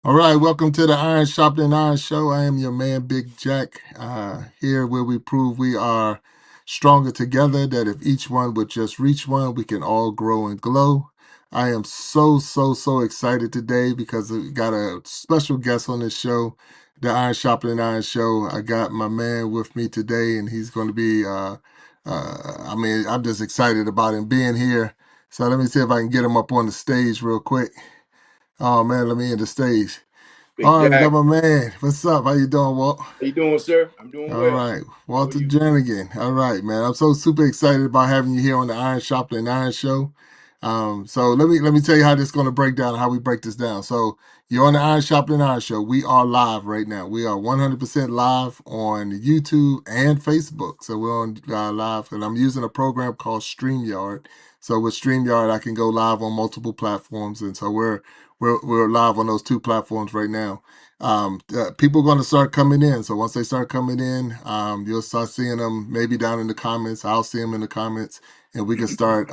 All right, welcome to the Sharpening Iron Show. I am your man, Big Jack, here where we prove we are stronger together, that if each one would just reach one, we can all grow and glow. I am so excited today because we got a special guest on this show, the Sharpening Iron Show. I got my man with me today, and he's going to be, I'm just excited about him being here. So let me see if I can get him up on the stage real quick. Oh man, let me in the stage. Big All right, we got Jack, my man. What's up? How you doing, Walt? how you doing, sir? I'm doing All well. right, How are Walter you? Jernigan. All right, man. I'm so super excited about having you here on the Iron Sharpening Iron Show. So let me tell you how this is going to break down, how we break this down. So you're on the Iron Sharpening Iron Show. We are live right now. We are 100% live on YouTube and Facebook. So we're on live, and I'm using a program called StreamYard. So with StreamYard, I can go live on multiple platforms, and so we're live on those two platforms right now. People are going to start coming in. So once they start coming in, you'll start seeing them maybe down in the comments. I'll see them in the comments, and we can start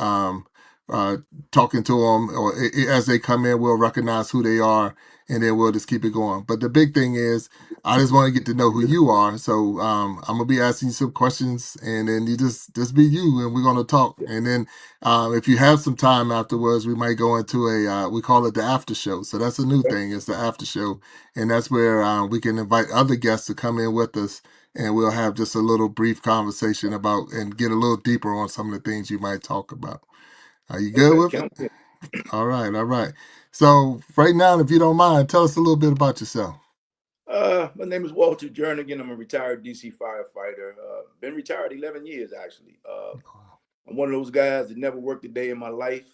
uh, talking to them. Or as they come in, we'll recognize who they are, and then we'll just keep it going. But the big thing is, I just want to get to know who you are. So I'm gonna be asking you some questions, and then you just be you, and we're gonna talk. And then if you have some time afterwards, we might go into we call it the after show. So that's a new thing. It's the after show, and that's where we can invite other guests to come in with us, and we'll have just a little brief conversation about and get a little deeper on some of the things you might talk about. Are you good Okay, with it? count me in. All right, all right. So right now, if you don't mind, tell us a little bit about yourself. My name is Walter Jernigan. I'm a retired DC firefighter. Been retired 11 years, actually. I'm one of those guys that never worked a day in my life.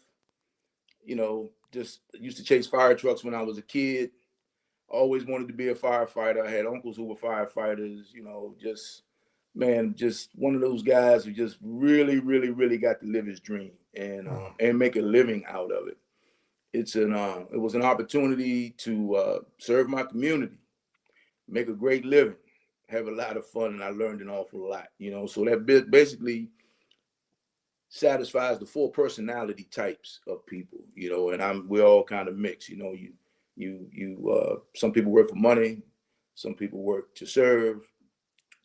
Just used to chase fire trucks when I was a kid. Always wanted to be a firefighter. I had uncles who were firefighters. Just one of those guys who just really got to live his dream and make a living out of it. It was an opportunity to serve my community, make a great living, have a lot of fun, and I learned an awful lot. So that basically satisfies the four personality types of people. And we're all kind of mixed. Some people work for money, some people work to serve,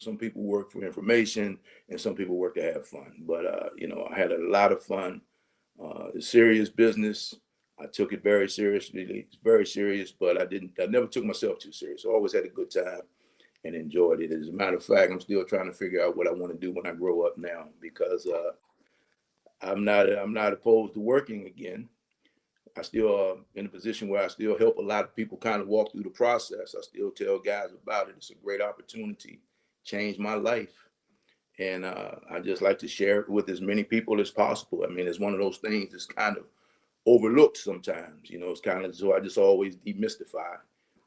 some people work for information, and some people work to have fun. But I had a lot of fun. It's serious business. I took it very seriously. It's very serious, but I never took myself too serious. I always had a good time and enjoyed it. As a matter of fact, I'm still trying to figure out what I want to do when I grow up now because I'm not opposed to working again. I still in a position where I still help a lot of people kind of walk through the process. I still tell guys about it. It's a great opportunity, changed my life, and I just like to share it with as many people as possible. I mean, it's one of those things that's kind of overlooked sometimes. It's kind of so I just always demystify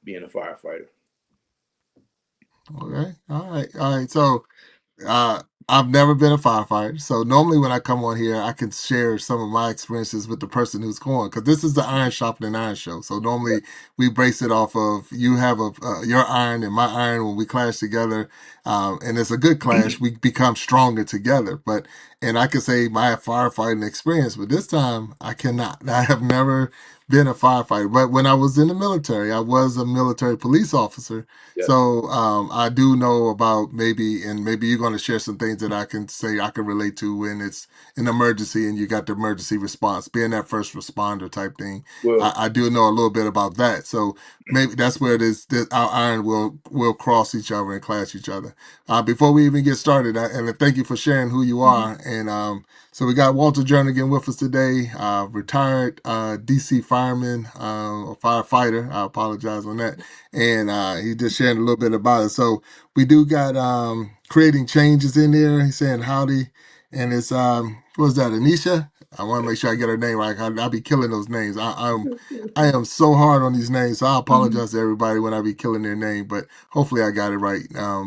being a firefighter. Okay. All right. So Uh, I've never been a firefighter, so normally when I come on here, I can share some of my experiences with the person who's going, because this is the Iron Sharpening Iron show. So normally we base it off of you have your iron and my iron when we clash together, and it's a good clash. We become stronger together. And I can say my firefighting experience, but this time I cannot. I have never been a firefighter, but when I was in the military, I was a military police officer, Yes. so I do know about maybe you're going to share some things that I can say I can relate to when it's an emergency and you got the emergency response, being that first responder type thing. Well, I do know a little bit about that. So maybe that's where this our iron will cross each other and clash each other. Before we even get started, and thank you for sharing who you mhm. are. And so we got Walter Jernigan with us today, retired DC fireman or firefighter. I apologize on that, and he just sharing a little bit about it. So we do got creating changes in there. He's saying howdy, and it's what was that, Anisha? I want to make sure I get her name right. I'll be killing those names. I am so hard on these names, so I apologize to everybody when I be killing their name, but hopefully I got it right.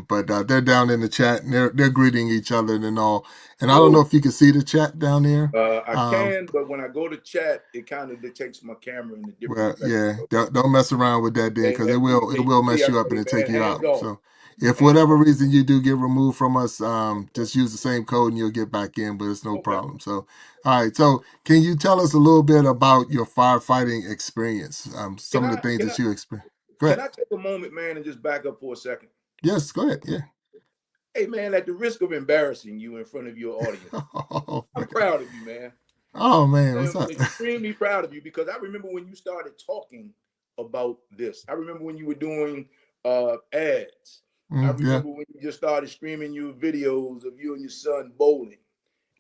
But they're down in the chat and they're greeting each other and all. And I don't know Oh, if you can see the chat down there. I can, but when I go to chat, it kind of takes my camera in a different Well, direction. yeah, don't mess around with that then, because it will See, mess I you up got and it, it take man. you Hands out. off. So, if for Hands whatever off. reason you do get removed from us, just use the same code and you'll get back in, but it's no Okay. problem. So, all right. So, can you tell us a little bit about your firefighting experience? Some Can of the I things can I that you experienced. Go Can ahead. I take a moment, man, and just back up for a second? Yes, go ahead. Yeah. Hey, man, at the risk of embarrassing you in front of your audience, Oh I'm man. proud of you, man. Oh man, I what's am up? extremely proud of you because I remember when you started talking about this. I remember when you were doing ads. I Yeah. remember when you just started streaming your videos of you and your son bowling.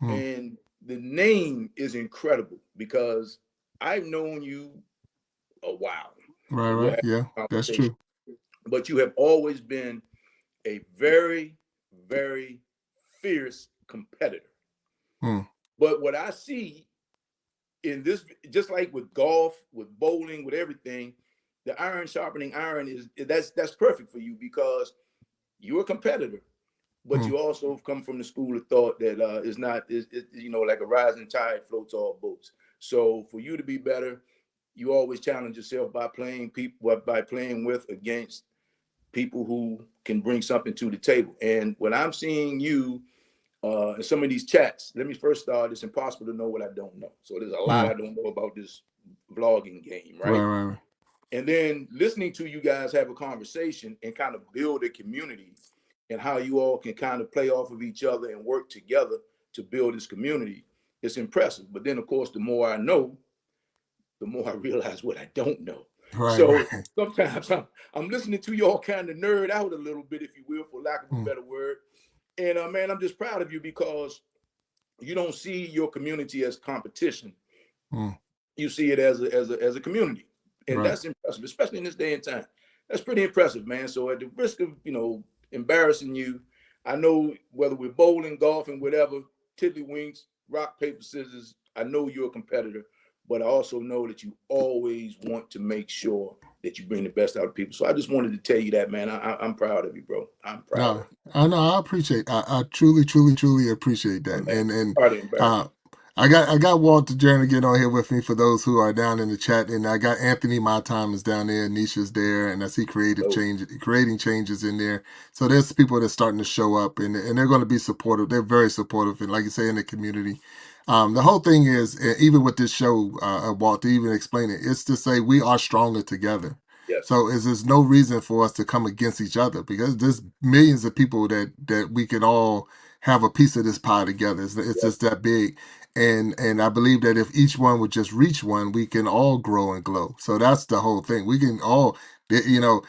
Mm, And the name is incredible because I've known you a while right, and we'll right. have Yeah, a that's conversation. true. But you have always been a very, very fierce competitor. Mm, But what I see in this, just like with golf, with bowling, with everything, the iron sharpening iron is that's perfect for you because you're a competitor, but mm, you also have come from the school of thought that is not like a rising tide floats all boats. So for you to be better, you always challenge yourself by playing people by playing with against people who can bring something to the table. And when I'm seeing you in some of these chats, let me first start. It's impossible to know what I don't know. So there's a lot mm, I don't know about this vlogging game, right, right? right, right. And then listening to you guys have a conversation and kind of build a community and how you all can kind of play off of each other and work together to build this community. It's impressive. But then, of course, the more I know, the more I realize what I don't know. Right, So right. sometimes I'm listening to y'all kind of nerd out a little bit, if you will, for lack of a Mm, better word. And man, I'm just proud of you because you don't see your community as competition. mm, You see it as a community, and right. that's impressive, especially in this day and time. That's pretty impressive, man. So at the risk of embarrassing you, I know whether we're bowling, golfing, whatever, tiddlywinks, rock paper scissors. I know you're a competitor, but I also know that you always want to make sure that you bring the best out of people. So I just wanted to tell you that, man. I'm proud of you, bro. I'm proud No, of you. I know. I appreciate. I truly, truly, truly appreciate Oh, that. man, And sorry to embarrass uh, I got Walter Jernigan on here with me for those who are down in the chat, and I got Anthony. My time is down there. Nisha's there, and I see you. creating changes in there. So there's people that's starting to show up, and they're going to be supportive. They're very supportive, and like you say, in the community. The whole thing is, even with this show, Walt, to even explain it, it's to say we are stronger together. Yes, So is there's no reason for us to come against each other because there's millions of people that we can all have a piece of this pie together. It's yes, just that big. And I believe that if each one would just reach one, we can all grow and glow. So that's the whole thing. We can all, you know,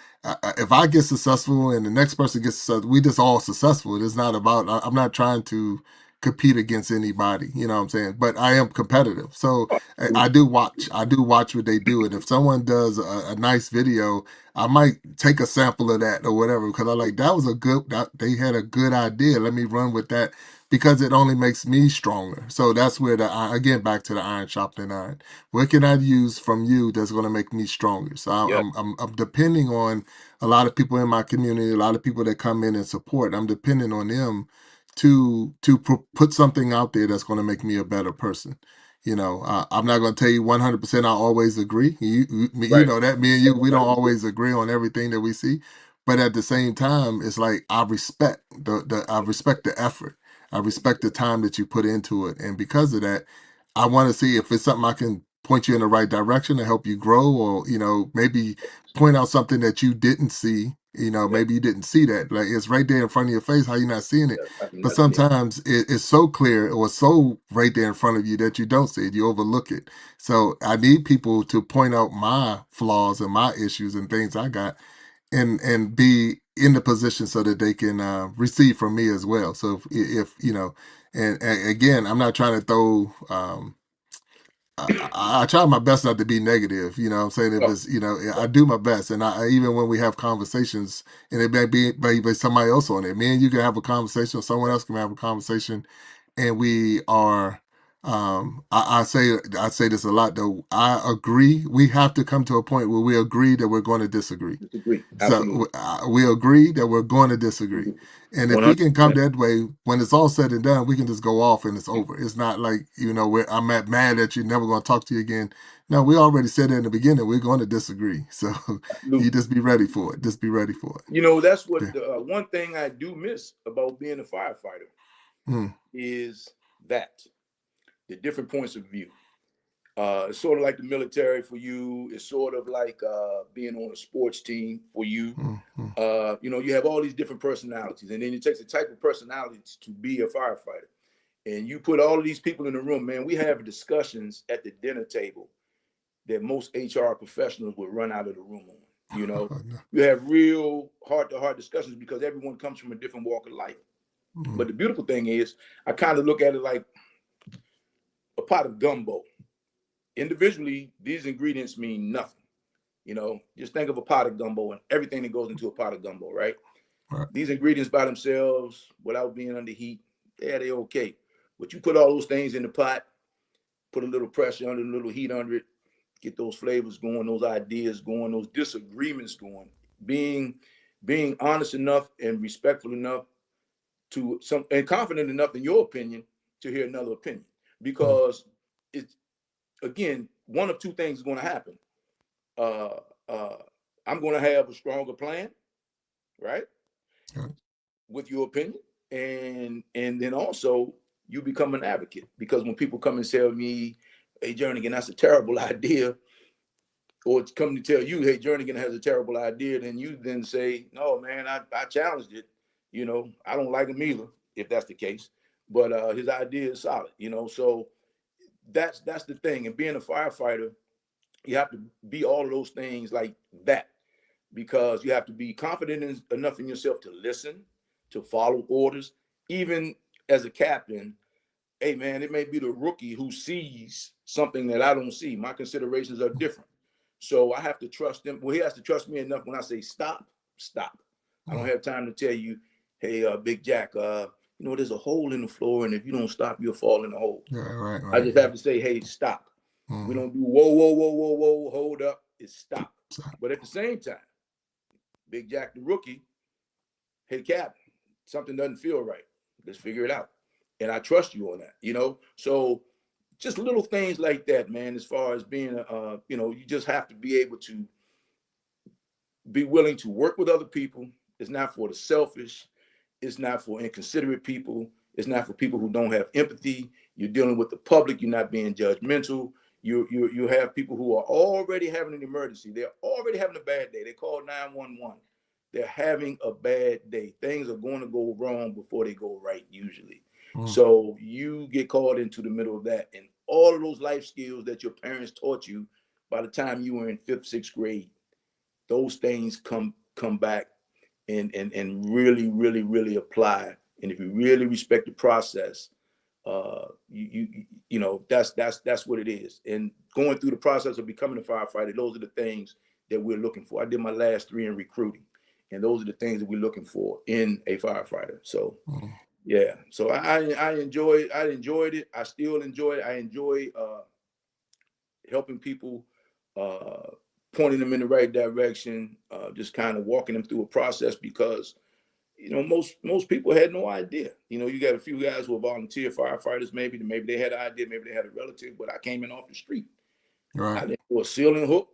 if I get successful and the next person gets successful, we just all successful. It's not about. I'm not trying to compete against anybody. You know what I'm saying? But I am competitive. So I absolutely. do watch. I do watch what they do, and if someone does a nice video, I might take a sample of that or whatever because I like that was a good. They had a good idea. Let me run with that because it only makes me stronger. So that's where again back to the iron sharpening iron. What can I use from you that's going to make me stronger? So Yes, I'm depending on a lot of people in my community, a lot of people that come in and support. I'm depending on them to put something out there that's going to make me a better person. I'm not going to tell you 100% I always agree. You right. know that me and you, we don't Right. always agree on everything that we see, but at the same time, it's like I respect I respect the effort. I respect the time that you put into it, and because of that, I want to see if it's something I can point you in the right direction to help you grow, or maybe point out something that you didn't see. Yeah, Maybe you didn't see that. Like it's right there in front of your face. How you not seeing it? yeah, I did But not see it. sometimes it's so clear or so right there in front of you that you don't see it. You overlook it. So I need people to point out my flaws and my issues and things I got, and be in the position so that they can receive from me as well. So if and again, I'm not trying to throw. I try my best not to be negative. You know what I'm saying? If Oh, it's, I do my best. And even when we have conversations, and it may be maybe somebody else on it, me and you can have a conversation, or someone else can have a conversation, and we are. I say this a lot though. I agree. We have to come to a point where we agree that we're going to disagree. disagree. So Absolutely. we agree that we're going to disagree. And if we can come 100%. that way, when it's all said and done, we can just go off and it's over. It's not like, where mad at you, never going to talk to you again. No, we already said it in the beginning. We're going to disagree. So you Absolutely. just be ready for it. Just be ready for That's what it. the one thing I do miss about being a firefighter Yeah. is that the different points of view. It's sort of like the military for you. It's sort of like being on a sports team for you. Mm-hmm. You have all these different personalities, and then it takes a type of personality to be a firefighter. And you put all of these people in the room, man. We have discussions at the dinner table that most HR professionals would run out of the room on. You have real heart-to-heart discussions because everyone comes from a different walk of life. Mm-hmm. But the beautiful thing is, I kind of look at it like a pot of gumbo. Individually, these ingredients mean nothing. Just think of a pot of gumbo and everything that goes into a pot of gumbo, right? Right. These ingredients by themselves, without being under heat, yeah, they're okay. But you put all those things in the pot, put a little pressure under, a little heat under it, get those flavors going, those ideas going, those disagreements going. Being honest enough and respectful enough to some and confident enough in your opinion to hear another opinion. Mm-hmm. Because it's again, one of two things is going to happen. Uh, uh, I'm going to have a stronger plan, right, Right. with your opinion, and then also you become an advocate because when people come and tell me, "Hey, Jernigan, that's a terrible idea," or it's coming to tell you, "Hey, Jernigan has a terrible idea," then you then say, "No, man, I challenged it. I don't like him either, if that's the case, but his idea is solid. So that's the thing. And being a firefighter, you have to be all of those things like that because you have to be confident enough in yourself to listen, to follow orders, even as a captain. Hey, man, it may be the rookie who sees something that I don't see. My considerations are different. So I have to trust him. Well, he has to trust me enough when I say stop, stop. I don't Mm-hmm. have time to tell you, hey, Big Jack, there's a hole in the floor, and if you don't stop, you'll fall in the hole. Yeah, right, I right. just have to say, hey, stop. We Mm-hmm. don't do whoa, whoa, whoa, whoa, whoa, hold up. It's stop. So, But at the same time, Big Jack, the rookie, hey, Cap, something doesn't feel right. Let's figure it out. And I trust you on that. So just little things like that, man, as far as being, you just have to be able to be willing to work with other people. It's not for the selfish. It's not for inconsiderate people. It's not for people who don't have empathy. You're dealing with the public. You're not being judgmental. You have people who are already having an emergency. They're already having a bad day. They call 911. They're having a bad day. Things are going to go wrong before they go right, usually. mm-hmm. So you get caught into the middle of that. And all of those life skills that your parents taught you by the time you were in fifth, sixth grade, those things come back and really, really, really apply. And if you really respect the process, that's what it is. And going through the process of becoming a firefighter, those are the things that we're looking for. I did my last 3 in recruiting, and those are the things that we're looking for in a firefighter. So Mm-hmm. yeah, so I enjoyed it. I still enjoy it. I enjoy helping people, uh, pointing them in the right direction, just kind of walking them through a process because most people had no idea. You got a few guys who are volunteer firefighters, maybe they had an idea, maybe they had a relative, but I came in off the street. I Right. didn't do a ceiling hook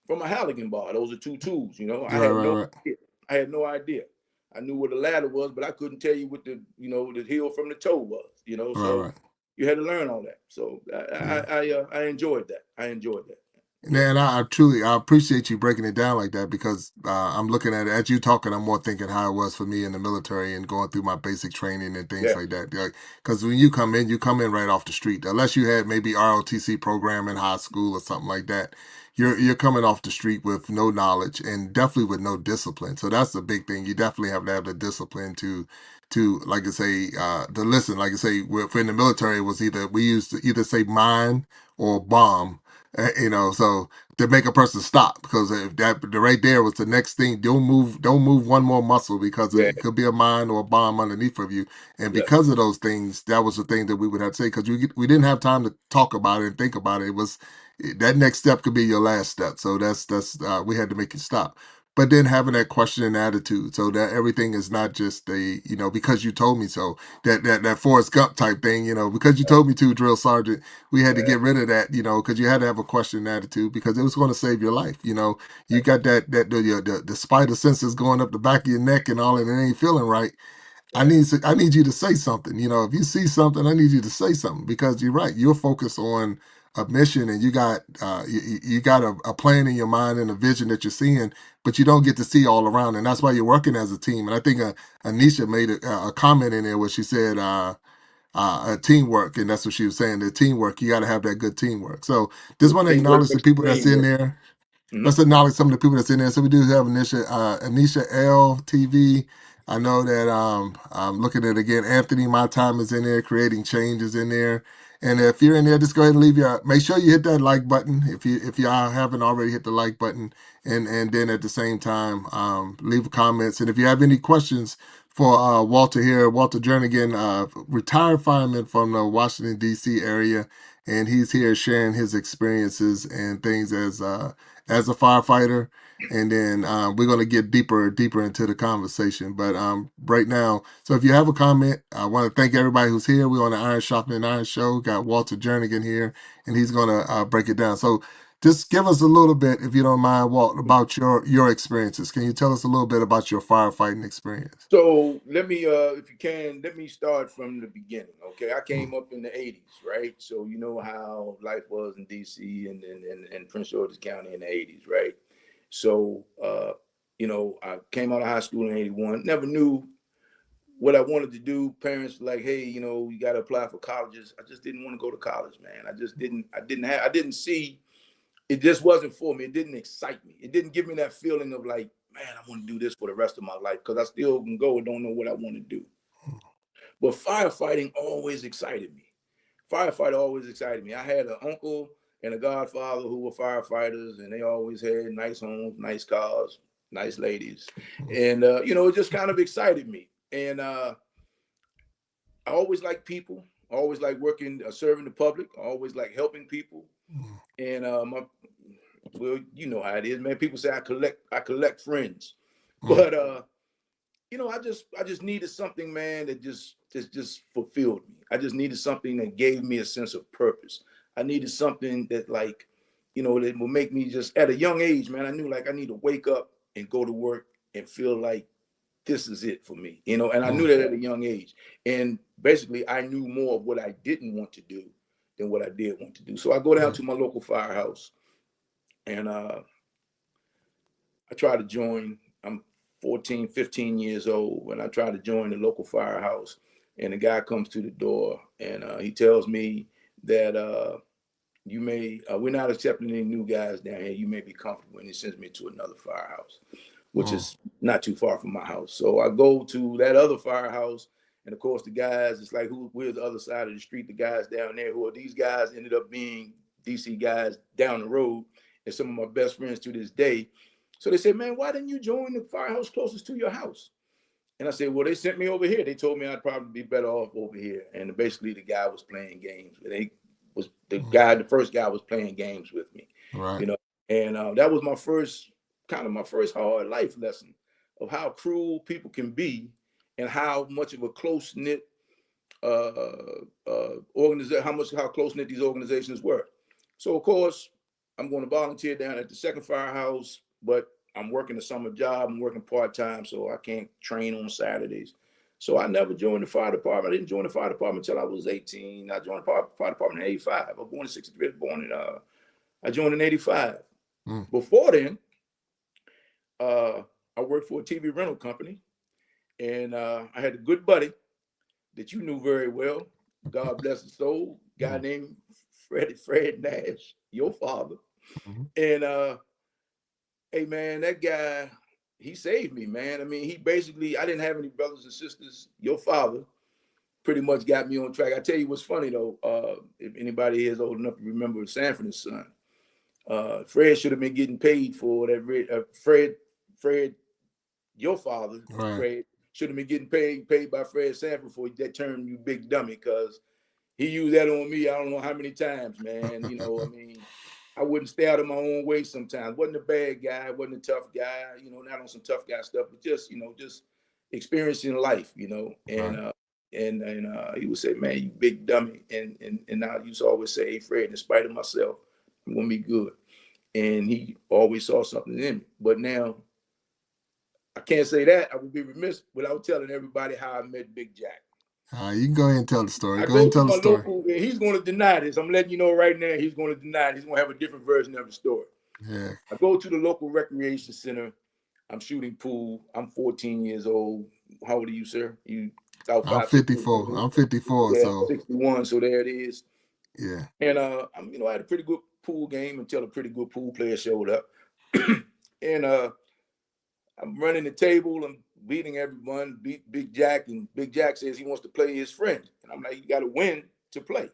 from a Halligan bar. Those are two tools. I Right, had right, no right. idea. I had no idea. I knew what a ladder was, but I couldn't tell you what the heel from the toe was. Right, So right. you had to learn all that. So Yeah. I enjoyed that. I enjoyed that. Yeah. And I truly I appreciate you breaking it down like that because I'm looking at it as you talking. I'm more thinking how it was for me in the military and going through my basic training and things Yeah. like that. Because when you come in right off the street, unless you had maybe ROTC program in high school or something like that. You're coming off the street with no knowledge and definitely with no discipline. So that's the big thing. You definitely have to have the discipline to like I say to listen. Like I say, if in the military, it was either we used to either say mine or bomb. So to make a person stop because if that the right there was the next thing, don't move one more muscle because Yeah. it could be a mine or a bomb underneath of you, and Yeah. because of those things, that was the thing that we would have to say because we didn't have time to talk about it and think about it. It was that next step could be your last step, so that's we had to make it stop. But then having that questioning attitude, so that everything is not just because you told me so, that Forrest Gump type thing, because you told me to, drill sergeant, we had to Yeah. get rid of that, because you had to have a question attitude because it was going to save your life. You got the spider senses going up the back of your neck and all, and it ain't feeling right. Yeah. I need you to say something. If you see something, I need you to say something because you're right. You're focused on a mission, and you got you got a plan in your mind and a vision that you're seeing, but you don't get to see all around, and that's why you're working as a team. And I think Anisha made a comment in there where she said teamwork, and that's what she was saying. The teamwork, you got to have that good teamwork. So just Good want to teamwork acknowledge the makes the people that's dream in work. there. Mhm. Let's acknowledge some of the people that's in there. So we do have Anisha L TV. I know that I'm looking at it again. Anthony, my time is in there. Creating change is in there. And if you're in there, just go ahead and leave your. Make sure you hit that like button if you haven't already hit the like button, and then at the same time leave comments. And if you have any questions for Walter here, Walter Jernigan, retired fireman from the Washington D.C. area, and he's here sharing his experiences and things as a firefighter, and then we're going to get deeper into the conversation. But right now, so if you have a comment, I want to thank everybody who's here. We're on the Iron Sharpening Iron show. Got Walter Jernigan here, and he's going to break it down. So just give us a little bit, if you don't mind, Walt, about your experiences. Can you tell us a little bit about your firefighting experience? So let me, if you can, let me start from the beginning. Okay, I Mm, came up in the '80s, right? So you know how life was in DC and Prince George's County in the '80s, right? So you know, I came out of high school in '81. Never knew what I wanted to do. Parents were like, hey, you know, you got to apply for colleges. I just didn't want to go to college, man. I just didn't. I didn't see. It just wasn't for me. It didn't excite me. It didn't give me that feeling of like, man, I want to do this for the rest of my life because I still can go and don't know what I want to do. But firefighting always excited me. Firefighter always excited me. I had an uncle and a godfather who were firefighters, and they always had nice homes, nice cars, nice ladies, mm, and you know, it just kind of excited me. And I always like people. I always like working, serving the public. I always like helping people. mm, And well, you know how it is, man. People say I collect friends, mm, but you know, I just needed something, man, that just fulfilled me. I just needed something that gave me a sense of purpose. I needed something that, like, you know, that would make me just at a young age, man. I knew like I need to wake up and go to work and feel like this is it for me, you know. And I knew mm, that at a young age. And basically, I knew more of what I didn't want to do than what I did want to do. So I go down right. to my local firehouse and I try to join. I'm 14, 15 years old, and I try to join the local firehouse. And the guy comes to the door, and he tells me that you may, we're not accepting any new guys down here. You may be comfortable. And he sends me to another firehouse, which Mm, is not too far from my house. So I go to that other firehouse, and of course, the guys, it's like, where's the other side of the street? The guys down there, who are these guys, ended up being DC guys down the road, and some of my best friends to this day. So they said, man, why didn't you join the firehouse closest to your house? And I said, well, they sent me over here. They told me I'd probably be better off over here. And basically, the guy was playing games. They was mm, the first guy was playing games with me, right. you know. And that was my first, kind of my first hard life lesson of how cruel people can be, and how much of a close knit organization, how close knit these organizations were. So of course, I'm going to volunteer down at the second firehouse, but I'm working a summer job. I'm working part time, so I can't train on Saturdays. So I never joined the fire department. I didn't join the fire department until I was 18. I joined the fire department in '85. I was born in '63. I joined in '85. Mm, Before then, I worked for a TV rental company, and I had a good buddy that you knew very well. God bless his soul. Guy mm, named Fred Nash, your father. mm, And hey man, that guy, he saved me, man. I mean, he basically, I didn't have any brothers and sisters. Your father pretty much got me on track. I tell you what's funny though, if anybody here is old enough to remember Sanford and Son, Fred should have been getting paid for that. Fred, your father, right. Fred, should have been getting paid by Fred Sanford for that term, you big dummy, because he used that on me. I don't know how many times, man. You know, I mean, I wouldn't stay out of my own way sometimes. Wasn't a bad guy, wasn't a tough guy, you know, not on some tough guy stuff, but just, you know, just experiencing life, you know. Right. And he would say, man, you big dummy. And I used to always say, hey, Fred, in spite of myself, I'm gonna be good. And he always saw something in me. But now I can't say that. I would be remiss without telling everybody how I met Big Jack. You can go ahead and tell the story. I Go ahead go and to tell the my story. local, and he's going to deny this. I'm letting you know right now, he's going to deny it. He's going to have a different version of the story. Yeah, I go to the local recreation center. I'm shooting pool. I'm 14 years old. How old are you, sir? You about I'm 5, 6 years 54. old. I'm 54. Yeah, I'm So 61. So there it is. yeah. And I had a pretty good pool game until a pretty good pool player showed up. And I'm running the table. I'm beating everyone. Beat Big Jack, and Big Jack says he wants to play his friend. And I'm like, you got to win to play.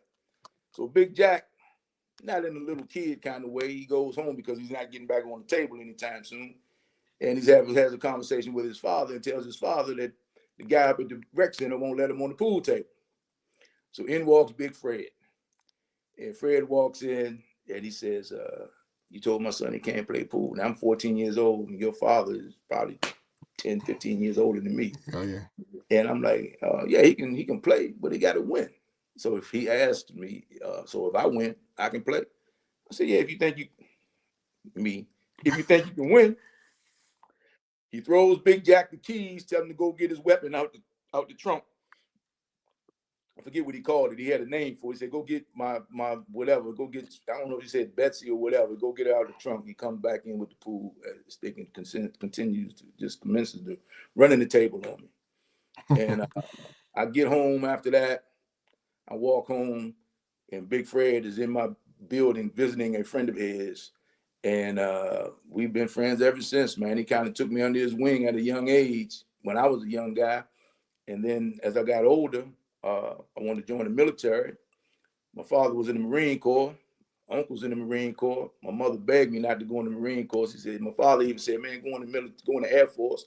So Big Jack, not in a little kid kind of way, he goes home because he's not getting back on the table anytime soon. And has a conversation with his father and tells his father that the guy up at the rec center won't let him on the pool table. So in walks Big Fred. And Fred walks in and he says, you told my son he can't play pool. Now I'm 14 years old and your father is probably 10, 15 years older than me. Oh yeah. And I'm like, yeah, he can play, but he got to win. So if he asked me, so if I win, I can play. I said, yeah, me, if you think you can win, he throws Big Jack the keys, tell him to go get his weapon out the trunk. I forget what he called it. He had a name for it. He said, go get my whatever. Go get, I don't know if he said Betsy or whatever. Go get it out of the trunk. He comes back in with the pool. Sticking continues to just commences to running the table on me. And I get home after that. I walk home, and Big Fred is in my building visiting a friend of his. And we've been friends ever since, man. He kind of took me under his wing at a young age when I was a young guy. And then as I got older, I wanted to join the military. My father was in the Marine Corps. My uncle's in the Marine Corps. My mother begged me not to go in the Marine Corps. She said, my father even said, man, go in the Air Force.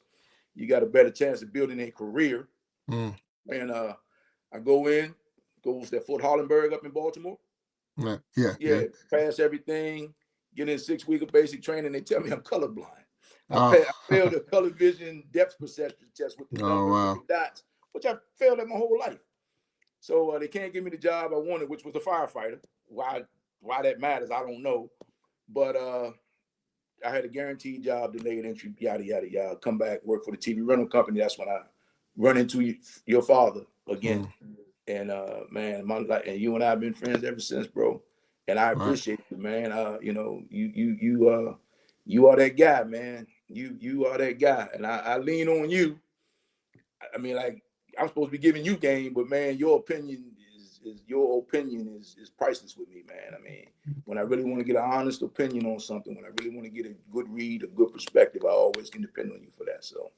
You got a better chance of building a career. Mm, And I go in, goes to Fort Hollenberg up in Baltimore. yeah. Yeah. Yeah, Yeah. pass everything, get in 6 weeks of basic training. They tell me I'm colorblind. Oh. I failed a color vision depth perception test with the Oh numbers, with the wow. dots, which I failed at my whole life. So they can't give me the job I wanted, which was a firefighter. Why that matters, I don't know. But I had a guaranteed job, delayed entry, yada yada yada. Come back, work for the TV rental company. That's when I run into your father again. Mm, And man, my life, and you and I have been friends ever since, bro. And I right. appreciate you, man. You are that guy, man. You are that guy, and I lean on you. I mean, like I'm supposed to be giving you game, but man, your opinion is priceless with me, man. I mean, when I really want to get an honest opinion on something, when I really want to get a good read, a good perspective, I always can depend on you for that. So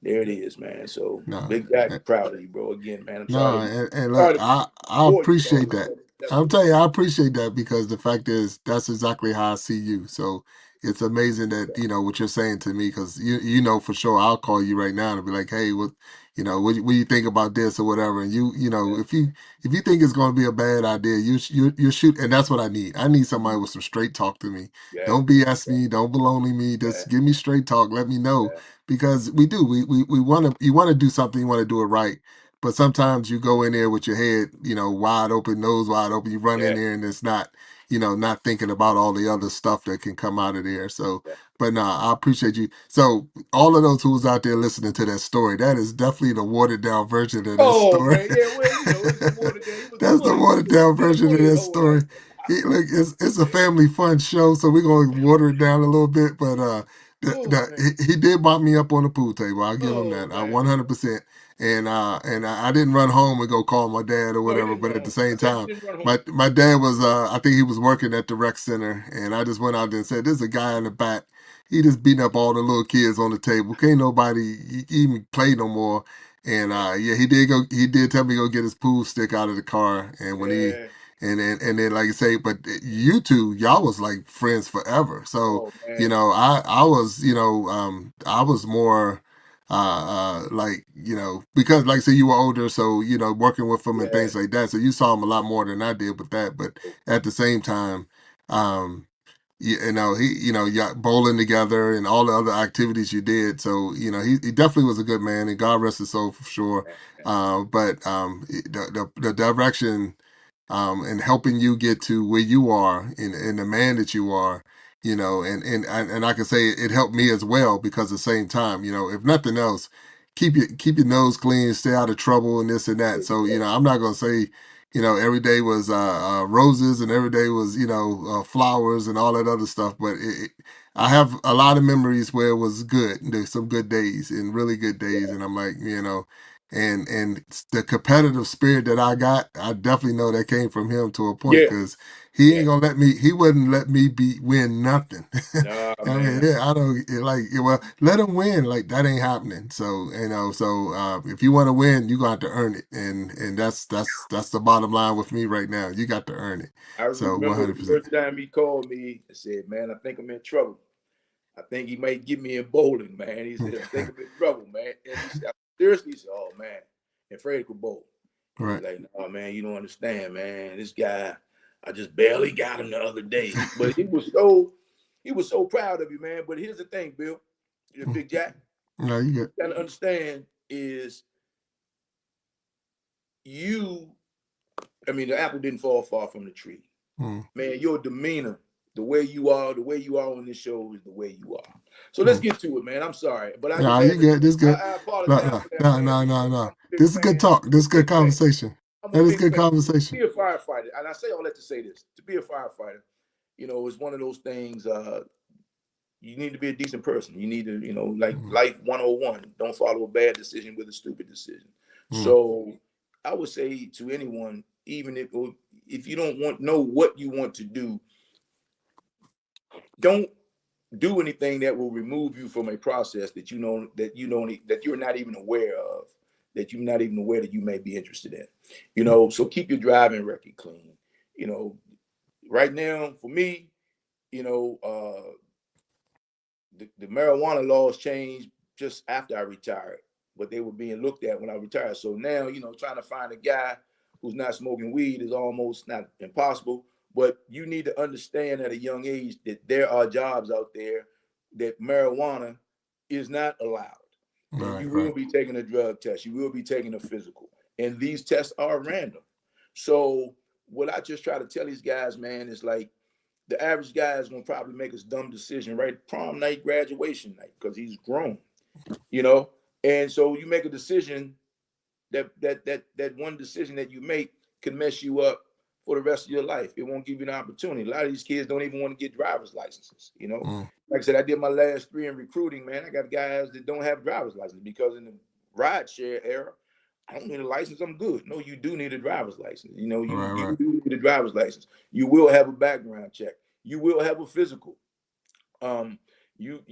there it is, man. So No. Big Jack, proud of you, bro. Again, man. I'm No, sorry. and Sorry look, to I bore you, bro. appreciate that. That's I'm what telling you, I appreciate that because the fact is that's exactly how I see you. So it's amazing that what you're saying to me because you know for sure I'll call you right now and be like, hey, what do you think about this or whatever? And yeah, if you think it's going to be a bad idea, you shoot, and that's what I need. I need somebody with some straight talk to me. yeah, Don't BS me, don't baloney me. yeah, Just give me straight talk. Let me know yeah, because we do. We want to you want to do something, you want to do it right. But sometimes you go in there with your head, wide open, nose wide open. You run in yeah, there and it's not, not thinking about all the other stuff that can come out of there. So, yeah. but no, I appreciate you. So, all of those who was out there listening to that story, that is definitely the watered down version of that Oh story. man, yeah. Well, it's the water there. He was a That's the bully. watered down Yeah, version of bully his that whole life. story. Look, it's a family fun show, so we're gonna water it down a little bit. But Oh man. he did mop me up on the pool table. I'll give him Oh that. man. 100%. And I didn't run home and go call my dad or No, he whatever. didn't But run at the home. I same said you time, didn't run home. my dad was I think he was working at the rec center, and I just went out there and said, "There's a guy in the back. He just beating up all the little kids on the table. Can't nobody even play no more." And Yeah, yeah, he did go. He did tell me to go get his pool stick out of the car. And when he yeah. and then like I say, but you two, y'all was like friends forever. So Oh man. I was I was more like because like I say you were older, so working with him and Yeah. things like that. So you saw him a lot more than I did with that. But at the same time, um, yeah, bowling together and all the other activities you did. So, he definitely was a good man and God rest his soul for sure. But the direction and helping you get to where you are and the man that you are, and I can say it helped me as well because at the same time, if nothing else, keep your nose clean, stay out of trouble, and this and that. So I'm not gonna say every day was roses and every day was flowers and all that other stuff, but I have a lot of memories where it was good. There's some good days and really good days, and I'm like and the competitive spirit that I got, I definitely know that came from him to a point Yeah, because he yeah. ain't gonna let me. He wouldn't let me win nothing. Nah, I mean, man. yeah, I don't like. Well, let him win. Like that ain't happening. So if you want to win, you got to earn it, and that's the bottom line with me right now. You got to earn it. I So one remember the hundred percent. first time he called me and said, "Man, I think I'm in trouble. I think he might get me in bowling, man." He said, "I think I'm in trouble, man." And he said, seriously, he said, "Oh man," and Freddie could bowl. And he's Right. like, "Oh man, you don't understand, man. This guy, I just barely got him the other day." But he was so proud of you, man. But here's the thing, Bill, Big Jack, No, you good. you gotta understand is you. I mean, the apple didn't fall far from the tree. Mm, Man, your demeanor, the way you are on this show is the way you are. So let's mm. get to it, man. I'm sorry, but I just Nah, had you to. good. This good. I No, apologize no, for that, no, man, no, no, because no. I'm a big This is good fan. talk. This is Big good fan. conversation. I'm a That is big good fan. To conversation. be a firefighter, and I say all that to say this: to be a firefighter, is one of those things. You need to be a decent person. You need to, like Mm, life 101. Don't follow a bad decision with a stupid decision. mm, So I would say to anyone, even if you don't know what you want to do, don't do anything that will remove you from a process that that you're not even aware of, that you're not even aware that you may be interested in. So keep your driving record clean. You know, right now for me, you know, the marijuana laws changed just after I retired, but they were being looked at when I retired. So now, trying to find a guy who's not smoking weed is almost not impossible. But you need to understand at a young age that there are jobs out there that marijuana is not allowed. And right, you will right, be taking a drug test, you will be taking a physical. And these tests are random. So, what I just try to tell these guys, man, is like the average guy is gonna probably make a dumb decision right prom night, graduation night, because he's grown, you know. And so you make a decision that one decision that you make can mess you up for the rest of your life. It won't give you an opportunity. A lot of these kids don't even want to get driver's licenses. mm, Like I said, I did my last 3 in recruiting, man. I got guys that don't have driver's license because in the ride share era, I don't need a license. I'm good. No, you do need a driver's license. right, You right, do need a driver's license. You will have a background check. You will have a physical. Um, you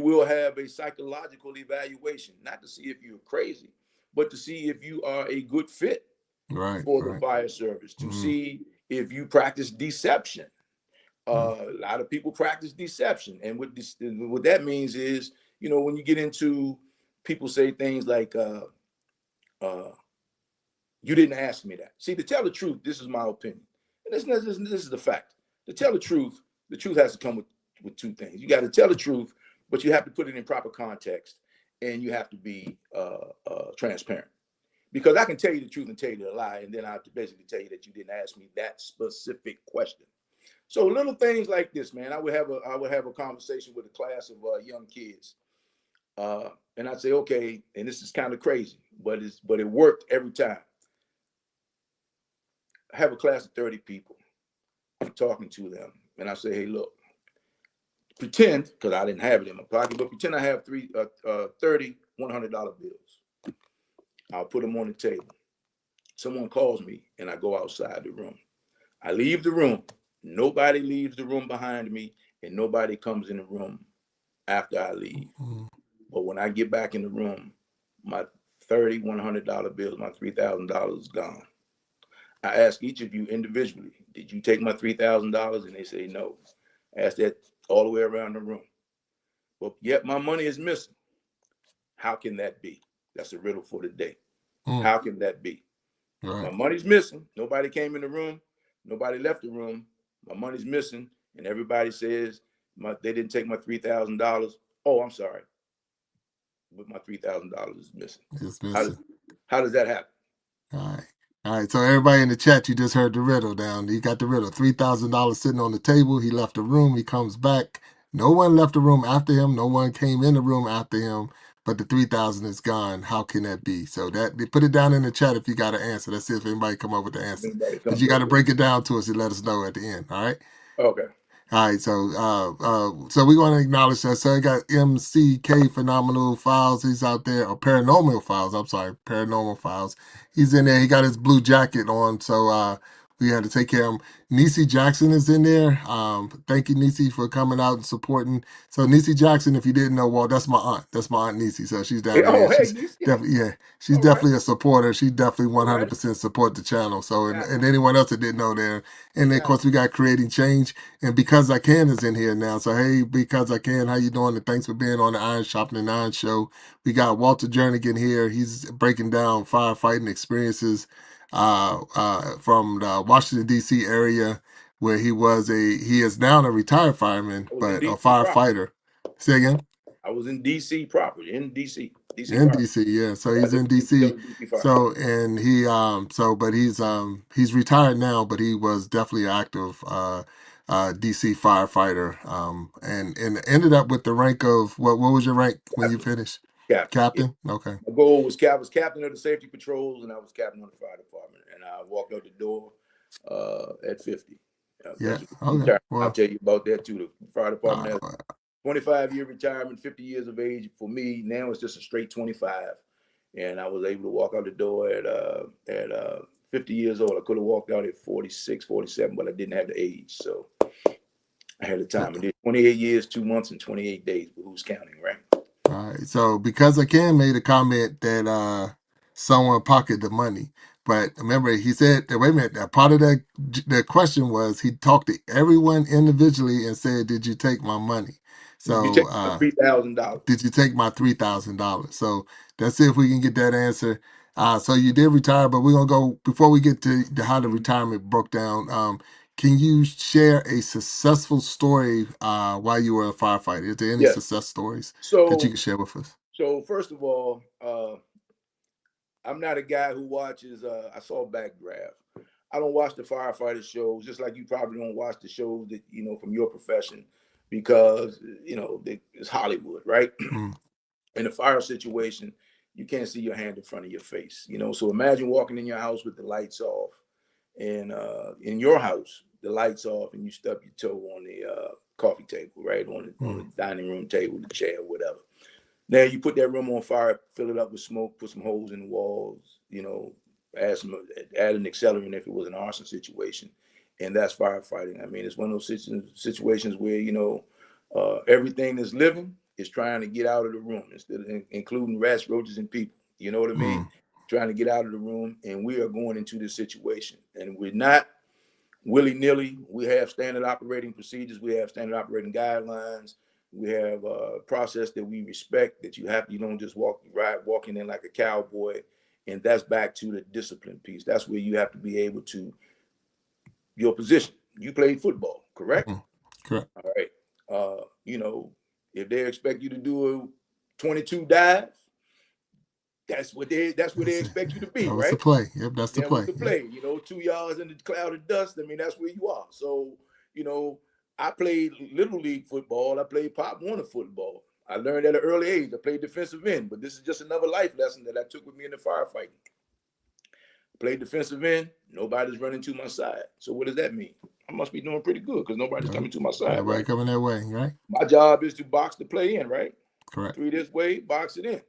will have a psychological evaluation, not to see if you're crazy, but to see if you are a good fit right, for the right. fire service, to Mm, see if you practice deception. mm, A lot of people practice deception, and what that means is, when you get into people say things like, uh, "You didn't ask me that." See, to tell the truth, this is my opinion, and this is the fact. To tell the truth has to come with two things. You got to tell the truth, but you have to put it in proper context, and you have to be transparent. Because I can tell you the truth and tell you the lie, and then I have to basically tell you that you didn't ask me that specific question. So little things like this, man. I would have a conversation with a class of young kids, and I'd say, okay, and this is kind of crazy, but it worked every time. I have a class of 30 people. I'm talking to them, and I say, hey, look, pretend, because I didn't have it in my pocket, but pretend I have 30 $100 bills. I'll put them on the table. Someone calls me, and I go outside the room. I leave the room. Nobody leaves the room behind me, and nobody comes in the room after I leave. mm, But when I get back in the room, my 30 $100 bills, my $3,000 is gone. I ask each of you individually, did you take my $3,000? And they say no. I ask that all the way around the room. But yet my money is missing. How can that be? That's a riddle for the day. mm, How can that be? right. My money's missing. Nobody came in the room. Nobody left the room. My money's missing. And everybody says they didn't take my $3,000. Oh, I'm sorry. But my $3,000 is missing. It's How does missing. how does that happen? All right. All right. So everybody in the chat, you just heard the riddle down. You got the riddle. $3,000 sitting on the table. He left the room. He comes back. No one left the room after him. No one came in the room after him. but the 3,000 is gone. How can that be? So that put it down in the chat if you got an answer. Let's see if anybody come up with the answer. Anybody But comes you got up to with break it down to us and let us know at the end. All right. okay. All right, so we want to acknowledge that. So I got MCK Phenomenal Files. He's out there, or Paranormal Files. I'm sorry, Paranormal Files. He's in there. He got his blue jacket on, so we had to take care of him. Nisi Jackson is in there. Thank you, Nisi, for coming out and supporting. So Nisi Jackson, if you didn't know, well, that's my aunt. That's my aunt Nisi. So she's down there. Oh, hey, She's Niecy. definitely, yeah, she's All right. definitely a supporter. She definitely All right. 100% support the channel. So Got and anyone else that didn't know there, and then of got course we got Creating Change. And Because I Can is in here now. So hey, Because I Can, how you doing? And thanks for being on the Iron Sharpening Iron show. We got Walter Jernigan here. He's breaking down firefighting experiences from the Washington D.C. area, where he is now a retired fireman, I was in but a DC proper. firefighter. Say again. I was in DC proper. In DC. DC In Fire. DC, yeah. So Yeah, I he's did in the DC. DC Fire. So and he but he's retired now, but he was definitely active DC firefighter. And ended up with the rank of what was your rank when you Captain. finished? Captain. Yeah. Captain? Okay. My goal was captain of the safety patrols, and I was captain of the fire department. And I walked out the door at 50. Yeah. That's what Okay. retirement. I'll Well, tell you about that too. The fire department has uh, 25-year retirement, 50 years of age. For me, now it's just a straight 25. And I was able to walk out the door at 50 years old. I could have walked out at 46, 47, but I didn't have the age. So I had the time. I did 28 years, 2 months, and 28 days. But who's counting, right? all right. So Because I Can made a comment that someone pocketed the money. But remember, he said that wait a minute, that part of the question was he talked to everyone individually and said, "Did you take my money?" Did you So take my $3,000? did you take my $3,000? So let's see if we can get that answer. So you did retire, but we're gonna go before we get to how the retirement broke down. Can you share a successful story while you were a firefighter? Is there any Yes. success stories that you So, can share with us? so first of all, I'm not a guy who watches. I saw Backdraft. I don't watch the firefighter shows, just like you probably don't watch the shows that from your profession, because it's Hollywood, right? Mm, In a fire situation, you can't see your hand in front of your face. So imagine walking in your house with the lights off, and in your house the lights off, and you stub your toe on the coffee table, right, on mm, the dining room table, the chair, whatever. Now you put that room on fire, fill it up with smoke, put some holes in the walls, add an accelerant if it was an arson situation, and that's firefighting. I mean, it's one of those situations where everything that's living is trying to get out of the room, instead of including rats, roaches, and people. You know what I mean? mm, Trying to get out of the room, and we are going into this situation, and we're not willy nilly. We have standard operating procedures. We have standard operating guidelines. We have a process that we respect. That you don't just walking in like a cowboy, and that's back to the discipline piece. That's where you have to be able to your position. You played football, correct? mm. Correct. All right. If they expect you to do a 22 dive, that's where they That's it. expect you to be, That was the right? play. Yep, that's the That was play. the Yep. play. 2 yards in the cloud of dust. I mean, that's where you are. So, you know, I played little league football. I played Pop Warner football. I learned at an early age. I played defensive end, but this is just another life lesson that I took with me in the firefighting. Played defensive end. Nobody's running to my side. So what does that mean? I must be doing pretty good because nobody's Nope. coming to my side, Nobody right? coming that way, right? My job is to box the play in, right? Correct. 3 this way, box it in.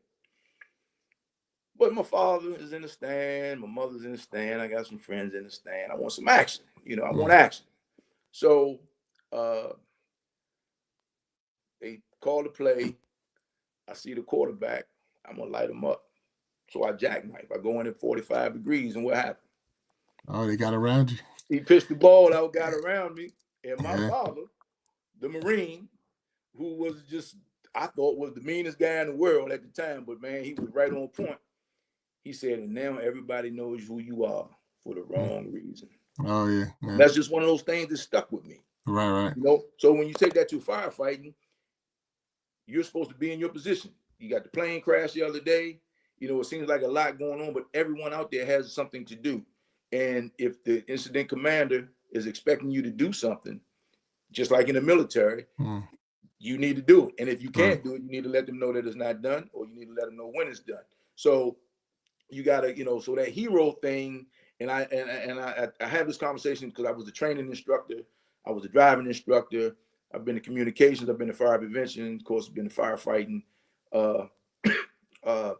But my father is in the stand. My mother's in the stand. I got some friends in the stand. I want some action. I want Mm, action. So uh, they call the play. I see the quarterback. I'm gonna light him up. So I jackknife. I go in at 45 degrees, and what happened? oh, they got around you. He pitched the ball out, got around me, and my Yeah. father, the Marine, who was just I thought was the meanest guy in the world at the time, but man, he was right on point. He said, and now everybody knows who you are for the Mm. wrong reason. Oh yeah. And Yeah. that's just one of those things that stuck with me. Right. Right. So when you take that to firefighting, you're supposed to be in your position. You got the plane crash the other day. It seems like a lot going on, but everyone out there has something to do. And if the incident commander is expecting you to do something, just like in the military, Mm. you need to do it. And if you Right. can't do it, you need to let them know that it's not done, or you need to let them know when it's done. So you gotta, so that hero thing, and I have this conversation because I was a training instructor, I was a driving instructor, I've been in communications, I've been in fire prevention, of course, I've been in firefighting, uh, uh,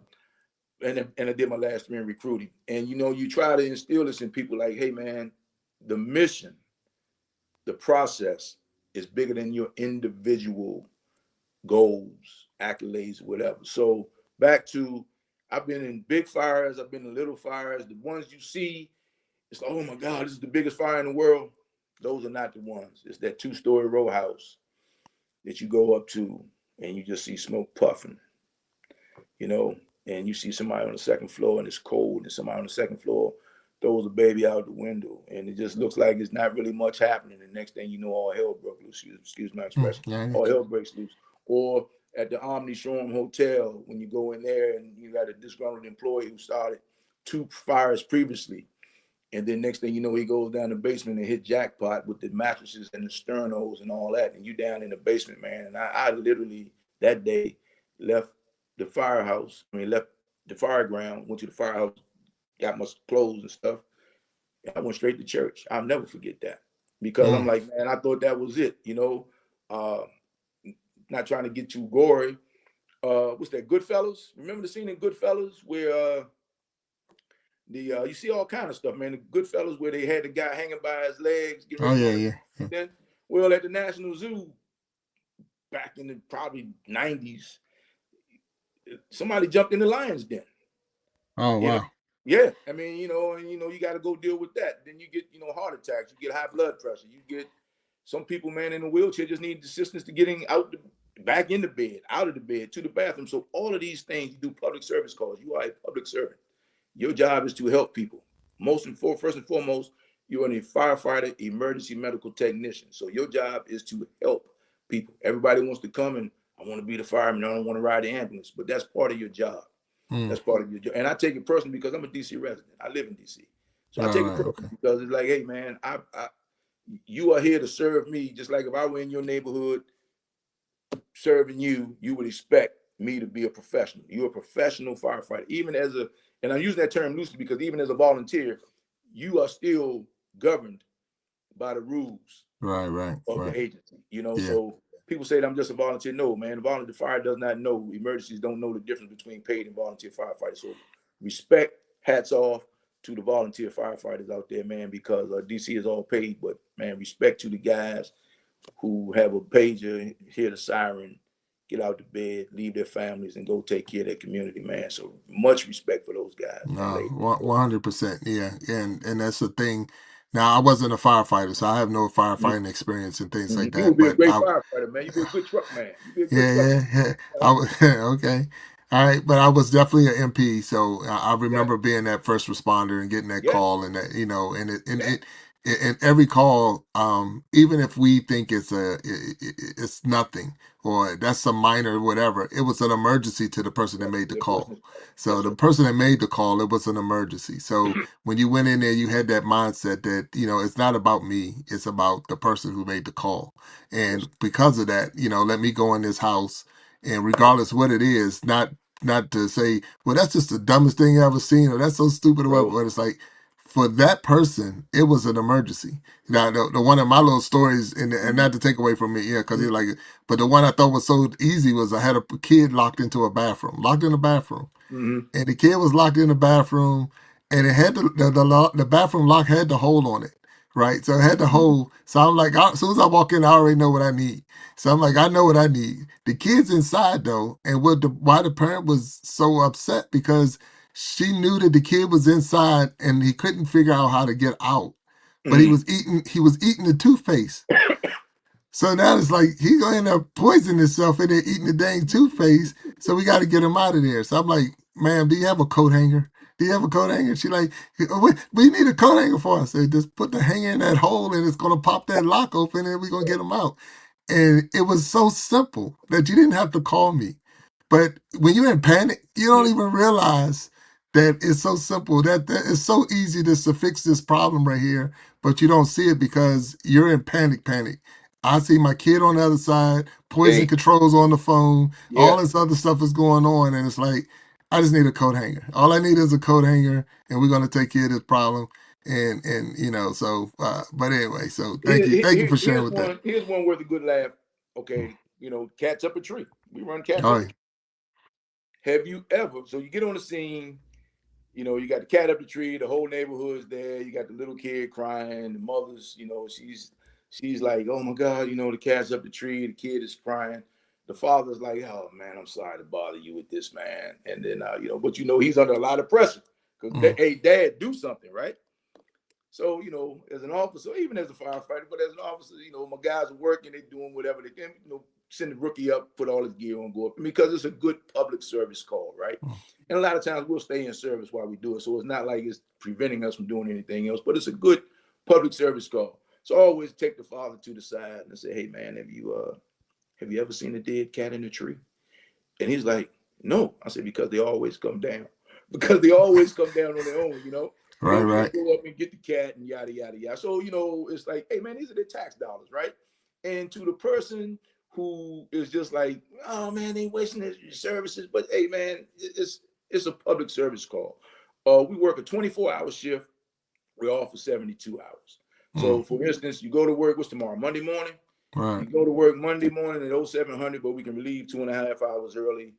and I did my last 3 in recruiting. And you try to instill this in people, like, hey man, the mission, the process is bigger than your individual goals, accolades, whatever. So back to, I've been in big fires, I've been in little fires. The ones you see, it's like, oh my God, this is the biggest fire in the world. Those are not the ones. It's that 2-story row house that you go up to and you just see smoke puffing, you know, and you see somebody on the second floor and it's cold, and somebody on the second floor throws a baby out the window, and it just looks like it's not really much happening. The next thing you know, all hell broke loose. Excuse my expression. Yeah, I All get hell breaks loose. Or at the Omni Showroom Hotel, when you go in there and you got a disgruntled employee who started 2 fires previously, and then next thing you know, he goes down the basement and hit jackpot with the mattresses and the sternos and all that, and you down in the basement, man. And I literally that day left the firehouse. I mean, left the fire ground, went to the firehouse, got my clothes and stuff. And I went straight to church. I'll never forget that, because I'm mm. like, man, I thought that was it. Uh, not trying to get too gory. What's that? Goodfellas. Remember the scene in Goodfellas where the you see all kind of stuff, man. The Goodfellas, where they had the guy hanging by his legs, getting Oh ready to go yeah, on yeah, yeah. the then. Well, at the National Zoo back in the probably 90s, somebody jumped in the lion's den. Oh You know, wow. yeah. I mean, and you got to go deal with that. Then you get heart attacks, you get high blood pressure, you get some people, man, in a wheelchair just need assistance to getting out back in the bed, out of the bed, to the bathroom. So all of these things, you do public service calls. You are a public servant. Your job is to help people. First and foremost, you're a firefighter, emergency medical technician. So your job is to help people. Everybody wants to come and, I want to be the fireman, I don't want to ride the ambulance, but that's part of your job. Mm. That's part of your job. And I take it personally because I'm a DC resident. I live in DC. So I Right, take it right, okay. personally because it's like, hey man, you are here to serve me. Just like if I were in your neighborhood serving you, you would expect me to be a professional. You're a professional firefighter. And I'm using that term loosely because even as a volunteer, you are still governed by the rules Right, right, of right. the agency. Yeah. So people say that I'm just a volunteer. No, man, volunteer fire does not know. Emergencies don't know the difference between paid and volunteer firefighters. So respect, hats off to the volunteer firefighters out there, man, because DC is all paid, but man, respect to the guys who have a pager, hear the siren, get out the bed, leave their families, and go take care of their community, man. So much respect for those guys, man, No, ladies. 100%. Yeah, and that's the thing. Now, I wasn't a firefighter, so I have no firefighting experience and things like You would that. be a But great I, firefighter, man. You'd be a good truck man. You'd be a good yeah, truck yeah, yeah. man. Okay. All right, but I was definitely an MP, so I Yeah, remember being that first responder and getting that yeah, call, and that and yeah. and every call, even if we think it's nothing or that's some minor whatever, it was an emergency to the person that Right. made the The person call. is right. So Yes, the sir. person that made the call, it was an emergency. So when you went in there, you had that mindset that it's not about me, it's about the person who made the call, Yes, and because of that, let me go in this house, and regardless what it is, not to say, well, that's just the dumbest thing I ever seen, or that's so stupid or whatever, bro. but it's like for that person, it was an emergency. Now, the one of my little stories, and Mm-hmm. not to take away from me, yeah, because you're like, but the one I thought was so easy was I had a kid locked into a bathroom, locked in a bathroom, Mm-hmm. and the kid was locked in the bathroom, and it had the bathroom lock had the hole on it, right? So it had the Mm-hmm. hole. So I'm like, as soon as I walk in, I already know what I need. So I'm like, I know what I need. The kid's inside though, and why the parent was so upset because she knew that the kid was inside and he couldn't figure out how to get out, but Mm-hmm. he was eating the toothpaste. So now it's like he's gonna end up poisoning himself and then eating the dang toothpaste. So we got to get him out of there. So I'm like, ma'am, do you have a coat hanger? Do you have a coat hanger? She like, we need a coat hanger for us. I said, just put the hanger in that hole and it's gonna pop that lock open and we're gonna get him out. And it was so simple that you didn't have to call me. But when you're in panic, you don't Yeah. even realize that it's so simple, that it's so easy to fix this problem right here, but you don't see it because you're in panic. I see my kid on the other side, poison Hey, controls on the phone, all yeah. this other stuff is going on, and it's like I just need a coat hanger. All I need is a coat hanger, and we're gonna take care of this problem. And so but anyway, so thank you for sharing with that. Here's one worth a good laugh. Okay, cats up a tree. We run cats up Oh, a tree. Have you ever? So you get on the scene. You got the cat up the tree. The whole neighborhood's there. You got the little kid crying. The mother's, she's like, oh my god, the cat's up the tree. The kid is crying. The father's like, oh man, I'm sorry to bother you with this, man. And then but he's under a lot of pressure because mm, hey, dad, do something, right? So, as an officer, even as a firefighter, but as an officer, my guys are working, they're doing whatever they can, send the rookie up, put all his gear on, go up, because it's a good public service call, right? mm, And a lot of times we'll stay in service while we do it. So it's not like it's preventing us from doing anything else, but it's a good public service call. So I always take the father to the side and say, hey man, have you ever seen a dead cat in a tree? And he's like, no. I said, because they always come down. Because they always come down on their own. right, Nobody right. go up and get the cat and yada, yada, yada. So, it's like, hey, man, these are their tax dollars, right? And to the person who is just like, oh, man, they wasting their services. But, hey, man, it's a public service call. We work a 24-hour shift. We're off for 72 hours. Mm, So, for instance, you go to work, what's tomorrow? Monday morning? right. You go to work Monday morning at 0700, but we can leave 2.5 hours early.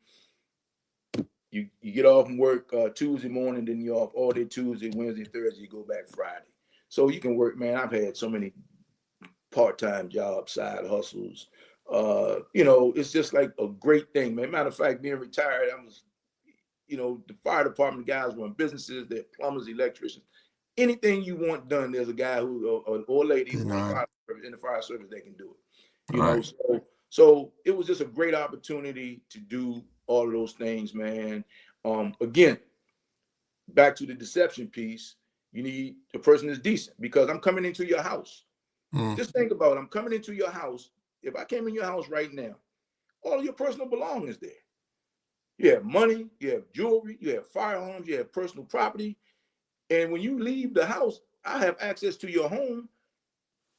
You get off from work Tuesday morning, then you're off all day Tuesday, Wednesday, Thursday. You go back Friday, so you can work. Man, I've had so many part-time jobs, side hustles. It's just like a great thing, man. Matter of fact, being retired, I was, the fire department guys run businesses. They're plumbers, electricians, anything you want done. There's a guy who or lady Did who not. in the fire service that can do it. Right. So it was just a great opportunity to do all of those things, man. Again, back to the deception piece, you need a person that's decent because I'm coming into your house. Mm, Just think about it. I'm coming into your house. If I came in your house right now, all of your personal belongings there. You have money, you have jewelry, you have firearms, you have personal property. And when you leave the house, I have access to your home.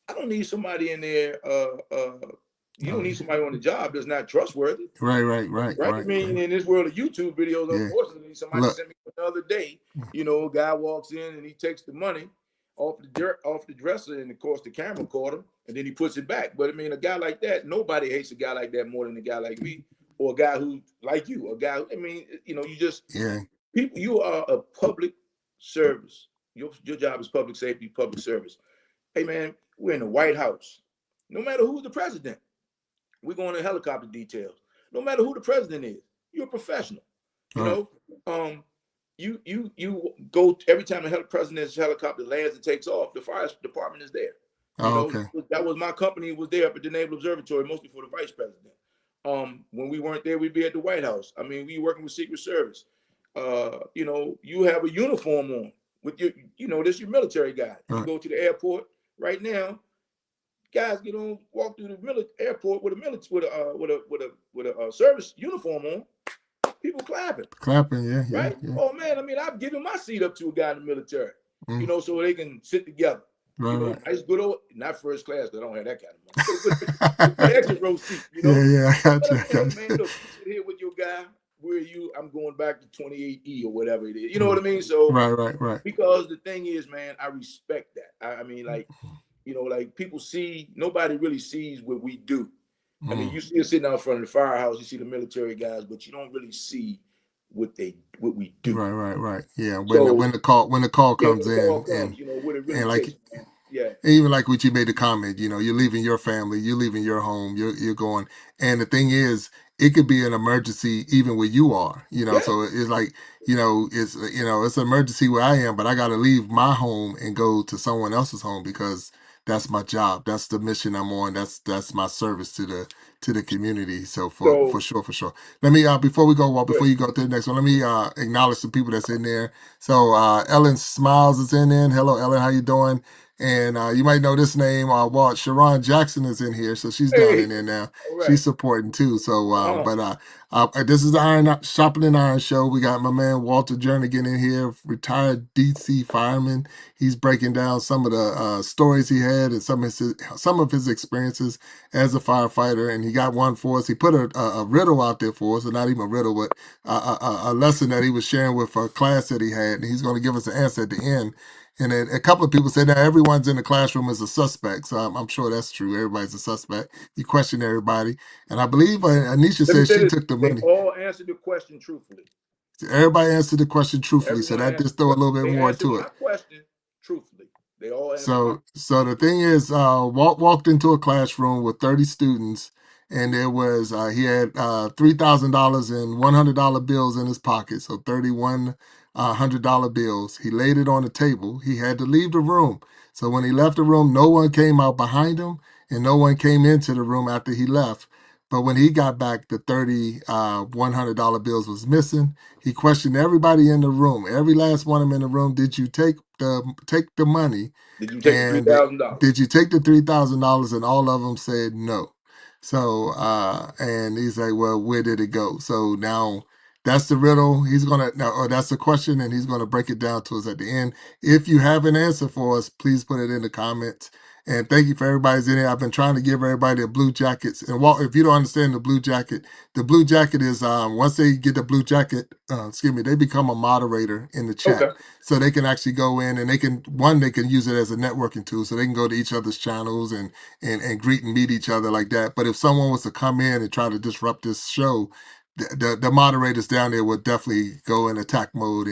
I don't need somebody in there. You don't oh, need somebody on the job that's not trustworthy. right, right, right, Right. I right. mean, in this world of YouTube videos, Yeah. unfortunately, somebody Look. sent me the other day. A guy walks in and he takes the money off the dresser, and of course the camera caught him, and then he puts it back. But I mean, a guy like that, nobody hates a guy like that more than a guy like me, or a guy who like you, a guy. I mean, you just Yeah. people. You are a public service. Your job is public safety, public service. Hey man, we're in the White House. No matter who's the president, we're going to helicopter details. No matter who the president is, you're a professional. You Right. know, you go every time the president's helicopter lands and takes off. The fire department is there. Oh, okay. That was my company was there up at the Naval Observatory, mostly for the vice president. When we weren't there, we'd be at the White House. I mean, we working with Secret Service. You have a uniform on with your, this your military guy. You Right. go to the airport right now, guys get on, walk through the airport with a service uniform on. People clapping, Clapping. Yeah. Yeah. right? Yeah. Oh man, I mean, I've given my seat up to a guy in the military, Mm, so they can sit together. right. Right. Nice good old, not first class, because I don't have that kind of money, but a good exit row seat. Yeah. Yeah. I got But I you. mean, I hey got man, you. look, you sit here with your guy. Where are you? I'm going back to 28E or whatever it is. You know what Mm, I mean? So right. Right. Right. because the thing is, man, I respect that. I mean, like, like people see, nobody really sees what we do. I mean, Mm, you see us sitting out front of the firehouse, you see the military guys, but you don't really see what we do. right. Right. Right. Yeah. So When the call yeah, comes when the call in, comes, what it really and like takes, man. Yeah. even like what you made the comment, you're leaving your family, you're leaving your home, you're going. And the thing is, it could be an emergency even where you are, Yeah. so it's like, it's an emergency where I am, but I got to leave my home and go to someone else's home because that's my job. That's the mission I'm on. That's my service to the community. So for So sure, for sure. Let me before we go, good. before you go to the next one, let me acknowledge the people that's in there. So Ellen Smiles is in there. Hello, Ellen, how you doing? And you might know this name. Well, Sharon Jackson is in here, so she's down in Hey, there now. all right. She's supporting too. So, Uh-huh. this is the Shopping and Iron Show. We got my man Walter Jernigan in here, retired DC fireman. He's breaking down some of the stories he had and some of his experiences as a firefighter. And he got one for us. He put a riddle out there for us, or not even a riddle, but a lesson that he was sharing with a class that he had. And he's going to give us an answer at the end. And then a couple of people say now everyone's in the classroom is a suspect. So I'm sure that's true. Everybody's a suspect. You question everybody. And I believe Anisha Let me said say she this. took the They money. all answered the question truthfully. Everybody answered the question truthfully. So Everyone that answered just the throw a question. little bit They more answered to my it. question truthfully. They all answered my. So the thing is, Walt walked into a classroom with 30 students, and there was he had $3,000 and $100 bills in his pocket, so 31 $100 bills. He laid it on the table. He had to leave the room. So when he left the room, no one came out behind him, and no one came into the room after he left. But when he got back, the 30 $100 bills was missing. He questioned everybody in the room, every last one of them in the room. Did you take the money? Did you take the three And thousand dollars? did you take the $3,000? And all of them said no. So, and he's like, well, where did it go? So now that's the riddle. He's gonna now, or that's the question, and he's gonna break it down to us at the end. If you have an answer for us, please put it in the comments. And thank you for everybody's in here. I've been trying to give everybody their blue jackets. And Walt, if you don't understand the blue jacket is once they get the blue jacket, excuse me, they become a moderator in the Okay. chat, so they can actually go in and they can use it as a networking tool, so they can go to each other's channels and greet and meet each other like that. But if someone was to come in and try to disrupt this show, the moderators down there would definitely go in attack mode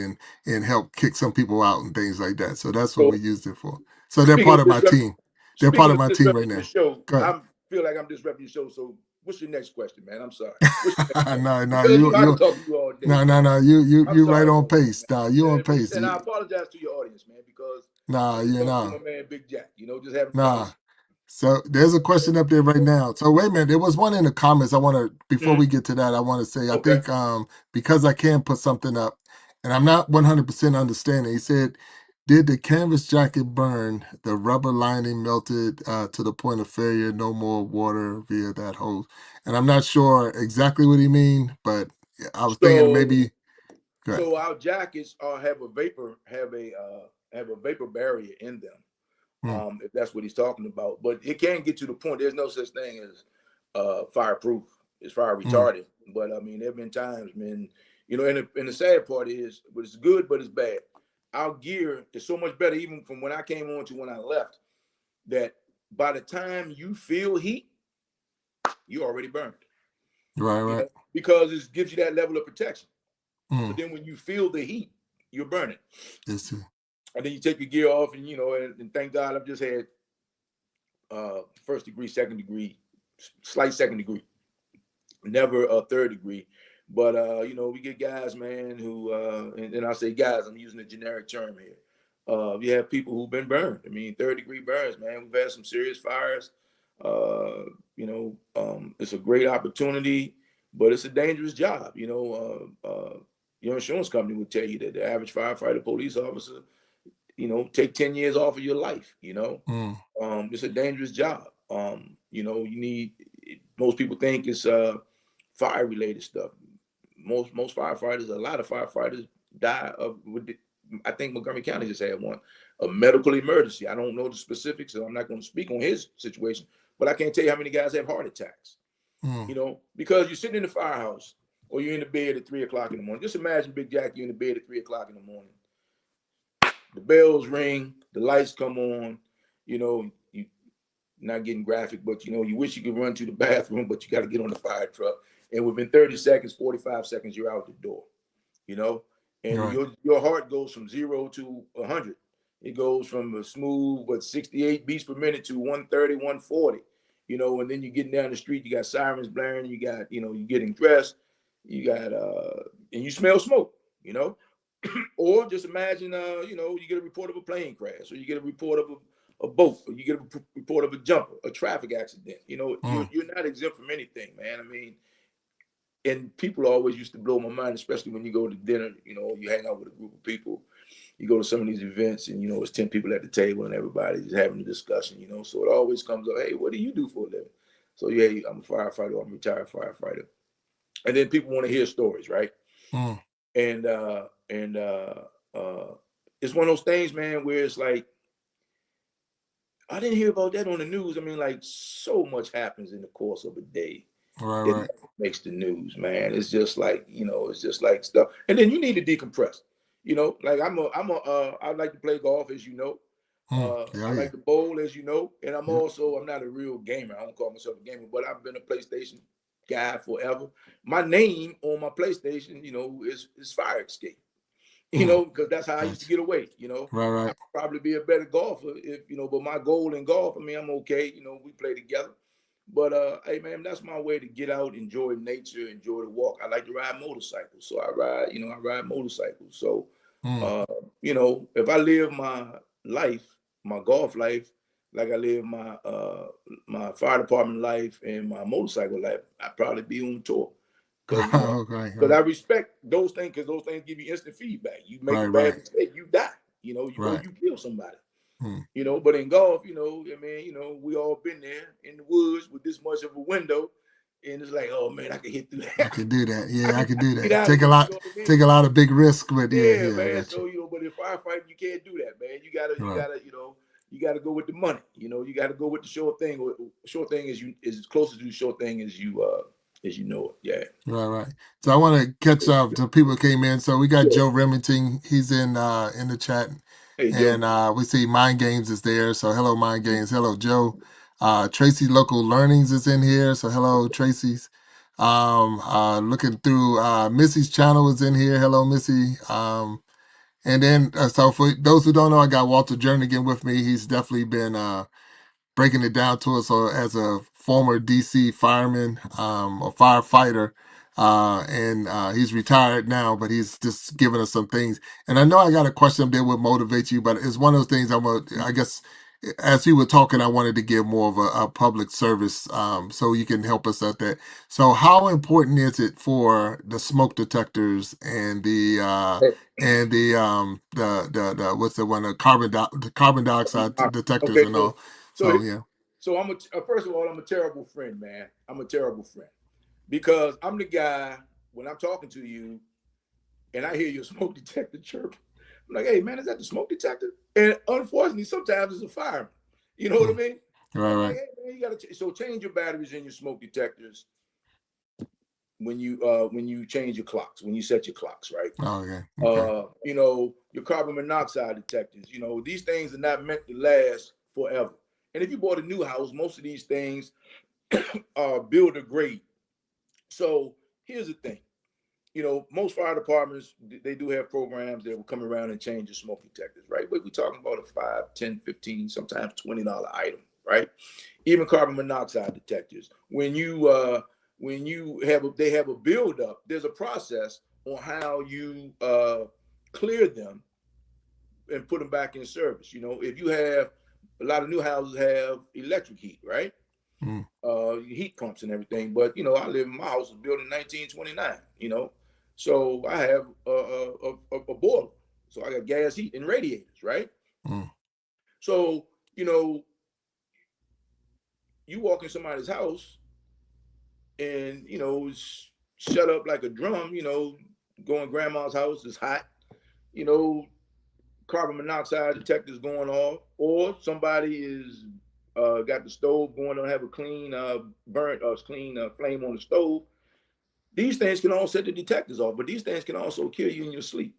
and help kick some people out and things like that. So that's what So we used it for. So they're speaking part of of my disrupt, team. They're part speaking of of my team right disrupting the now. show, Go ahead. I feel like I'm disrupting the show. So what's your next question, man? I'm sorry. What's your next question? No, no, Because I can you, talk to you all day, no, no, man. no, I'm you right sorry on about that, pace. Nah, you on man. pace. And I apologize to your audience, man, because Nah, I'm just you talking to know. my man Big Jack. Just having fun with Nah. So there's a question up there right now. So wait a minute, there was one in the comments. I want to you. before we get to that, I want to say I Okay. think because I can put something up, and I'm not 100% understanding. He said, "Did the canvas jacket burn? The rubber lining melted to the point of failure. No more water via that hose." And I'm not sure exactly what he mean, but I was thinking So maybe. Go ahead. so our jackets have a vapor barrier in them. Hmm, If that's what he's talking about. But it can get to the point. There's no such thing as fireproof. It's fire hmm, retardant. But I mean, there have been times, man. And the sad part is, but it's good, but it's bad. Our gear is so much better, even from when I came on to when I left, that by the time you feel heat, you already burned. right, right. Because it gives you that level of protection. Hmm, But then when you feel the heat, you're burning. yes, sir. And then you take your gear off, and thank God I've just had first degree, second degree, slight second degree, never a third degree. But we get guys, man, who and I say guys, I'm using a generic term here. You have people who've been burned. I mean, third degree burns, man. We've had some serious fires. It's a great opportunity, but it's a dangerous job. Your insurance company would tell you that the average firefighter, police officer, take 10 years off of your life. Hmm, It's a dangerous job. You need, most people think it's fire related stuff. Most firefighters, a lot of firefighters die of, I think Montgomery County just had one, a medical emergency. I don't know the specifics, so I'm not going to speak on his situation, but I can't tell you how many guys have heart attacks, hmm, because you're sitting in the firehouse or you're in the bed at 3 o'clock in the morning. Just imagine, Big Jack, you're in the bed at 3 o'clock in the morning. The bells ring, the lights come on, you not getting graphic, but you wish you could run to the bathroom, but you got to get on the fire truck. And within 30 seconds, 45 seconds, you're out the door, you know? And right. your heart goes from 0 to 100. It goes from a smooth, 68 beats per minute to 130, 140, and then you're getting down the street, you got sirens blaring, you got, you're getting dressed, you got, and you smell smoke, you know? Or just imagine, you get a report of a plane crash, or you get a report of a boat, or you get a report of a jumper, a traffic accident. Hmm, You're not exempt from anything, man. I mean, and people always used to blow my mind, especially when you go to dinner, you hang out with a group of people, you go to some of these events and, it's 10 people at the table and everybody's having a discussion, so it always comes up, hey, what do you do for a living? So, yeah, I'm a firefighter, I'm a retired firefighter. And then people want to hear stories, right? Mm. And it's one of those things, man, where it's like, I didn't hear about that on the news. I mean, like, so much happens in the course of a day Right, that right. makes the news, man. It's just like, it's just like stuff. And then you need to decompress. Like I like to play golf, as you know. Mm. Yeah, I yeah. like to bowl, as you know, and Yep. I'm not a real gamer. I don't call myself a gamer, but I've been a PlayStation guy forever. My name on my PlayStation, is Fire Escape. Mm. Because that's how I used to Gotcha. get away. Right, I'd right. probably be a better golfer if, but my goal in golf, I mean, I'm okay. We play together. But hey man, that's my way to get out, enjoy nature, enjoy the walk. I like to ride motorcycles. So I ride motorcycles. So Mm. uh, if I live my life, my golf life, like I live my fire department life and my motorcycle life, I'd probably be on tour. Cause Okay, because right. I respect those things, because those things give you instant feedback. You make Right, a bad right. mistake, you die. Right. You kill somebody. Mm. But in golf, I mean, we all been there in the woods with this much of a window, and it's like, oh man, I can hit through I that. could do that. Yeah, I I could can do get that. out of there. You know what I mean? Take a lot of big risk, but yeah, Yeah, yeah, I man. got you. So but in firefighting, you can't do that, man. You Right. gotta, you gotta go with the money. You gotta go with the sure thing. Sure thing is as close to the sure thing as you know it. Yeah. Right, right. So I want to catch up to people who came in. So we got Sure. Joe Remington. He's in the chat, Hey, Joe. and we see Mind Games is there. So hello, Mind Games. Hello, Joe. Tracy Local Learnings is in here. So hello, Tracy's. Looking through Missy's channel is in here. Hello, Missy. And then so for those who don't know, I got Walter Jernigan with me. He's definitely been breaking it down to us. So as a former DC fireman or firefighter, and he's retired now, but he's just giving us some things. And I know I got a question that would motivate you, but it's one of those things I guess as you were talking, I wanted to give more of a public service so you can help us at that. So how important is it for the smoke detectors and the what's the one, the carbon dioxide detectors Okay, and so all? so So yeah. so first of all, I'm a terrible friend, man. I'm a terrible friend because I'm the guy when I'm talking to you and I hear your smoke detector chirp. I'm like, hey man, is that the smoke detector? And unfortunately, sometimes it's a fireman. You know what I Mm. mean? Right, I'm like, right. hey man, you gotta so change your batteries in your smoke detectors when you change your clocks, when you set your clocks, right? Oh, okay. Okay. Your carbon monoxide detectors. These things are not meant to last forever. And if you bought a new house, most of these things are builder grade. So here's the thing. Most fire departments, they do have programs that will come around and change your smoke detectors, right? But we're talking about a 5, 10, 15, sometimes $20 item, right? Even carbon monoxide detectors. When you have they have a buildup, there's a process on how you clear them and put them back in service. If you have a lot of new houses have electric heat, right? Mm. Heat pumps and everything. But I live in my house was built in 1929. So I have a boiler. So I got gas heat and radiators, right? Mm. So you walk in somebody's house and it's shut up like a drum. Going grandma's house is hot. You know, carbon monoxide detectors going off, or somebody is got the stove going on, have a clean burnt or clean flame on the stove. These things can all set the detectors off, but these things can also kill you in your sleep.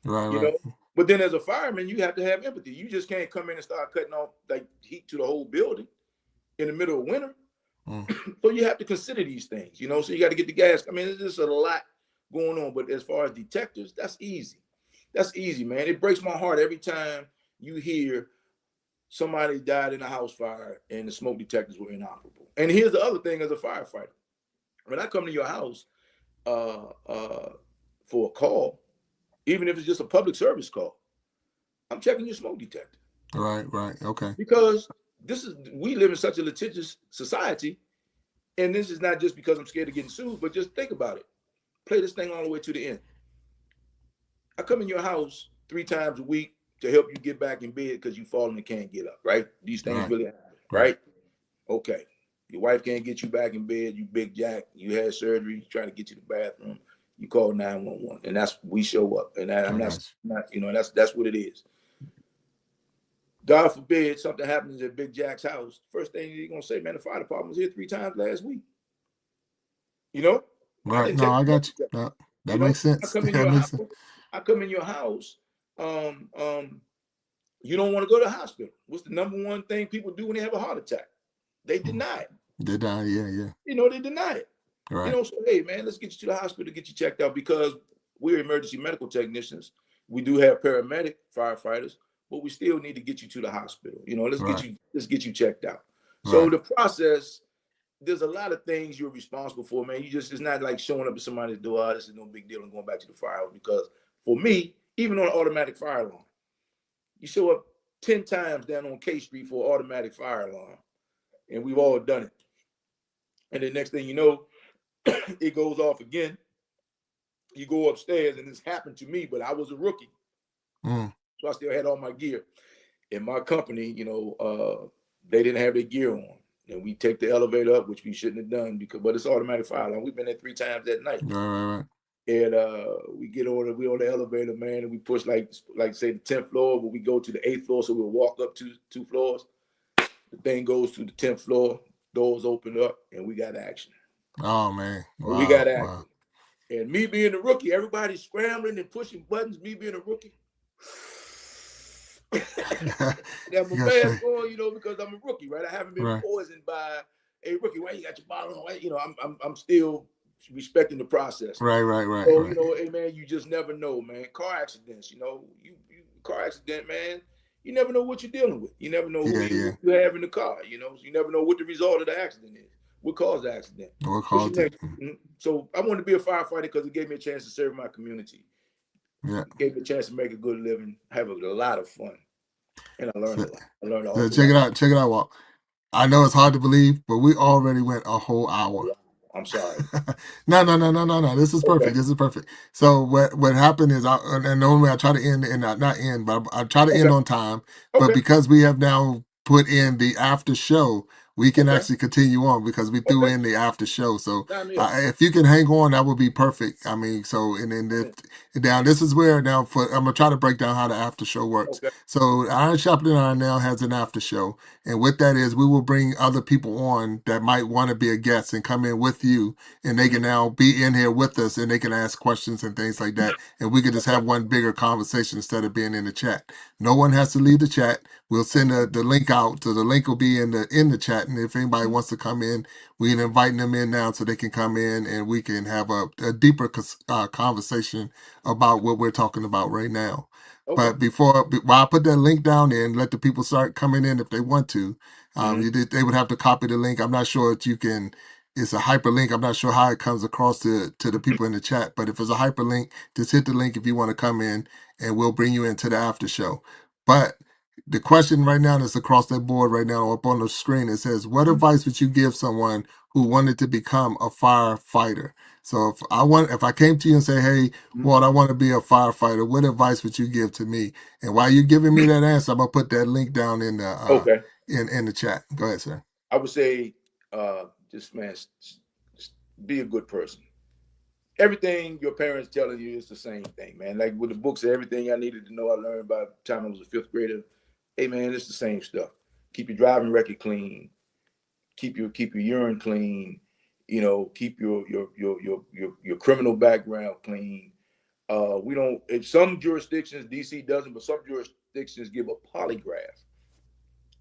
Right, You right. know. But then as a fireman, you have to have empathy. You just can't come in and start cutting off like heat to the whole building in the middle of winter. Mm. So you have to consider these things. So you got to get the gas. I mean, there's just a lot going on. But as far as detectors, that's easy. That's easy, man. It breaks my heart every time you hear somebody died in a house fire and the smoke detectors were inoperable. And here's the other thing: as a firefighter, when I come to your house for a call, even if it's just a public service call, I'm checking your smoke detector Right, right. Okay. because we live in such a litigious society, and this is not just because I'm scared of getting sued, but just think about it. Play this thing all the way to the end. I come in your house 3 times a week to help you get back in bed because you fallen and can't get up, right? These things Right. really happen, Right. right? Okay. Your wife can't get you back in bed. You big jack. You had surgery. Trying to get you to the bathroom. You call 911, and that's we show up. And that, I'm I not, got not, that's what it is. God forbid something happens at Big Jack's house. First thing you're gonna say, man, the fire department was here 3 times last week. You know, you. I Right. didn't No, take I the got you. temperature. No, You that know, makes I sense. come in That your makes house. sense. I come in your house. Um, um, you don't want to go to the hospital. What's the number one thing people do when they have a heart attack? They Mm. deny it. Did I? Yeah, yeah. They deny it. Right. So hey, man, let's get you to the hospital to get you checked out because we're emergency medical technicians. We do have paramedic firefighters, but we still need to get you to the hospital. Right. Let's get you checked out. So Right. the process, there's a lot of things you're responsible for, man. It's not like showing up at somebody's door, oh, this is no big deal, and going back to the firehouse. Because for me, even on an automatic fire alarm, you show up 10 times down on K Street for an automatic fire alarm, and we've all done it. And the next thing you know, it goes off again. You go upstairs, and this happened to me, but I was a rookie, Mm. so I still had all my gear. In my company, they didn't have their gear on, and we take the elevator up, which we shouldn't have done but it's automatic fire alarm. We've been there 3 times that night, Right. Right. Right. and we on the elevator, man, and we push like say the 10th floor, but we go to the 8th floor, so we'll walk up two floors. The thing goes to the 10th floor, doors open up, and we got action. Oh man. We got Wow. Wow. action. And me being a rookie, everybody's scrambling and pushing buttons. Me being a rookie, got my You got straight. mask on, because I'm a rookie, right? I haven't been Right. poisoned by a rookie. Why you got your bottle on? Why, I'm still respecting the process. Right. Right. Right. So, Right. hey man, you just never know, man. Car accidents, you car accident, man. You never know what you're dealing with. You never know who Yeah. you Yeah. who you have in the car. So you never know what the result of the accident is. What caused the accident? What What's your caused it? next? So I wanted to be a firefighter because it gave me a chance to serve my community. Yeah. It gave me a chance to make a good living, have a lot of fun, and I learned So, a lot. I learned an so awful check lot. it out. Check it out, Walt. I know it's hard to believe, but we already went a whole hour. Wow. I'm sorry. No, no, no, no, no, no. This is perfect. Okay. This is perfect. So what happened is, and normally I try to end and not end, but I try to end Okay. on time. But Okay. because we have now put in the after show, we can Okay. actually continue on because we threw Okay. in the after show. So Sign me up. if you can hang on, that would be perfect. I mean, so and then I'm in. now this is where now I'm gonna try to break down how the after show works. Okay. So Iron Sharpening Iron now has an after show, and what that is, we will bring other people on that might want to be a guest and come in with you, and they can Mm-hmm. now be in here with us and they can ask questions and things like that. And we could just Okay. have one bigger conversation instead of being in the chat. No one has to leave the chat. We'll send the link out. So the link will be in the chat. And if anybody Mm-hmm. wants to come in, we can invite them in now so they can come in and we can have a deeper conversation about what we're talking about right now. Okay. But while I put that link down there and let the people start coming in if they want to, Mm-hmm. they would have to copy the link. I'm not sure if you can, it's a hyperlink. I'm not sure how it comes across to the people in the chat, but if it's a hyperlink, just hit the link if you want to come in, and we'll bring you into the after show. But the question right now that's across that board right now up on the screen, it says, "What advice would you give someone who wanted to become a firefighter?" So if I came to you and say, "Hey, Mm-hmm. Walt, I want to be a firefighter," what advice would you give to me? And while you're giving me that answer, I'm gonna put that link down in Okay. the chat. Go ahead, sir. I would say, just man, be a good person. Everything your parents telling you is the same thing, man. Like with the books, everything I needed to know, I learned by the time I was a fifth grader. Hey, man, it's the same stuff. Keep your driving record clean. Keep your urine clean. Keep your criminal background clean. We don't. In some jurisdictions, DC doesn't, but some jurisdictions give a polygraph.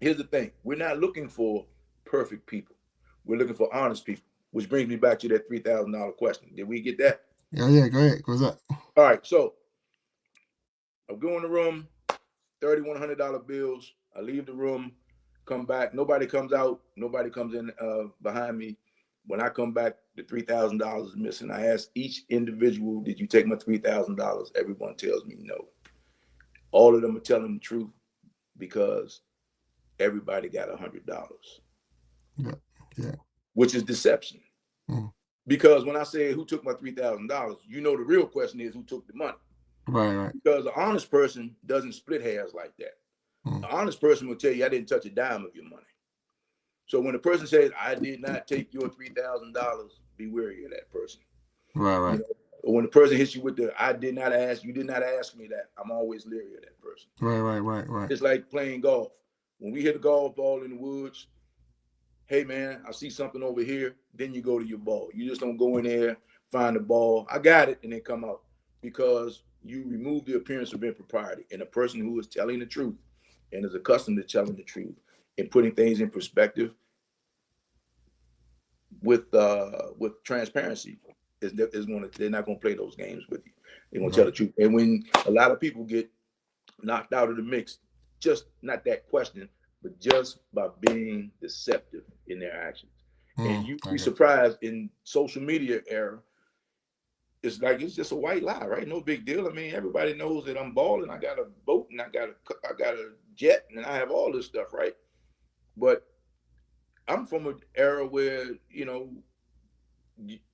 Here's the thing: we're not looking for perfect people. We're looking for honest people. Which brings me back to that $3,000 question. Did we get that? Yeah, yeah, go ahead. What's that? All right. So I go in the room, $3,100 bills. I leave the room, come back. Nobody comes out. Nobody comes in behind me. When I come back, the $3,000 is missing. I ask each individual, "Did you take my $3,000?" Everyone tells me no. All of them are telling the truth because everybody got $100, Yeah, yeah. which is deception. Mm. Because when I say who took my $3,000, the real question is who took the money. Right, right. Because an honest person doesn't split hairs like that. Mm. An honest person will tell you, I didn't touch a dime of your money. So when a person says, I did not take your $3,000, be wary of that person. Right, You right. know, or when the person hits you with the, I did not ask, you did not ask me that, I'm always leery of that person. Right, right, right, right. It's like playing golf. When we hit a golf ball in the woods, hey man, I see something over here. Then you go to your ball. You just don't go in there, find the ball, I got it, and then come out, because you remove the appearance of impropriety. And a person who is telling the truth and is accustomed to telling the truth and putting things in perspective with transparency is going to, they're not going to play those games with you. They're going to tell Right. the truth. And when a lot of people get knocked out of the mix, just not that question, but just by being deceptive in their actions. And Mm, you'd I be got surprised in social media era, it's like it's just a white lie, right? No big deal. I mean, everybody knows that I'm balling. I got a boat and I got a jet and I have all this stuff, right? But I'm from an era where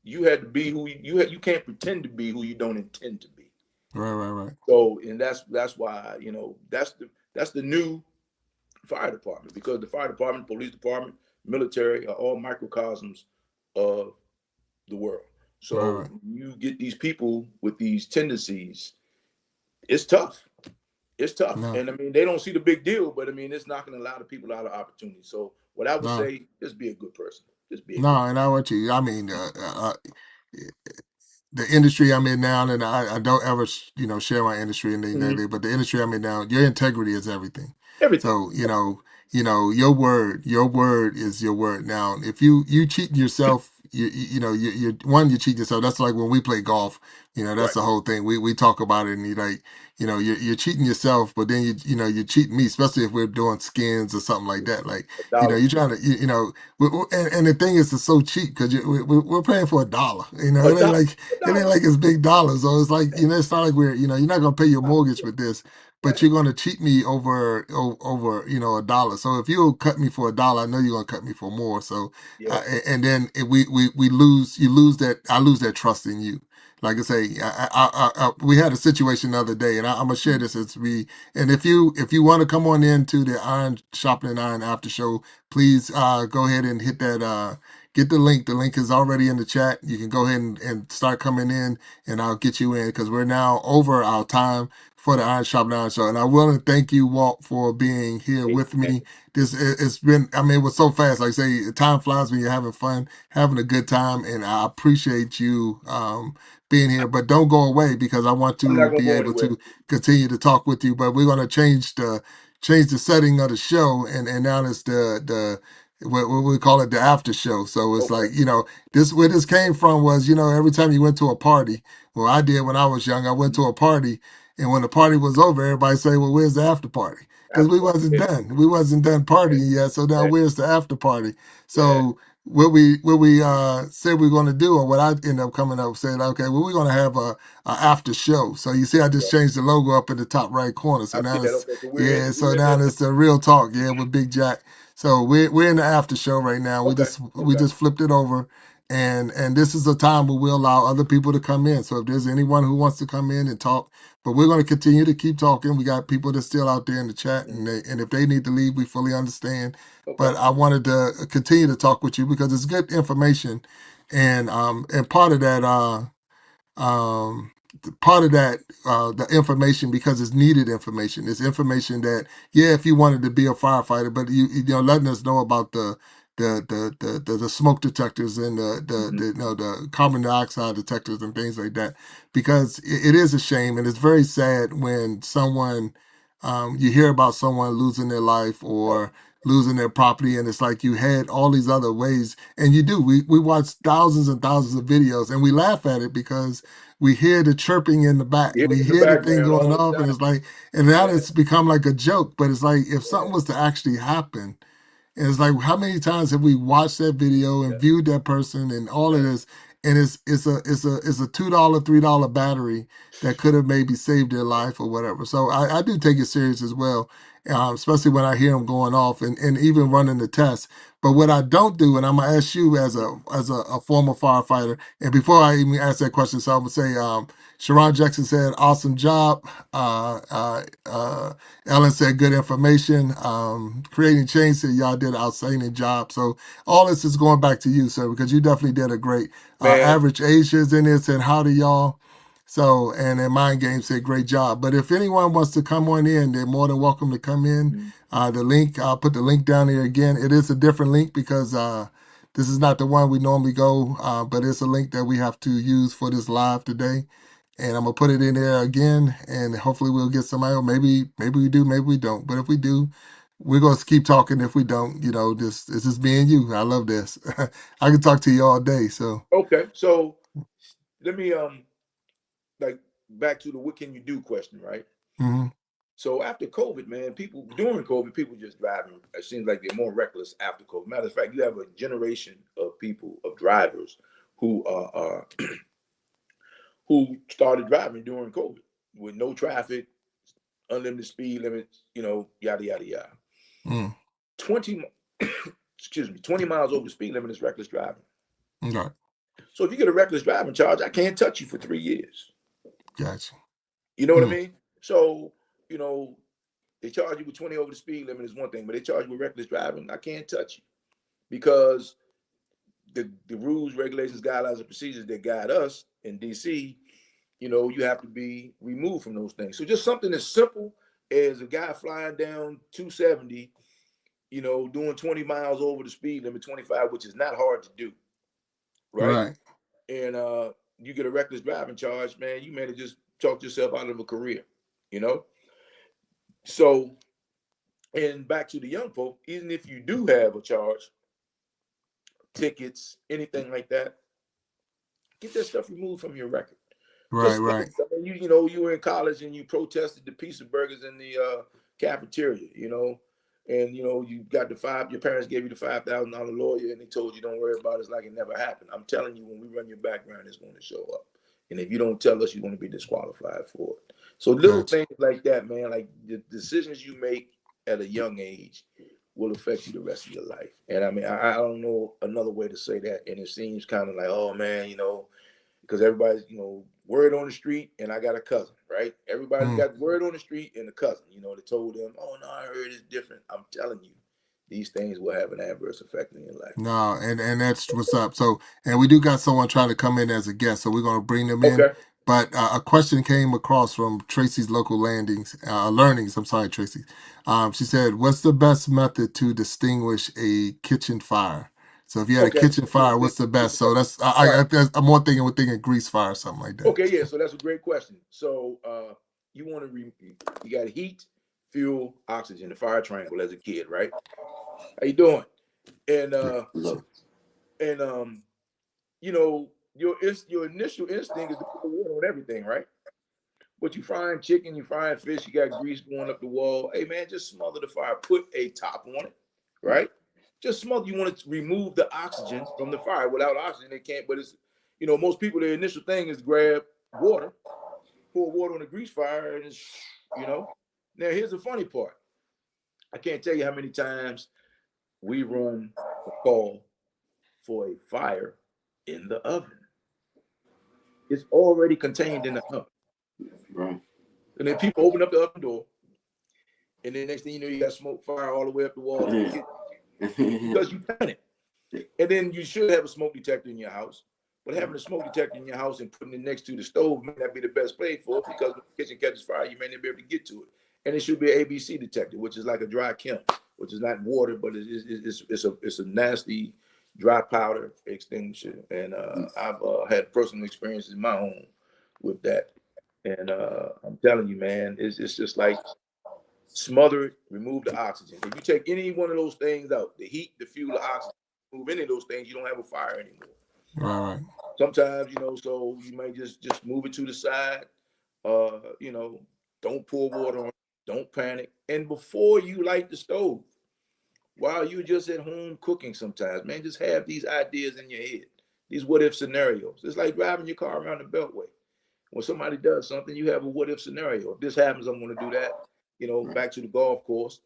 you had to be who you can't pretend to be who you don't intend to be. right, right, right. So, and that's why that's the new fire department, because the fire department, police department, military are all microcosms of the world. Right, So right. you get these people with these tendencies, it's tough. It's tough. No, And I mean, they don't see the big deal, but I mean, it's knocking a lot of people out of opportunity. So what I would no, say, just be a good person. Just be a good no. And I want you. I mean, the industry I'm in now, and I don't ever, share my industry and person. but the industry I'm in now, your integrity is everything. Everything. So, your word is your word. Now, if you cheat yourself, you one, you cheat yourself. That's like when we play golf. That's Right. the whole thing. We talk about it, and you like, you're cheating yourself, but then you're cheating me, especially if we're doing skins or something like that. Like, A dollar. you're trying to, and the thing is, it's so cheap because we're paying for a dollar. A It ain't dollar. like A it ain't dollar. like it's big dollars. So it's like, it's not like you're not gonna pay your mortgage with this, but Right. you're gonna cheat me over a dollar. So if you cut me for a dollar, I know you're gonna cut me for more. So Yeah. and then if we lose, you lose that, I lose that trust in you. Like I say, we had a situation the other day, and I'm gonna share Mm-hmm. this as we. And if you want to come on into the Iron Shopping Iron After Show, please go ahead and hit that. Get the link. The link is already in the chat. You can go ahead and start coming in, and I'll get you in because we're now over our time for the Iron Shop Iron Show. And I want to thank you, Walt, for being here with Amen. me. It's been, I mean, it was so fast. Like I say, time flies when you're having fun, having a good time, and I appreciate you being here. But don't go away because I want I'm not to gonna be go able anywhere. to continue to talk with you. But we're going to change the setting of the show, and now it's the what we call it, the after show. So it's Okay. like, this where this came from was, every time you went to a party, well, I did when I was young. I went to a party, and when the party was over, everybody say, "Well, where's the after party?" Because After we party. wasn't Yeah. done. We wasn't done Yeah. partying yet. So now Yeah. where's the after party? Yeah. So what we said we're going to do, or what I ended up coming up saying, okay, well, we're going to have a after show. So you see, I just Yeah. changed the logo up in the top right corner. So I see now that. it's, Okay. So yeah. So we're in now the it's the real talk. Yeah, with Big Jack. So we're in the after show right now. We okay. just we Okay. just flipped it over, and this is a time where we allow other people to come in. So if there's anyone who wants to come in and talk, but we're going to continue to keep talking. We got people that's still out there in the chat, Mhm. and if they need to leave, we fully understand. Okay. But I wanted to continue to talk with you because it's good information, and part of that um part of that the information, because it's needed information. It's information that, yeah, if you wanted to be a firefighter, but letting us know about the smoke detectors and Hmm. the carbon dioxide detectors and things like that, because it is a shame and it's very sad when someone you hear about someone losing their life Yeah. or losing their property, and it's like you had all these other ways, and you do. We watch thousands and thousands of videos and we laugh at it because we hear the chirping in the back. You hear it We in the hear the thing background going all off, the and time. it's like, and now Yeah. it's become like a joke. But it's like if Yeah. something was to actually happen, and it's like how many times have we watched that video and Yeah. viewed that person and all of Yeah. this, and it's a $2 $3 battery that could have maybe saved their life or whatever. So I do take it serious as well. especially when I hear them going off and even running the test. But what I don't do, and I'm gonna ask you as a former firefighter, and before I even ask that question, so I'm gonna say, Sharon Jackson said, "Awesome job." Ellen said, "Good information." Creating Change said, "Y'all did an outstanding job." So all this is going back to you, sir, because you definitely did a great. Man, Average Asia is in there said, "Howdy, y'all." So, and then Mind Game said, "Great job." But if anyone wants to come on in, they're more than welcome to come in. The link, I'll put the link down here again. It is a different link because this is not the one we normally go, but it's a link that we have to use for this live today. And I'm gonna put it in there again, and hopefully we'll get somebody. Or maybe we do, maybe we don't. But if we do, we're gonna keep talking. If we don't, this it's just me and you. I love this. I can talk to you all day. So, okay. So let me like back to the what can you do question, right? mhm. So after COVID, man, people during COVID, people just driving. It seems like they're more reckless after COVID. Matter of fact, you have a generation of people of drivers who who started driving during COVID with no traffic, unlimited speed limits, yada yada yada. Mm. 20 excuse me, 20 miles over the speed limit is reckless driving. Okay. So if you get a reckless driving charge, I can't touch you for 3 years. Gotcha. You know what I Mm. mean? So, you know, they charge you with 20 over the speed limit is one thing, but they charge you with reckless driving, I can't touch you because the rules, regulations, guidelines, and procedures that guide us in DC, you have to be removed from those things. So just something as simple as a guy flying down 270, doing 20 miles over the speed limit, 25, which is not hard to do, right? Right. And you get a reckless driving charge, man, you may have just talked yourself out of a career, you know? So, and back to the young folk, even if you do have a charge, tickets, anything like that, get that stuff removed from your record. Right. Just think, Right. I mean, you were in college and you protested the pizza burgers in the cafeteria, and you got your parents gave you the $5,000 lawyer and they told you don't worry about it, it's like it never happened. I'm telling you, when we run your background, it's going to show up. And if you don't tell us, you're going to be disqualified for it. So little Gotcha. things like that, man, like the decisions you make at a young age will affect you the rest of your life. And I mean, I don't know another way to say that. And it seems kind of like, oh man, because everybody's, word on the street, and I got a cousin, right? Everybody's Mm. got word on the street and a cousin, they told them, oh no, I heard it's different. I'm telling you, these things will have an adverse effect in your life. No, and that's what's up. So, and we do got someone trying to come in as a guest, so we're going to bring them in. Okay. But a question came across from Tracy's local learnings. I'm sorry, Tracy. She said, "What's the best method to distinguish a kitchen fire?" So, if you had a Okay. kitchen fire, what's the best? So that's All right. I'm more thinking we're thinking grease fire or something like that. Okay, yeah, so that's a great question. So you want to you got heat, fuel, oxygen, the fire triangle as a kid, right? How you doing? And Yeah. and your initial instinct is to put water on everything, right? But you frying chicken, you frying fish, you got grease going up the wall. Hey man, just smother the fire. Put a top on it, right? Just smother. You want to remove the oxygen from the fire. Without oxygen, they can't. But it's most people their initial thing is grab water, pour water on a grease fire, and it's you know. Now here's the funny part. I can't tell you how many times we run a call for a fire in the oven. It's already contained in the oven. Right. And then people open up the oven door, and then next thing you know, you got smoke fire all the way up the walls of the kitchen because you panic. And then you should have a smoke detector in your house. But having a smoke detector in your house and putting it next to the stove may not be the best play for it because when the kitchen catches fire, you may not be able to get to it. And it should be an ABC detector, which is like a dry chem, which is not water, but it's a nasty dry powder extinguisher. And I've had personal experiences in my home with that. And I'm telling you, man, it's just like smother it, remove the oxygen. If you take any one of those things out, the heat, the fuel, the oxygen, move any of those things, you don't have a fire anymore. Right. Right. Sometimes, so you might just move it to the side. Don't pour water on it, don't panic. And before you light the stove, while you're just at home cooking sometimes, man, just have these ideas in your head, these what if scenarios. It's like driving your car around the beltway. When somebody does something, you have a what if scenario. If this happens, I'm going to do that. You know, back to the golf course.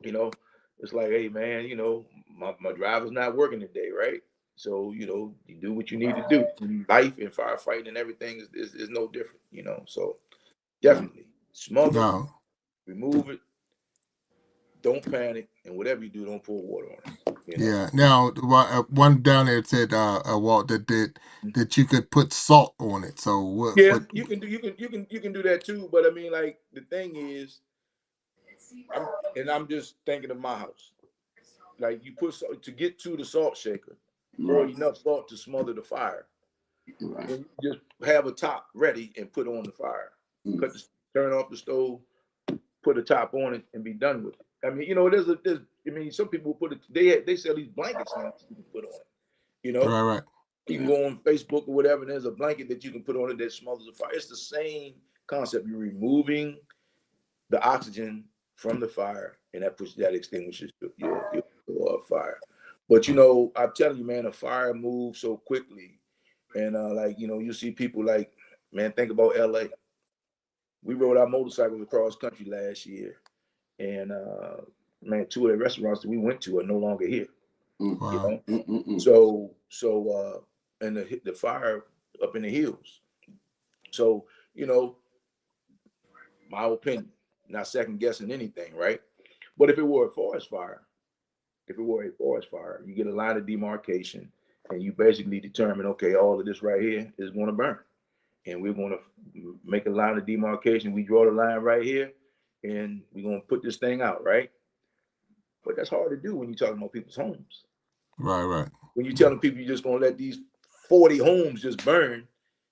You know, it's like, hey man, you know, my driver's not working today, right? So, you know, you do what you need to do. Life and firefighting and everything is no different, you know. So definitely smother, No. remove it, don't panic, and whatever you do, don't pour water on it. You know. Yeah. Now, one down there said, Walt, that you could put salt on it. So Yeah, what? you can do that too. But I mean, like the thing is, I'm just thinking of my house. Like you put to get to the salt shaker, pour enough salt to smother the fire. Then you just have a top ready and put on the fire. Turn off the stove, put a top on it, and be done with it. I mean, you know, there's I mean, some people put it. They sell these blankets now that you can put on it. You know, Right, right, you can go on Facebook or whatever, and there's a blanket that you can put on it that smothers the fire. It's the same concept. You're removing the oxygen from the fire, and that extinguishes your fire. But you know, I'm telling you, man, a fire moves so quickly, and like you know, you see people like, man, think about L.A. We rode our motorcycles across country last year, and man, two of the restaurants that we went to are no longer here. You wow. know, so and the fire up in the hills. So you know, my opinion, not second guessing anything, right? But if it were a forest fire, you get a line of demarcation, and you basically determine, okay, all of this right here is going to burn, and we're going to make a line of demarcation. We draw the line right here, and we're going to put this thing out, right? But that's hard to do when you're talking about people's homes. Right, right. When you're telling people you're just going to let these 40 homes just burn,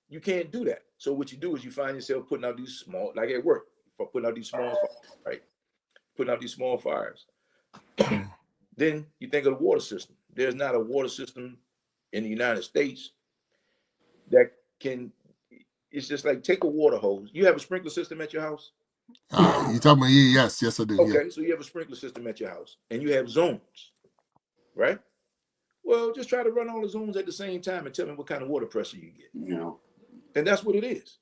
you can't do that. So what you do is you find yourself putting out these small, like at work, for putting out these small fires, right? Putting out these small fires. Mm. Then you think of the water system. There's not a water system in the United States that can. It's just like take a water hose. You have a sprinkler system at your house. You talking about? Yeah, yes, yes, I do. Yeah. Okay, so you have a sprinkler system at your house, and you have zones, right? Well, just try to run all the zones at the same time and tell me what kind of water pressure you get. And that's what it is.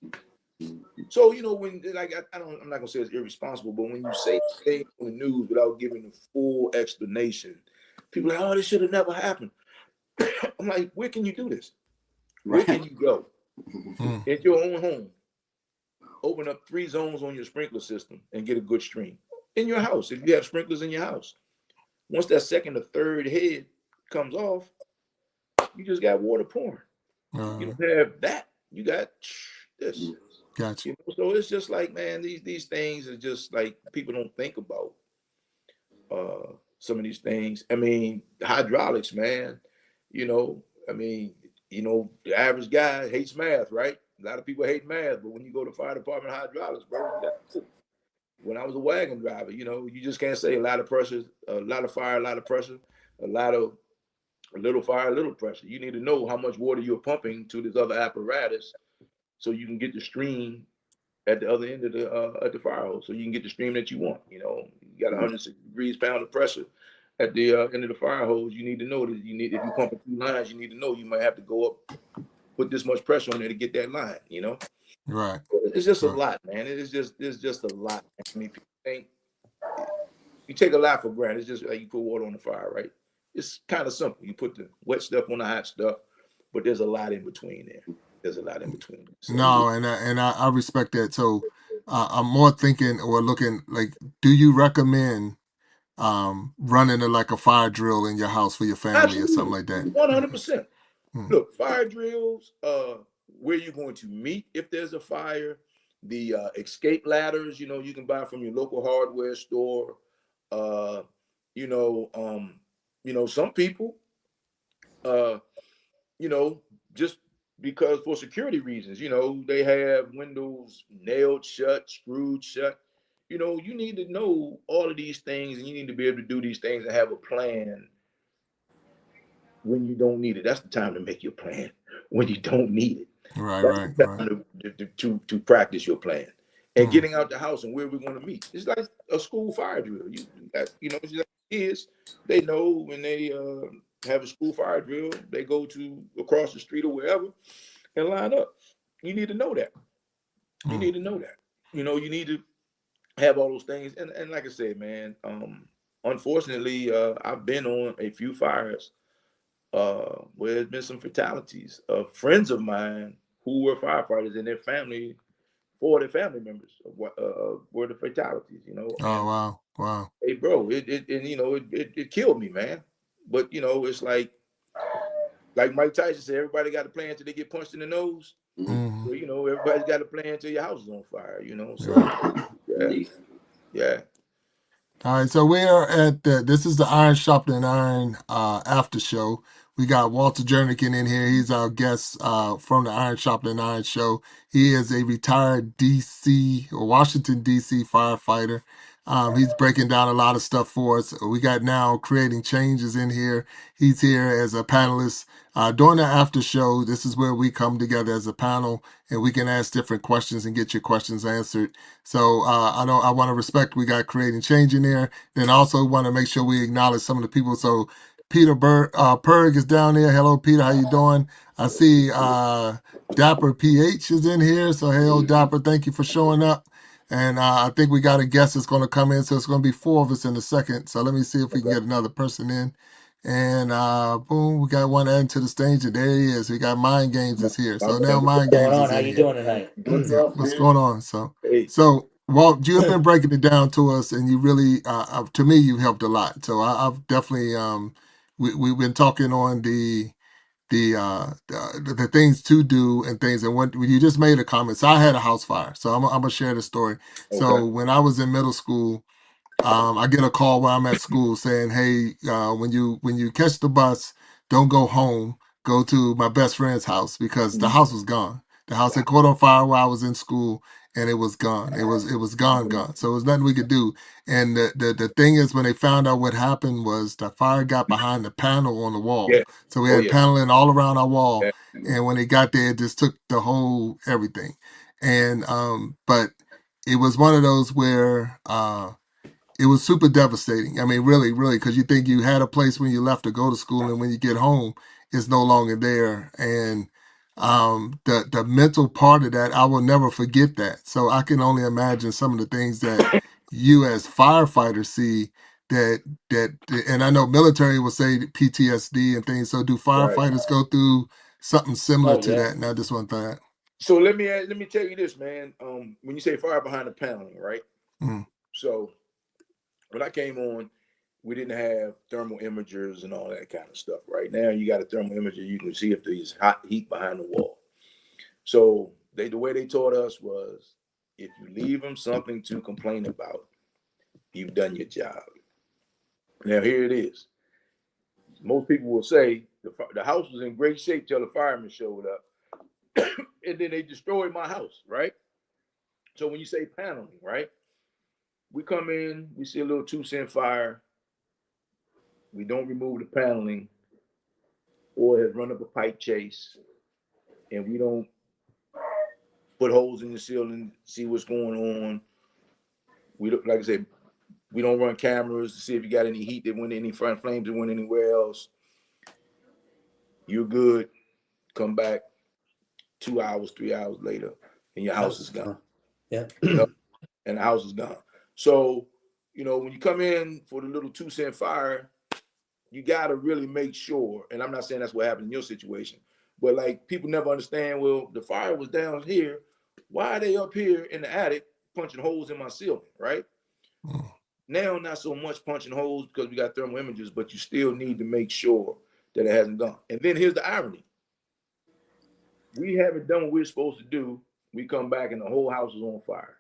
So you know when like I'm not gonna say it's irresponsible, but when you say things on the news without giving a full explanation, people are like, oh, this should have never happened. I'm like, where can you do this? Where can you go Mm. at your own home? Open up 3 zones on your sprinkler system and get a good stream in your house. If you have sprinklers in your house, once that second or third head comes off, you just got water pouring. You don't have that. You got this. Gotcha. You know, so it's just like, man, these things are just like people don't think about some of these things. I mean, hydraulics, man. You know, I mean, you know, the average guy hates math, right? A lot of people hate math, but when you go to fire department hydraulics, bro, you got. When I was a wagon driver, you know, you just can't say a lot of pressure, a lot of fire, a lot of pressure, a lot of a little fire, a little pressure. You need to know how much water you're pumping to this other apparatus so you can get the stream at the other end of the at the fire hose, so you can get the stream that you want. You know, you got 160 degrees pound of pressure at the end of the fire hose. You need to know that you need if you pump 2 lines, you need to know you might have to go up, put this much pressure on there to get that line. You know, Right. it's just a Right. lot, man. It's just a lot. I mean, people think you take a lot for granted. It's just like you put water on the fire, right? It's kind of simple. You put the wet stuff on the hot stuff, but there's a lot in between there. There's a lot in between. So No, and I respect that. So I'm more thinking or looking like, do you recommend running like a fire drill in your house for your family or something absolutely, like that? 100%. Mm. Look, fire drills, where you're going to meet if there's a fire, the escape ladders, you know, you can buy from your local hardware store. Uh, you know, some people, uh, you know, just because for security reasons, you know, they have windows nailed shut, screwed shut. You know, you need to know all of these things, and you need to be able to do these things and have a plan when you don't need it. That's the time to make your plan when you don't need it. Right, That's right, the right. time to practice your plan and Mm. getting out the house and where we're going to meet. It's like a school fire drill. You got, you know, kids, they know when they have a school fire drill, they go to across the street or wherever and line up. You need to know that. You Mm. need to know that. You know, you need to have all those things. And like I said, man, unfortunately, I've been on a few fires where there's been some fatalities of friends of mine who were firefighters and their family, four of their family members were the fatalities, you know. Oh And wow, wow. hey, bro, it killed me, man. But it's like Mike Tyson said, everybody got a plan until they get punched in the nose. Hmm. So everybody's got a plan until your house is on fire. So Right. yeah, yeah. All right, so we are at this is the Iron Sharpening Iron after show. We got Walter Jernigan in here. He's our guest from the Iron Sharpening Iron show. He is a retired DC or Washington DC firefighter. He's breaking down a lot of stuff for us. We got now creating changes in here. He's here as a panelist during the after show. This is where we come together as a panel and we can ask different questions and get your questions answered. So I want to respect we got creating change in there. Then also want to make sure we acknowledge some of the people. So Peter Perg is down there. Hello, Peter. How you doing? I see Dapper PH is in here. So hey, old Dapper, thank you for showing up. And I think we got a guest that's going to come in. So it's going to be four of us in a second. So let me see if we can Okay. get another person in. And boom, we got one adding to the stage. And there he is. We got Mind Games is here. My So man, now Mind Going Games on? is How in you here. doing tonight? good Yeah, enough, what's man. going on? So, Hey, so Walt, you have been breaking it down to us, and you really, to me, you helped a lot. So I've definitely, we've been talking on the things to do and things, and when you just made a comment. So I had a house fire, so I'm gonna share the story. okay. So when I was in middle school, I get a call while I'm at school saying, "Hey, when you catch the bus, don't go home. Go to my best friend's house because the Mhm. house was gone. The house Wow. had caught on fire while I was in school, and it was gone. It was gone, gone. So it was nothing we could do. And the thing is, when they found out what happened was the fire got behind the panel on the Yeah. wall. So we Oh had yeah. paneling all around our wall, Yeah. and when they got there, it just took the whole everything. And but it was one of those where it was super devastating. I mean, really, really, because you think you had a place when you left to go to school, and when you get home, it's no longer there. And the mental part of that, I will never forget that. So I can only imagine some of the things that you as firefighters see that and I know military will say PTSD and things. So do Right. firefighters go through something similar Oh to yeah. that? And I just want that. So let me tell you this, man. When you say fire behind the paneling, right? Mm, So when I came on, we didn't have thermal imagers and all that kind of stuff. Right now, you got a thermal imager, you can see if there's hot heat behind the wall. So the way they taught us was, if you leave them something to complain about, you've done your job. Now here it is. Most people will say the house was in great shape till the firemen showed up, and then they destroyed my house. Right. So when you say paneling, right? We come in, we see a little 2 cent fire, we don't remove the paneling, or has run up a pipe chase, and we don't put holes in the ceiling, see what's going on. We don't, like I said, we don't run cameras to see if you got any heat that went any front flames that went anywhere else. You're good. Come back 2 hours, 3 hours later, and your house House is is gone. gone. Yeah. Yep, and the house is gone. So, when you come in for the little 2 cent fire, you got to really make sure. And I'm not saying that's what happened in your situation, but like, people never understand. Well, the fire was down here. Why are they up here in the attic punching holes in my ceiling? Right mm, now, not so much punching holes because we got thermal images, but you still need to make sure that it hasn't gone. And then here's the irony: we haven't done what we're supposed to do. We come back and the whole house is on fire,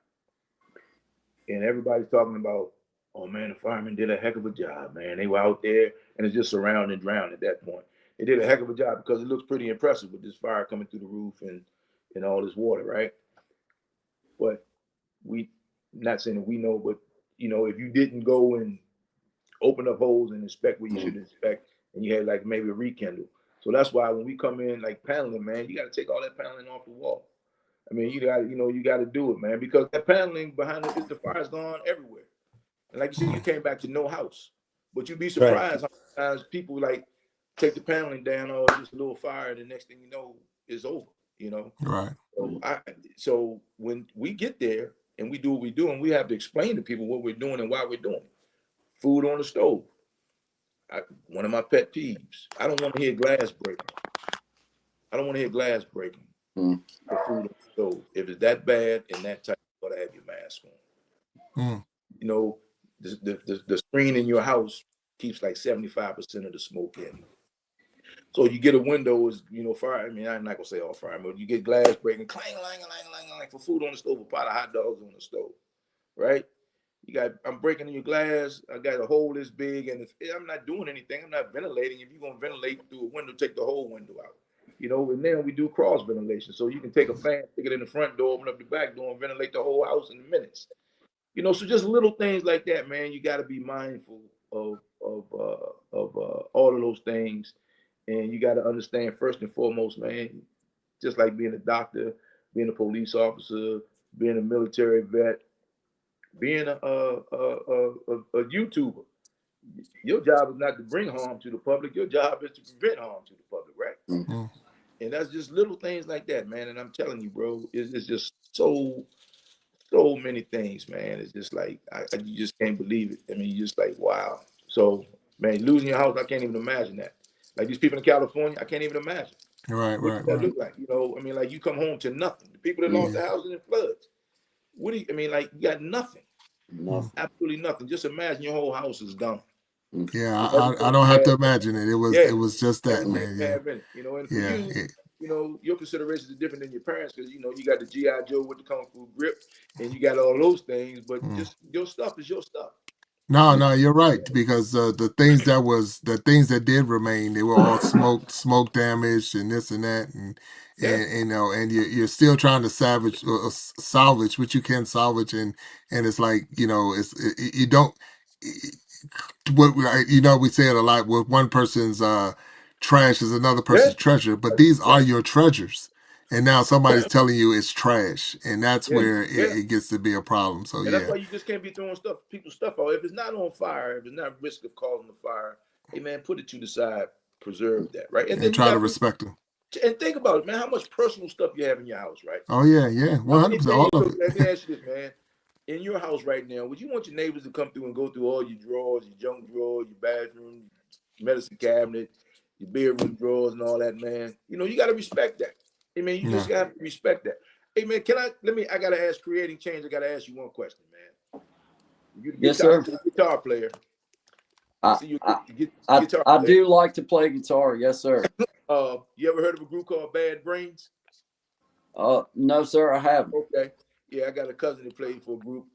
and everybody's talking about, oh man, the firemen did a heck of a job, man. They were out there, and it's just surround and drown at that point. They did a heck of a job because it looks pretty impressive with this fire coming through the roof and all this water, right? But we, not saying that we know, but if you didn't go and open up holes and inspect what you should inspect, and you had like maybe a rekindle. So that's why when we come in like paneling, man, you got to take all that paneling off the wall. I mean, you got to do it, man, because that paneling behind the fire's gone everywhere. And like you said, you mm. came back to no house, but you'd be Right. surprised how many times people like take the paneling down, or just a little fire, and the next thing you know, it's over. You know. Right. So when we get there and we do what we do, and we have to explain to people what we're doing and why we're doing it. Food on the stove. One of my pet peeves. I don't want to hear glass breaking. I don't want to hear glass breaking Mm. for food on the stove. If it's that bad and that tight, you gotta have your mask on. Mm. You know, the screen in your house keeps like 75% of the smoke in. So you get a window is, fire. I mean, I'm not gonna say all fire, but you get glass breaking, clang, clang, clang, clang, clang, for food on the stove, a pot of hot dogs on the stove, right? I'm breaking in your glass. I got a hole this big, and I'm not doing anything. I'm not ventilating. If you're gonna ventilate through a window, take the whole window out. And then we do cross ventilation, so you can take a fan, stick it in the front door, open up the back door, and ventilate the whole house in minutes. So just little things like that, man. You got to be mindful of all of those things, and you got to understand first and foremost, man. Just like being a doctor, being a police officer, being a military vet, being a YouTuber. Your job is not to bring harm to the public. Your job is to prevent harm to the public, right? Mm. And that's just little things like that, man. And I'm telling you, bro, it's just so many things, man. It's just like you just can't believe it. I mean, you just like, wow. So, man, losing your house, I can't even imagine that. Like these people in California, I can't even imagine Right, what right, that right. look like. I mean, like you come home to nothing. The people that lost Mm. their houses in floods. I mean, like you got nothing, Nothing. absolutely nothing. Just imagine your whole house is gone. Mm. Yeah, With I everything don't you have to have, imagine it. yeah, It was just that, everything man. you Yeah, have in it. And for yeah, you, your considerations are different than your parents because you got the GI Joe with the kung fu grip, and you got all those things. But mm. just your stuff is your stuff. No, Yeah. no, you're right because the things that did remain, they were all smoke damage, and this and that, Yeah, and and you're still trying to salvage what you can salvage, and it's like you don't what we say it a lot. With one person's trash is another yeah, person's treasure, but these are yeah, your treasures, and now somebody's telling you it's trash, and that's yeah, where yeah. it gets to be a problem. So And that's yeah, why you just can't be throwing people's stuff out. If it's not on fire, if it's not risk of causing a fire, hey man, put it to the side, preserve that, right? And and then you try got to to respect them. and think about it, man. How much personal stuff you have in your house, right? Oh yeah, yeah, How one hundred many percent, all things? of Look, it. let me ask you this, man. In your house right now, would you want your neighbors to come through and go through all your drawers, your junk drawer, your bathroom, medicine cabinet, your bedroom drawers, and all that, man? You got to respect that. I mean, you just Yeah. have to respect that. Hey, man, I got to ask, creating change. I got to ask you one question, man. You the Yes, guitar, sir. you the guitar player. I I, see you, I I guitar I player. do like to play guitar. Yes, sir. You ever heard of a group called Bad Brains? No, sir, I haven't. Okay. Yeah, I got a cousin that played for a group,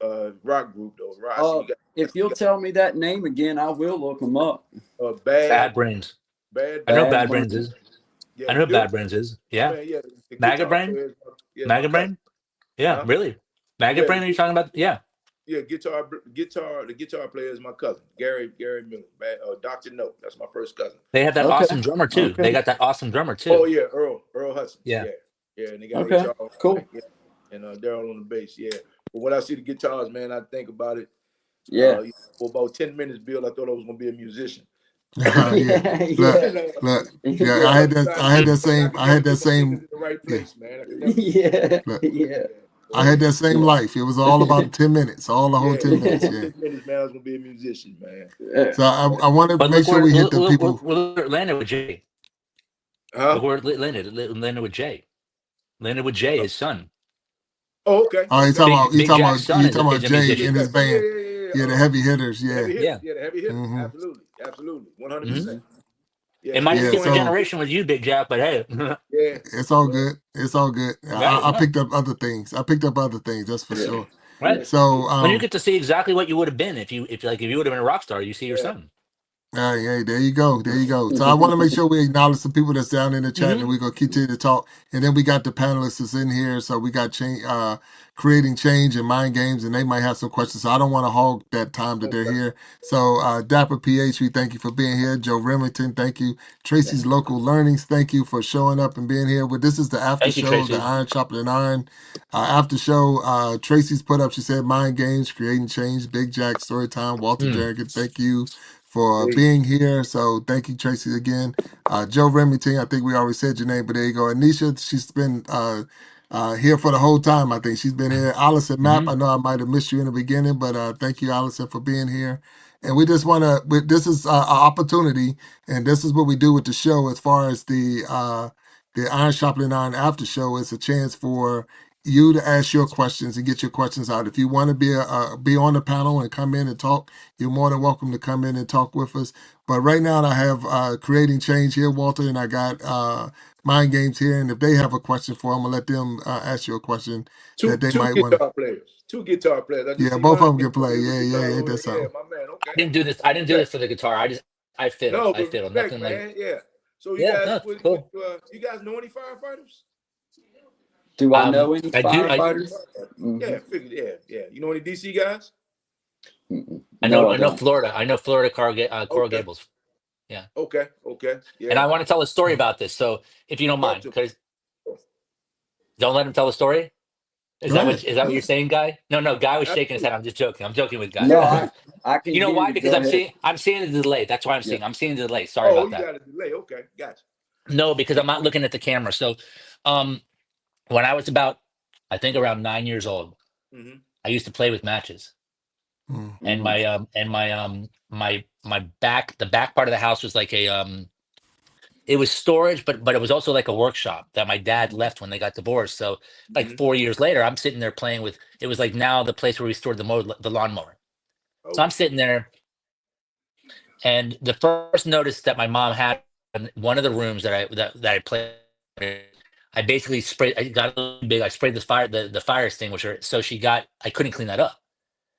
rock group though. Rossi, Uh, if you'll tell me that name again, I will look them up. Bad Bad Brains. Bad I know Bad Bad Brains. Brains Brain. is. Yeah, I you know do? Bad Brains is. Oh Yeah. man, yeah. The Maggot guitar Brain? player is my Maggot cousin. Brain? Yeah, Huh? really. Maggot Yeah, Brain, are you talking about? Yeah. yeah. The guitar player is my cousin, Gary Miller. Doctor No. That's my first cousin. They have that Okay. awesome drummer too. They Okay. got that awesome drummer Oh too. yeah, Earl Hudson. Yeah. Yeah, yeah. And they got Okay. HR, Cool. yeah, and Daryl on the bass. Yeah. But when I see the guitars, man, I think about it. Yeah. For about 10 minutes, Bill, I thought I was gonna be a musician. Yeah. Yeah. Look, Yeah. And, look. Yeah, Earl Hudson I had that I same, could never get my fingers in the right yeah. place, man. I could never get my fingers. Yeah. Look, Yeah. Yeah. I So had that same Yeah. life. It was all about 10 minutes, all the whole yeah, 10 minutes. about Yeah. 10 minutes, man. I was gonna be a musician, man. Yeah. So I want to But make look sure where we hit look, the look, look, people. look where it landed with Jay. Look Huh? where it landed. It landed with Jay. Landed with Jay, his son. Oh, okay, Oh, okay. Big Jack's son you talking is about a Jay Big musician. and his Jack. So yeah, band. yeah, yeah, Yeah, yeah. the heavy hitters. The heavy Yeah. hitters. Yeah. Yeah, the heavy hitters. Hmm. Absolutely, absolutely, Hmm. 100%. Yeah, It the might heavy have Yeah. skipped a hitters. So generation with you, Big Jack, but hey. Yeah, it's all yeah, good. It's all good. Right, I yeah. picked up other things. That's for Yeah. sure. yeah, Right. So When you get to see exactly what you would have been if you would have been a rock star, you see your yeah. son. Hey, there you go. There you go. So I want to make sure we acknowledge the people that's down in the chat, and Hmm. we're gonna continue to talk. And then we got the panelists that's in here. So we got creating change and mind games, and they might have some questions. So I don't want to hog that time that they're Okay. here. So Dapper PH, we thank you for being here. Joe Remington, thank you. Tracy's Local Learnings, thank you for showing up and being here. But this is the after Thank you, show of the Tracy. Iron Sharpening Iron. After show, Tracy's put up. She said, "Mind games, creating change." Big Jack, story time. Walter Hmm. Jernigan, thank you for Hey, being here. So thank you, Tracy, again. Joe Remington, I think we already said your name, but there you go. Anisha, she's been here for the whole time. I think she's been here. Allison Mapp, Mhm. I know I might have missed you in the beginning, but thank you, Allison, for being here. And we just want to, this is an opportunity, and this is what we do with the show as far as the Iron Sharpening Iron after show. It's a chance for you to ask your questions and get your questions out. If you want to be on the panel and come in and talk, you're more than welcome to come in and talk with us. But right now I have Creating Change here, Walter, and I got Mind Games here. And if they have a question for them, I'm gonna let them ask you a question that they Two might want. guitar players. Two guitar players. I just Yeah, see both mine of them can play. with Yeah, the yeah, guitar. ain't that Yeah, something? my man. Okay. I didn't do this. I didn't do Okay. this for the guitar. I fiddle. No, I but fiddle. respect, Nothing like. man. Yeah. So you Yeah, guys, no, it's cool. you guys know any firefighters? Do I know any I do. firefighters? Yeah, figured. Yeah. You know any DC guys? No, I I know don't. Florida. I know Florida Coral Okay. Gables. Yeah, Okay. and Yeah. I want to tell a story about this. So if you don't Talk mind, to me. because don't let him tell a story. Go ahead. Is that what you're saying, Guy? No. Guy was shaking his head. Absolutely. I'm just joking. I'm joking with Guy. No, I You can know hear why? you. Because Go ahead. I'm seeing the delay. That's why Yeah. I'm seeing the delay. Sorry Oh, about you that. got a delay. Okay, gotcha. No, because I'm not looking at the camera. So, um, when I was about, I think around 9 years old, Mm-hmm. I used to play with matches, Mm, and Mm-hmm. my back, the back part of the house was like it was storage, but it was also like a workshop that my dad left when they got divorced. So, like Mm-hmm. 4 years later, I'm sitting there playing with. It was like now the place where we stored the lawnmower. So Oh, I'm sitting there, and the first notice that my mom had in one of the rooms that I played, I basically sprayed. I got a little big. I sprayed the fire extinguisher. So I couldn't clean that up.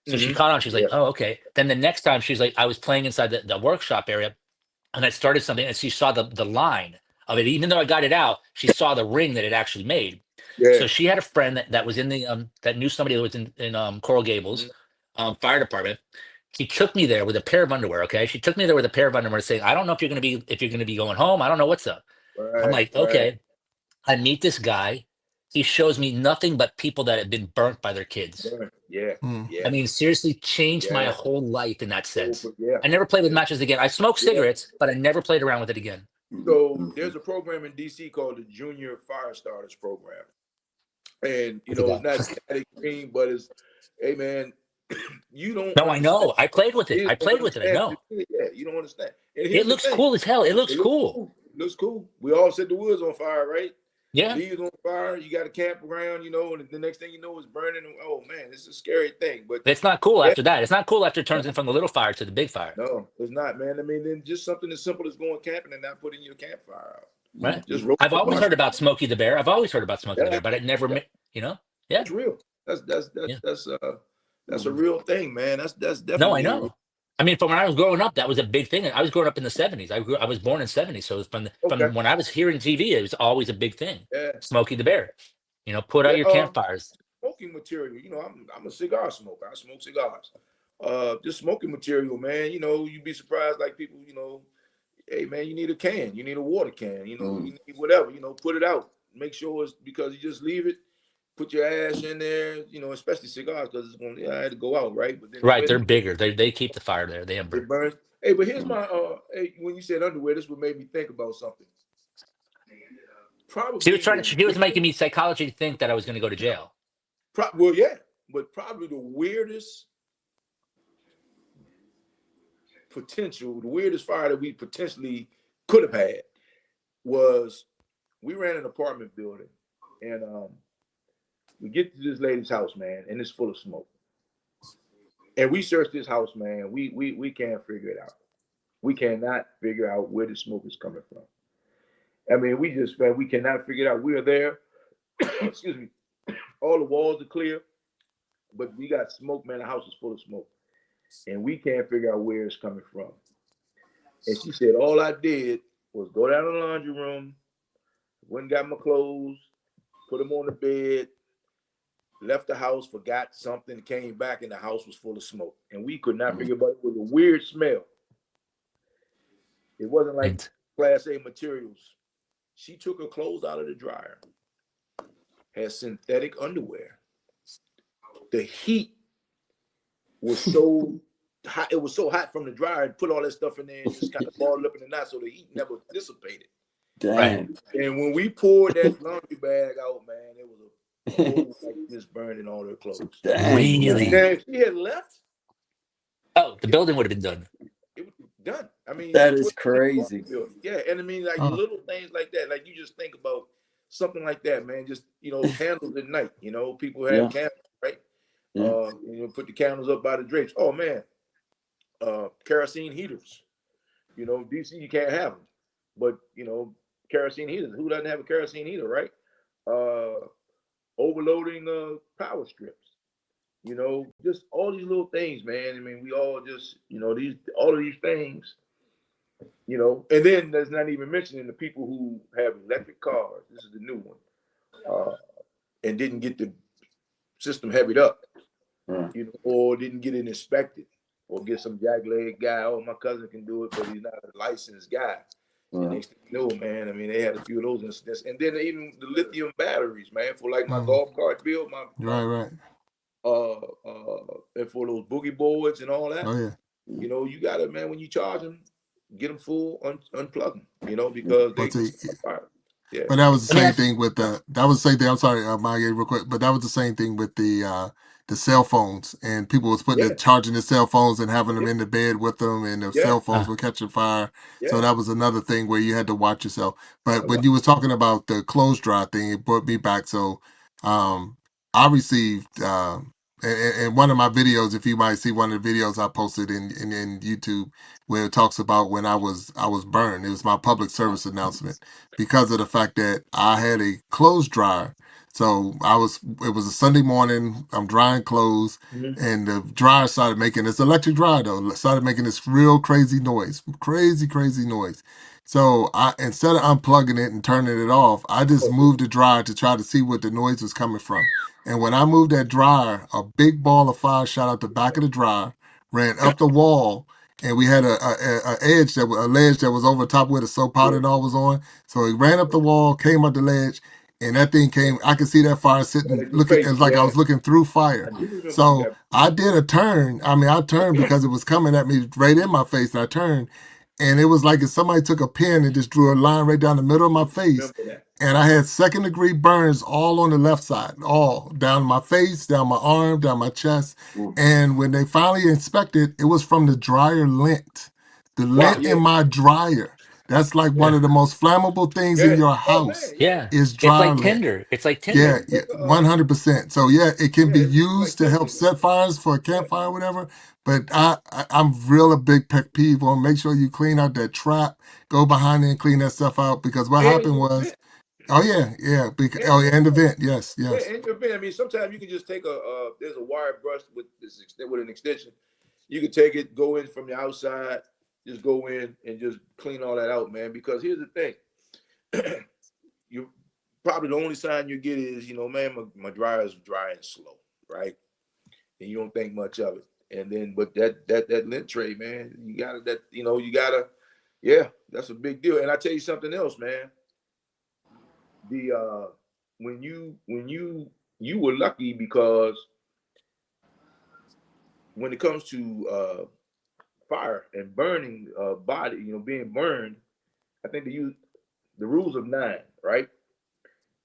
So she mm-hmm. caught on. She's like, Yeah. "Oh, okay." Then the next time, she's like, I was playing inside the workshop area, and I started something, and she saw the line of it. Even though I got it out, she saw the ring that it actually made. Yeah. So she had a friend that was in the that knew somebody that was in Coral Mm-hmm. Gables fire department. She took me there with a pair of underwear. Okay, she took me there with a pair of underwear, saying, "I don't know if you're gonna be going home. I don't know what's up." I'm like, Right. "Okay." I meet this guy. He shows me nothing but people that have been burnt by their kids. Right. Yeah. mm, I Yeah. mean, seriously, changed my Yeah. whole life in that Oh, sense. yeah. I never played with Yeah. matches again. I smoked Yeah. cigarettes, but I never played around with it again. So there's a program in DC called the Junior Fire Starters Program, and Look at it's that. not that extreme, but it's, hey man, you don't No, I understand. know. I played with it. Kids I don't played with it. I understand. know. Yeah, you don't understand. And It here's the looks thing: cool as hell. It looks it looks cool. cool. It looks cool. We all set the woods on fire, right? Yeah. Leaves on fire. You got a campground, and the next thing you know, it's burning. And, oh man, it's a scary thing. But It's not cool yeah, after that. It's not cool after it turns in from the little fire to the big fire. no, it's not, man. I mean, then just something as simple as going camping and not putting your campfire out. Right. Just roll I've up always on heard it. about Smokey the Bear. I've always heard about Smokey the Yeah, Bear, but it never, yeah, you know? Yeah. that's real. That's that's that's Yeah. that's uh that's a real thing, man. That's No, I definitely a real. know. I mean, from when I was growing up, that was a big thing. I was growing up in the 70s. I was born in 70s. So Okay. from when I was hearing TV, it was always a big thing. Yeah. Smokey the Bear. Put out Yeah. your campfires. Smoking material. I'm a cigar smoker. I smoke cigars. Just smoking material, man. You'd be surprised, like people, hey man, you need a can, you need a water can, you need whatever, put it out. Make sure it's because you just leave it, put your ash in there, especially cigars because it's going to have to go out, right? But then Right. They're when bigger. They keep the fire there. They it ember. burns. Hey, but here's my hey, when you said underwear, this would make me think about something. Probably She was making me psychology think that I was going to go to jail. well, yeah, but probably the weirdest the weirdest fire that we potentially could have had was we ran an apartment building, and we get to this lady's house, man, and it's full of smoke. And we searched this house, man. We can't figure it out. We cannot figure out where the smoke is coming from. I mean, we cannot figure it out. We are there. Excuse me. All the walls are clear, but we got smoke, man. The house is full of smoke, and we can't figure out where it's coming from. And she said, all I did was go down to the laundry room, went and got my clothes, put them on the bed, left the house, forgot something, came back, and the house was full of smoke. And we could not figure it out. It was a weird smell. It wasn't like Class A materials. She took her clothes out of the dryer, had synthetic underwear. The heat was so hot. It was so hot from the dryer, and put all that stuff in there and just kind of balled it up in the knot so the heat never dissipated. Damn. And when we poured that laundry bag out, man, it was a whole wife just burning all her clothes. Dang. Really? Now, if she had left, Oh, the building would have been done. it would be done. I mean, That it's is 20 crazy. building. Yeah, and I mean, like Oh. little things like that. Like you just think about something like that, man. Just candles at night. People have Yeah. candles, right? Yeah. Put the candles up by the drapes. Oh man, kerosene heaters. DC you can't have them, but kerosene heaters. Who doesn't have a kerosene heater, right? Overloading power strips. Just all these little things, man. I mean, we all just all of these things. And then there's not even mentioning the people who have electric cars. This is the new one, and didn't get the system heavied up, Right. or didn't get it inspected, or get some jackleg guy. Oh, my cousin can do it, but he's not a licensed guy. And next thing you know, man, I mean, they had a few of those incidents, and then even the lithium batteries, man, for like my golf cart build, right. And for those boogie boards and all that. Oh yeah. You got to, man, when you charge them, get them full, unplug them, because they can fire. Yeah. But that was the same thing with I'm sorry, Maya, real quick, but that was the same thing with the cell phones, and people was charging their cell phones and having them in the bed with them, and the cell phones were catching fire. So that was another thing where you had to watch yourself. But when you was talking about the clothes dry thing, it brought me back. So I received in one of my videos, if you might see one of the videos I posted in YouTube, where it talks about when I was burned. It was my public service announcement because of the fact that I had a clothes dryer. So it was a Sunday morning, I'm drying clothes, and the dryer started making this electric dryer though, started making this real crazy noise. Crazy noise. So instead of unplugging it and turning it off, I just moved the dryer to try to see what the noise was coming from. And when I moved that dryer, a big ball of fire shot out the back of the dryer, ran up the wall, and we had a ledge that was over top where the soap powder and all was on. So it ran up the wall, came up the ledge, and that thing came. I could see that fire sitting, looking. It's like I was looking through fire. So I did a turn. I mean, I turned because it was coming at me right in my face. And I turned, and it was like if somebody took a pin and just drew a line right down the middle of my face. And I had second-degree burns all on the left side, all down my face, down my arm, down my chest. And when they finally inspected, it was from the dryer lint. The lint in my dryer. That's like one of the most flammable things in your house. Is dryer lint. Tinder. It's like Tinder. Yeah, 100%. So yeah, it can be used to help set fires for a campfire or whatever. But I'm real a big pet peeve on make sure you clean out that trap, go behind it and clean that stuff out, because what happened was. Oh yeah. Because, and the vent, yes. Yeah, and your vent. I mean, sometimes you can just take there's a wire brush with an extension. You can take it, go in from the outside, just go in and just clean all that out, man. Because here's the thing, you probably the only sign you get is, man, my dryer is dry and slow, right? And you don't think much of it. And then, but that lint tray, man, you gotta, yeah, that's a big deal. And I tell you something else, man. When you were lucky, because when it comes to fire and burning body, being burned, I think they use the rules of 9, right?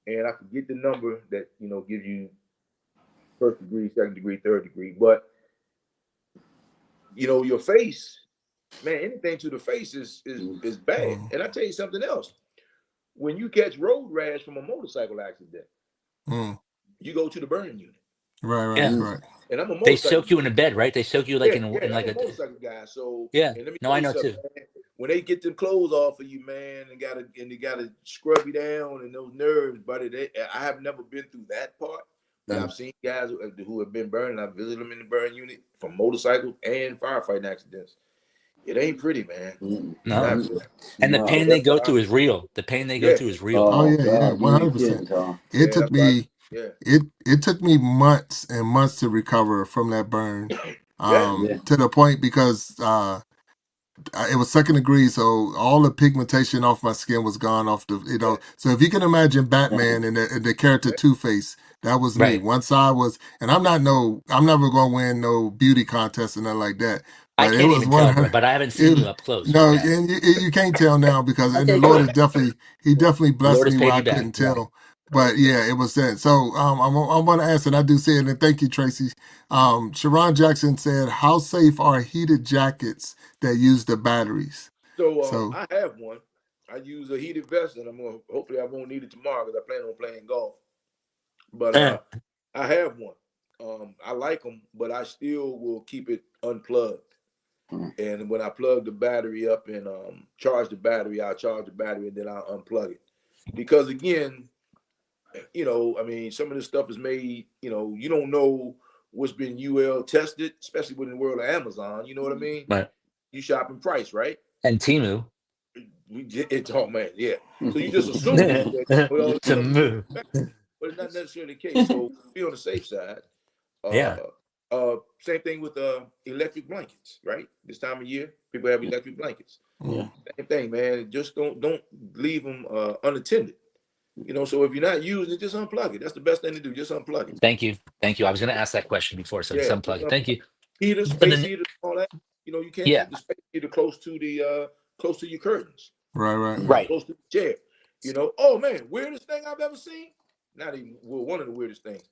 And I forget the number that gives you first degree, second degree, third degree, but your face, man, anything to the face is bad. And I tell you something else. When you catch road rash from a motorcycle accident, you go to the burn unit. Right. And I'm a motorcycle. They soak you in a bed, right? They soak you like in like a motorcycle guy. So yeah. And let me I know too. Man, when they get them clothes off of you, man, and they gotta scrub you down and those nerves, buddy. I have never been through that part, but I've seen guys who have been burned. I've visited them in the burn unit from motorcycles and firefighting accidents. It ain't pretty, man. No. And the pain they go through is real. The pain they go through is real. Oh yeah, 100%. It took me. It took me months and months to recover from that burn. To the point because it was second degree, so all the pigmentation off my skin was gone off the. So if you can imagine Batman and the character Two-Face, that was me. One side was, and I'm never going to win no beauty contest and nothing like that. I can't even tell, but I haven't seen you up close. No, and you can't tell now because and the Lord is definitely blessed me where I couldn't tell. But yeah, it was that. So I want to ask, and I do say it, and thank you, Tracy. Sharon Jackson said, "How safe are heated jackets that use the batteries?" So So I have one. I use a heated vest, and hopefully I won't need it tomorrow because I plan on playing golf. But I have one. I like them, but I still will keep it unplugged. And when I plug the battery up and charge the battery, I'll charge the battery and then I'll unplug it. Because again, I mean, some of this stuff is made, you don't know what's been UL tested, especially within the world of Amazon. You know what I mean? Right. You shopping price, right? And Timu. It's all man, yeah. So you just assume that well, To move. but it's not necessarily the case. So be on the safe side. Yeah. Same thing with electric blankets, right? This time of year, people have electric blankets. yeah. Same thing, man. Just don't leave them unattended. So if you're not using it, just unplug it. That's the best thing to do. Just unplug it. Thank you. Thank you. I was going to ask that question before, so just Yeah. unplug it. Thank you. Heaters, But space then, heaters, all that. You can't yeah, keep the space heater close to your curtains, Right. right. close to the chair. Oh man, weirdest thing I've ever seen. Not even one of the weirdest things.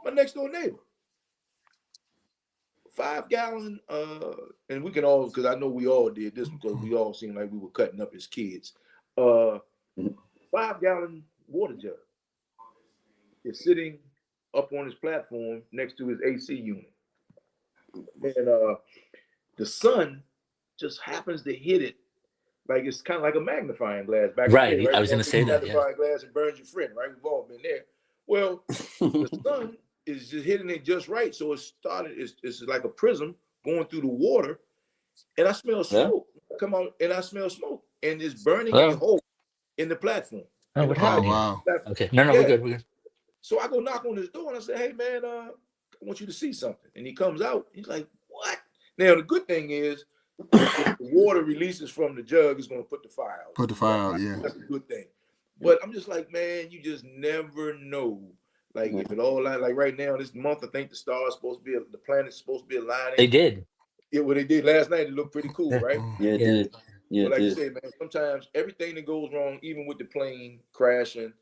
My next door neighbor, 5-gallon, and we can all, because I know we all did this because we all seemed like we were cutting up as kids. 5-gallon water jug is sitting up on his platform next to his AC unit. And the sun just happens to hit it like it's kind of like a magnifying glass back in the day, Right. right? I was going to say that. Yeah. Magnifying glass and burns your friend, right? We've all been there. Well, the sun is just hitting it just right. So it's like a prism going through the water. And I smell smoke come out, and I smell smoke. And it's burning a hole in the platform. Oh, what happened here? Wow. Okay. No, we're good. We're good. So I go knock on his door and I say, hey, man, I want you to see something. And he comes out. He's like, what? Now, the good thing is, if the water releases from the jug, it's going to put the fire out. Put the fire out, yeah. That's a good thing. But I'm just like, man, you just never know. Like, if it all like right now, this month, I think the planet's supposed to be aligning. They did. Yeah, what they did last night, it looked pretty cool, right? Yeah, it did. Yeah, but like you said, man, sometimes everything that goes wrong, even with the plane crashing,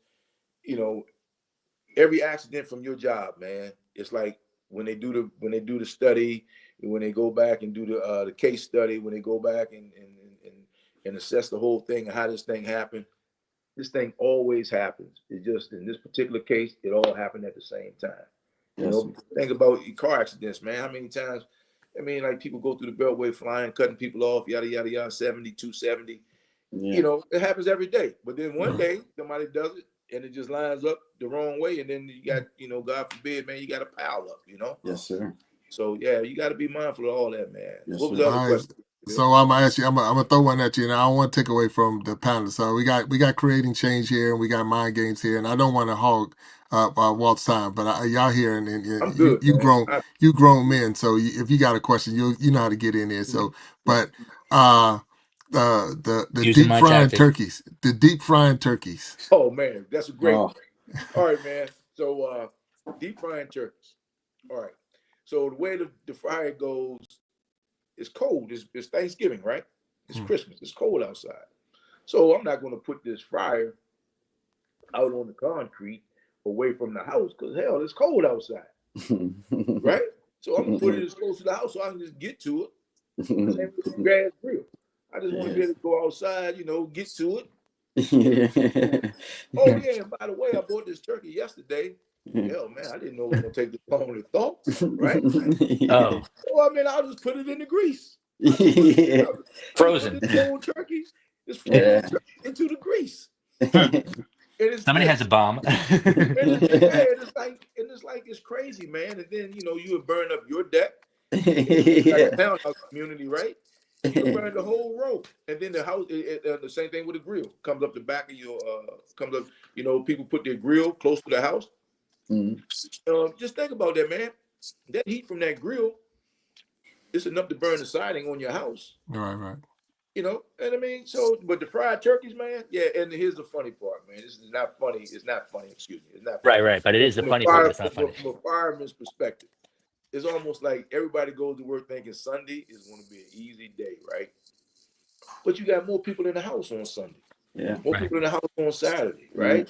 every accident from your job, man, it's like when they do the study, when they go back and do the case study, when they go back and assess the whole thing and how this thing happened. This thing always happens. It just, in this particular case, it all happened at the same time. Yes. Think about car accidents, man. How many times? I mean, like people go through the beltway flying, cutting people off, yada yada yada, 70, 270. Yeah. It happens every day. But then one day somebody does it and it just lines up the wrong way, and then you got, God forbid, man, you got to pile up, Yes, sir. So yeah, you got to be mindful of all that, man. Yes, What was sir. the other question? So I'm gonna ask you. I'm gonna throw one at you, and I don't want to take away from the panel. So we got creating change here, and we got mind games here, and I don't want to hog Walt's time, but y'all here, and I'm good, you grown men. So if you got a question, you know how to get in there. So, but the Using deep my frying tactic. turkeys, the deep frying turkeys. Oh man, that's a great one. All right, man. So deep frying turkeys. All right. So the way the fryer goes, it's cold. It's Thanksgiving, right? It's Christmas. It's cold outside. So I'm not going to put this fryer out on the concrete away from the house because hell, it's cold outside, right? So I'm gonna put it as close to the house so I can just get to it. Same with the gas grill. I just want to be able to go outside, get to it. Oh yeah, and by the way, I bought this turkey yesterday. Hell, man, I didn't know it was gonna take this long to thaw, right? Oh, Well, I mean, I'll just put it in the grease. frozen. Put this whole turkey, into the grease. Somebody has a bomb. It's like it's crazy, man. And then you would burn up your deck, like a townhouse community, right? You burn the whole row, and then the house. The same thing with the grill. Comes up the back of your. Comes up. People put their grill close to the house. Just think about that, man. That heat from that grill, it's enough to burn the siding on your house. Right. And I mean, but the fried turkeys, man, yeah. And here's the funny part, man. This is not funny. It's not funny. Excuse me. It's not funny. Right. But it is the funny part. It's not funny. From a fireman's perspective, it's almost like everybody goes to work thinking Sunday is going to be an easy day, right? But you got more people in the house on Sunday. Yeah. More people in the house on Saturday, right?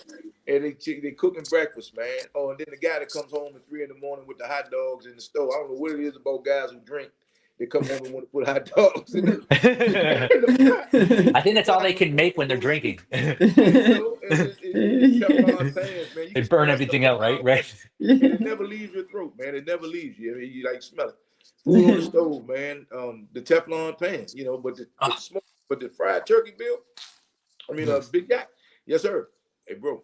and they cooking breakfast, man. Oh, and then the guy that comes home at 3 a.m. with the hot dogs in the stove. I don't know what it is about guys who drink. They come home and want to put hot dogs in the pot. I think that's all they can make when they're drinking. And, you know, and Teflon pans, man. You They can burn smell that stuff everything a out, right? mile away, Right. and it never leaves your throat, man. It never leaves you. I mean, you like smell it. Food on the stove, man. The Teflon pan, you know, but the fried turkey, Bill. I mean, Yes. Big Jack. Yes, sir. Hey, bro.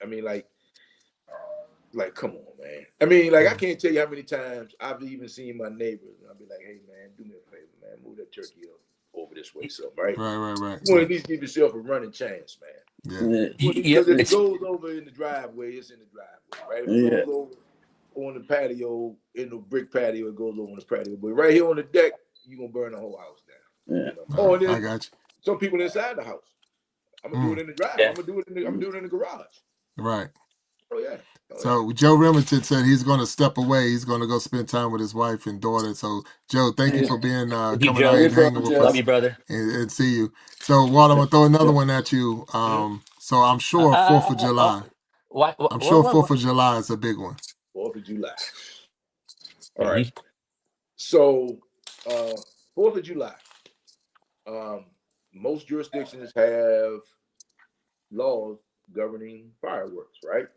I mean, like, come on, man. I mean, like, I can't tell you how many times I've even seen my neighbors, and I'll be like, hey, man, do me a favor, man. Move that turkey up over this way, so right? Right. You want to at least give yourself a running chance, man. Yeah. Because if it goes over in the driveway, it's in the driveway, right? If it goes over on the patio, in the brick patio, it goes over on the patio. But right here on the deck, you're going to burn the whole house down. Yeah. You know? Oh, and then I got you. some people inside the house. I'm going to do it in the drive. Yeah. I'm going to do it in the garage. Right. Oh, yeah. So Joe Remington said he's going to step away. He's going to go spend time with his wife and daughter. So Joe, thank you for being Thank you, coming Joe. out and Hey, hanging brother with Joe. Love us you, brother. and see you. So Walt, I'm gonna throw another one at you. So I'm sure 4th of July. I'm sure 4th of July is a big one. 4th of July. Yeah, All right. So 4th of July. Most jurisdictions have laws governing fireworks, right?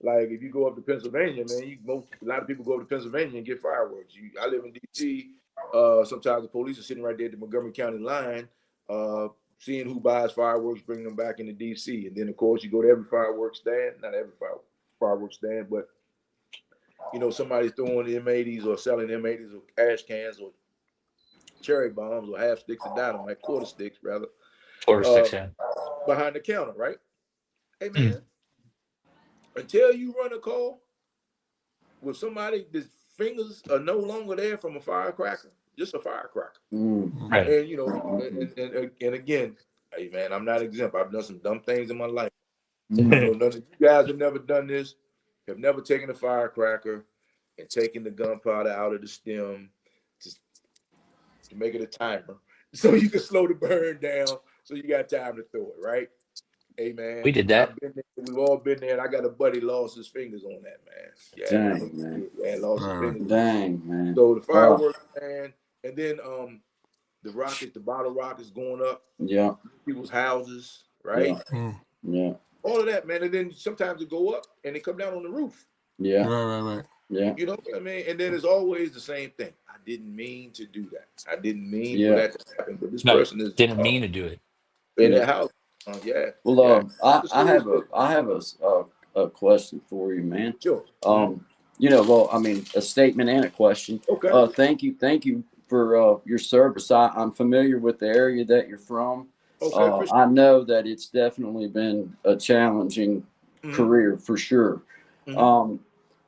Like if you go up to Pennsylvania, man, a lot of people go up to Pennsylvania and get fireworks. I live in D.C. Sometimes the police are sitting right there at the Montgomery County line, seeing who buys fireworks, bringing them back into D.C. And then, of course, you go to every fireworks stand, not every fireworks stand, but, you know, somebody's throwing M80s or selling M80s or ash cans or cherry bombs or half sticks of dynamite, quarter sticks, rather. Quarter sticks, yeah. Behind the counter, right? Hey, man, until you run a call with somebody that's fingers are no longer there from a firecracker, just a firecracker. Right. And, you know, and again, hey, man, I'm not exempt. I've done some dumb things in my life. You know, none of you guys have never done this, have never taken a firecracker and taken the gunpowder out of the stem to make it a timer so you can slow the burn down so you got time to throw it, right? Hey, man. We did that. We've all been there, and I got a buddy lost his fingers on that, man. Yeah, Dang, man. Yeah, lost his fingers. Dang, man. So the fireworks, man, and then the rockets, the bottle rockets going up. Yeah. People's houses, right? Yeah. All of that, man. And then sometimes they go up and they come down on the roof. Yeah. Right. Yeah. You know what I mean? And then it's always the same thing. I didn't mean to do that. I didn't mean for that to happen. But this person didn't mean to do it in their house. Yeah. Well, I have a question for you, man. Sure. You know, well, I mean, a statement and a question. Okay. Thank you for your service. I'm familiar with the area that you're from. Okay. I know that it's definitely been a challenging career for sure.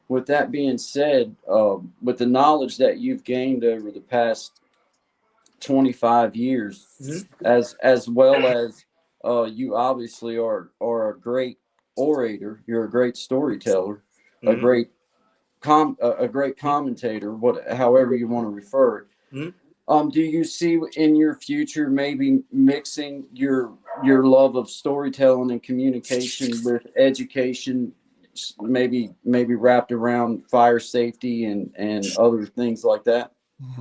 With that being said, with the knowledge that you've gained over the past 25 years, as well as you obviously are a great orator, you're a great storyteller, a great commentator, however you want to refer it. Do you see in your future maybe mixing your love of storytelling and communication with education, maybe wrapped around fire safety and other things like that?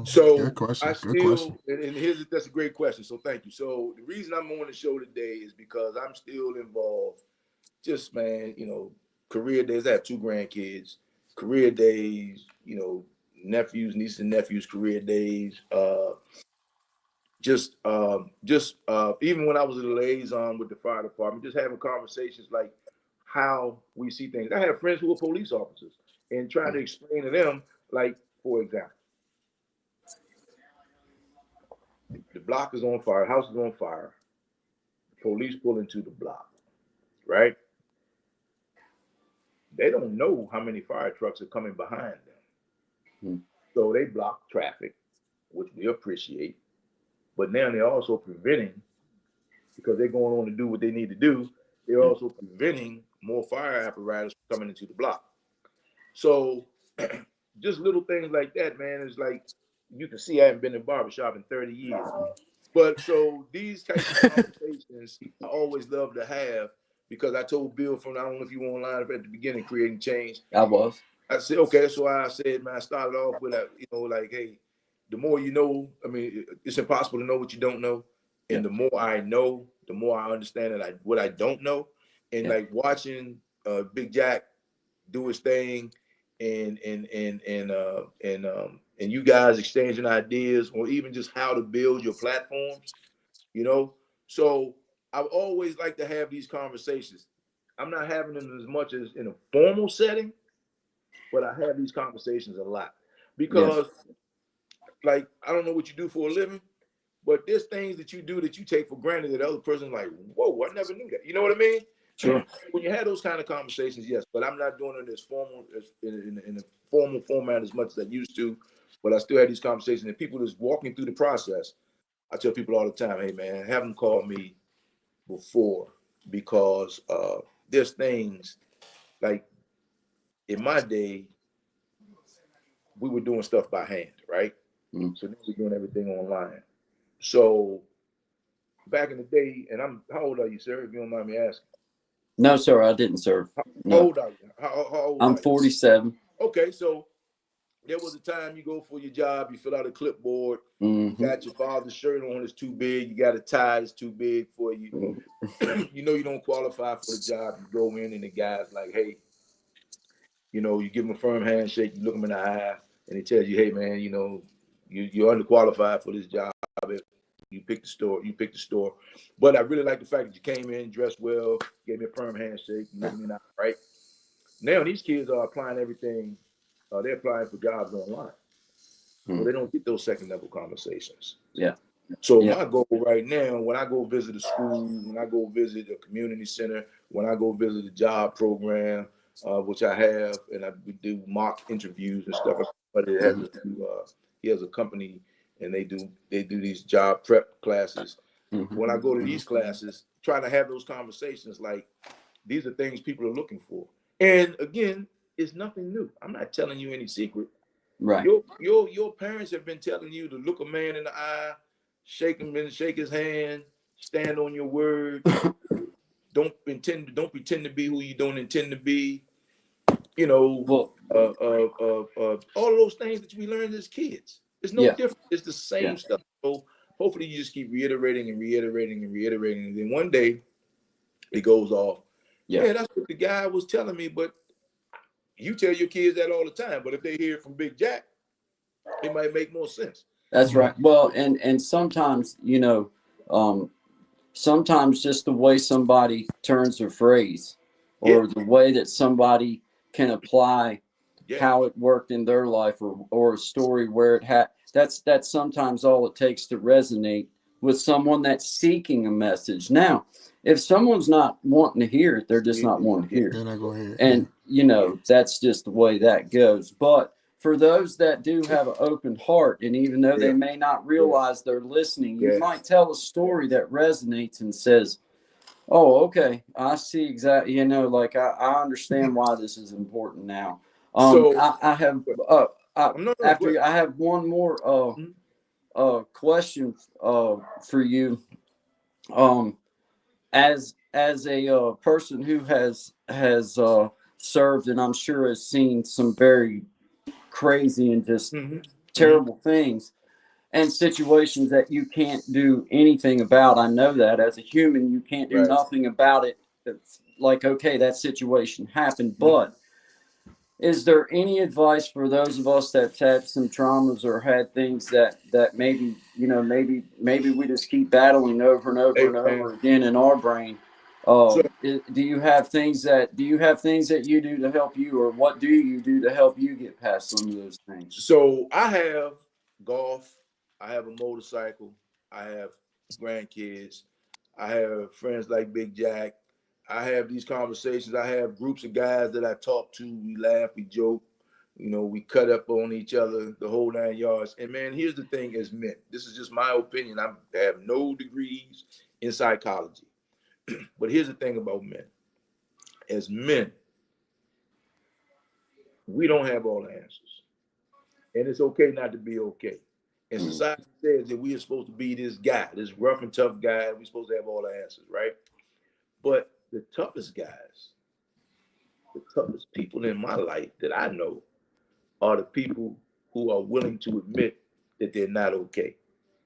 So good question. And that's a great question. So thank you. So the reason I'm on the show today is because I'm still involved. Just, man, you know, career days. I have 2 grandkids. Career days, you know, nieces and nephews, career days. Even when I was a liaison with the fire department, just having conversations like how we see things. I have friends who are police officers and trying to explain to them, like, for example, the block is on fire, house is on fire, the police pull into the block, right? They don't know how many fire trucks are coming behind them. So they block traffic, which we appreciate. But now they're also preventing, because they're going on to do what they need to do, they're also preventing more fire apparatus coming into the block. So just little things like that, man, is like, you can see I haven't been in barbershop in 30 years. But so these types of conversations I always love to have, because I told Bill from, I don't know if you were online at the beginning, creating change. I was. I said, okay, that's why I said, man, I started off with a, you know, like, hey, the more you know, I mean, it's impossible to know what you don't know. And the more I know, the more I understand that what I don't know. And like watching Big Jack do his thing and you guys exchanging ideas or even just how to build your platforms, you know. So I always like to have these conversations. I'm not having them as much as in a formal setting, but I have these conversations a lot because, like, I don't know what you do for a living, but there's things that you do that you take for granted that the other person's like, whoa, I never knew that. You know what I mean? Sure. When you have those kind of conversations, yes, but I'm not doing it as formal in a formal format as much as I used to, but I still have these conversations and people just walking through the process. I tell people all the time, hey man, have them call me before because there's things like in my day, we were doing stuff by hand, right? So now we're doing everything online. So back in the day, and how old are you, sir? If you don't mind me asking. No, sir, I didn't serve. How No. old are you? How old I'm are you? 47. Okay, so there was a time you go for your job, you fill out a clipboard, you got your father's shirt on, it's too big, you got a tie, it's too big for you. You know you don't qualify for the job, you go in and the guy's like, hey, you know, you give him a firm handshake, you look him in the eye, and he tells you, hey man, you know, you're underqualified for this job. You pick the store. But I really like the fact that you came in, dressed well, gave me a firm handshake, you look me in the eye, right? Now these kids are applying everything, they're applying for jobs online. So they don't get those second level conversations. Yeah. So my goal right now, when I go visit a school, when I go visit a community center, when I go visit a job program, which I have, and I do mock interviews and stuff. But he has a company, and they do these job prep classes. When I go to these classes, try to have those conversations like these are things people are looking for. And again, it's nothing new. I'm not telling you any secret. Right. Your parents have been telling you to look a man in the eye, shake him and shake his hand, stand on your word. Don't pretend to be who you don't intend to be. You know, all of those things that we learned as kids. It's no different. It's the same stuff. So hopefully you just keep reiterating and reiterating and reiterating, and then one day it goes off. Yeah, that's what the guy was telling me. But you tell your kids that all the time. But if they hear it from Big Jack, it might make more sense. That's right. Well, and sometimes, you know, sometimes just the way somebody turns a phrase or the way that somebody can apply how it worked in their life or a story where it had, that's sometimes all it takes to resonate with someone that's seeking a message. Now, if someone's not wanting to hear it, they're just not wanting to hear it. Then I go ahead. And, you know, that's just the way that goes. But for those that do have an open heart, and even though they may not realize they're listening, you might tell a story that resonates and says, oh, okay, I see exactly, you know, like I understand why this is important now. So I have I have one more question for you. As a person who has served, and I'm sure has seen some very crazy and just terrible things and situations that you can't do anything about. I know that as a human, you can't do nothing about it. It's like, okay, that situation happened, but is there any advice for those of us that's had some traumas or had things that maybe, you know, maybe we just keep battling over and over and over again in our brain? Do you have things that you do to help you, or what do you do to help you get past some of those things? So I have golf, I have a motorcycle, I have grandkids, I have friends like Big Jack. I have these conversations. I have groups of guys that I talk to. We laugh, we joke, you know, we cut up on each other, the whole 9 yards. And man, here's the thing as men. This is just my opinion. I have no degrees in psychology. But here's the thing about men. As men, we don't have all the answers. And it's okay not to be okay. And society says that we are supposed to be this guy, this rough and tough guy. We're supposed to have all the answers, right? But the toughest guys, the toughest people in my life that I know are the people who are willing to admit that they're not okay.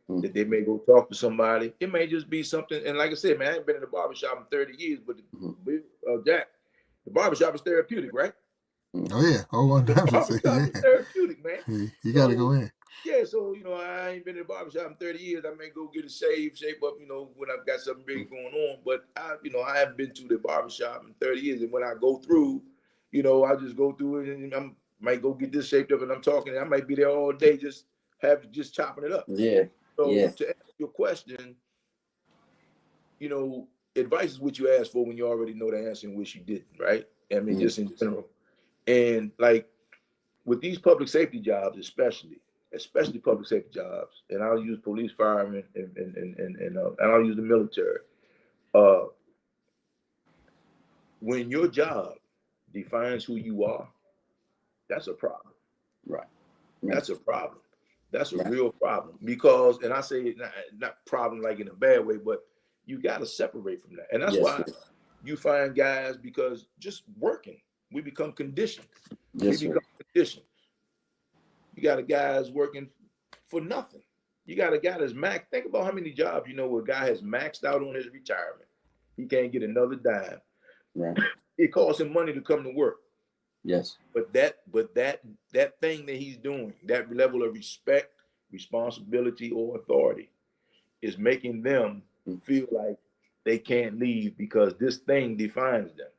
That they may go talk to somebody. It may just be something. And like I said, man, I ain't been in the barbershop in 30 years, but Jack, the barbershop is therapeutic, right? Oh yeah, oh The 100%, barbershop is yeah. therapeutic, man. You got to go in. Yeah, so I ain't been in the barbershop in 30 years. I may go get a shave, shape up, when I've got something big going on. But I haven't been to the barbershop in 30 years. And when I go through, I just go through it and I might go get this shaped up and I'm talking. I might be there all day just chopping it up. Yeah. So Yeah. to answer your question, advice is what you ask for when you already know the answer and wish you didn't, right? I mean, just in general. And like with these public safety jobs, especially public safety jobs, and I'll use police, firemen, and I'll use the military. When your job defines who you are, that's a problem. Right. That's a problem. That's a Right. real problem because, and I say not problem like in a bad way, but you got to separate from that. And that's why you find guys, because just working, we become conditioned. Yes, We become conditioned. You got a guys working for nothing. You got a guy that's maxed. Think about how many jobs where a guy has maxed out on his retirement. He can't get another dime. Right. It costs him money to come to work. Yes. But that thing that he's doing, that level of respect, responsibility, or authority, is making them feel like they can't leave because this thing defines them.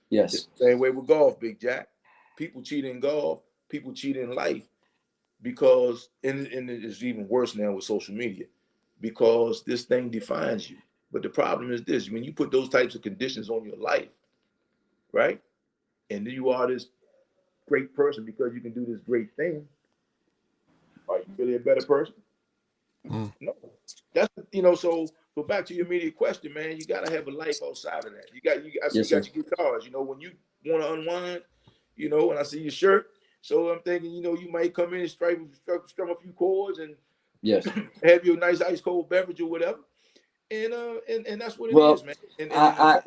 Yes. It's the same way with golf, Big Jack. People cheat in golf. People cheat in life because, and it's even worse now with social media, because this thing defines you. But the problem is this: when you put those types of conditions on your life, right, and then you are this great person because you can do this great thing, are you really a better person? No. That's so back to your immediate question, man. You gotta have a life outside of that. I see you got your guitars. When you want to unwind, and I see your shirt. So I'm thinking, you might come in and strum a few chords and have your nice ice cold beverage or whatever. And that's what it is, man. I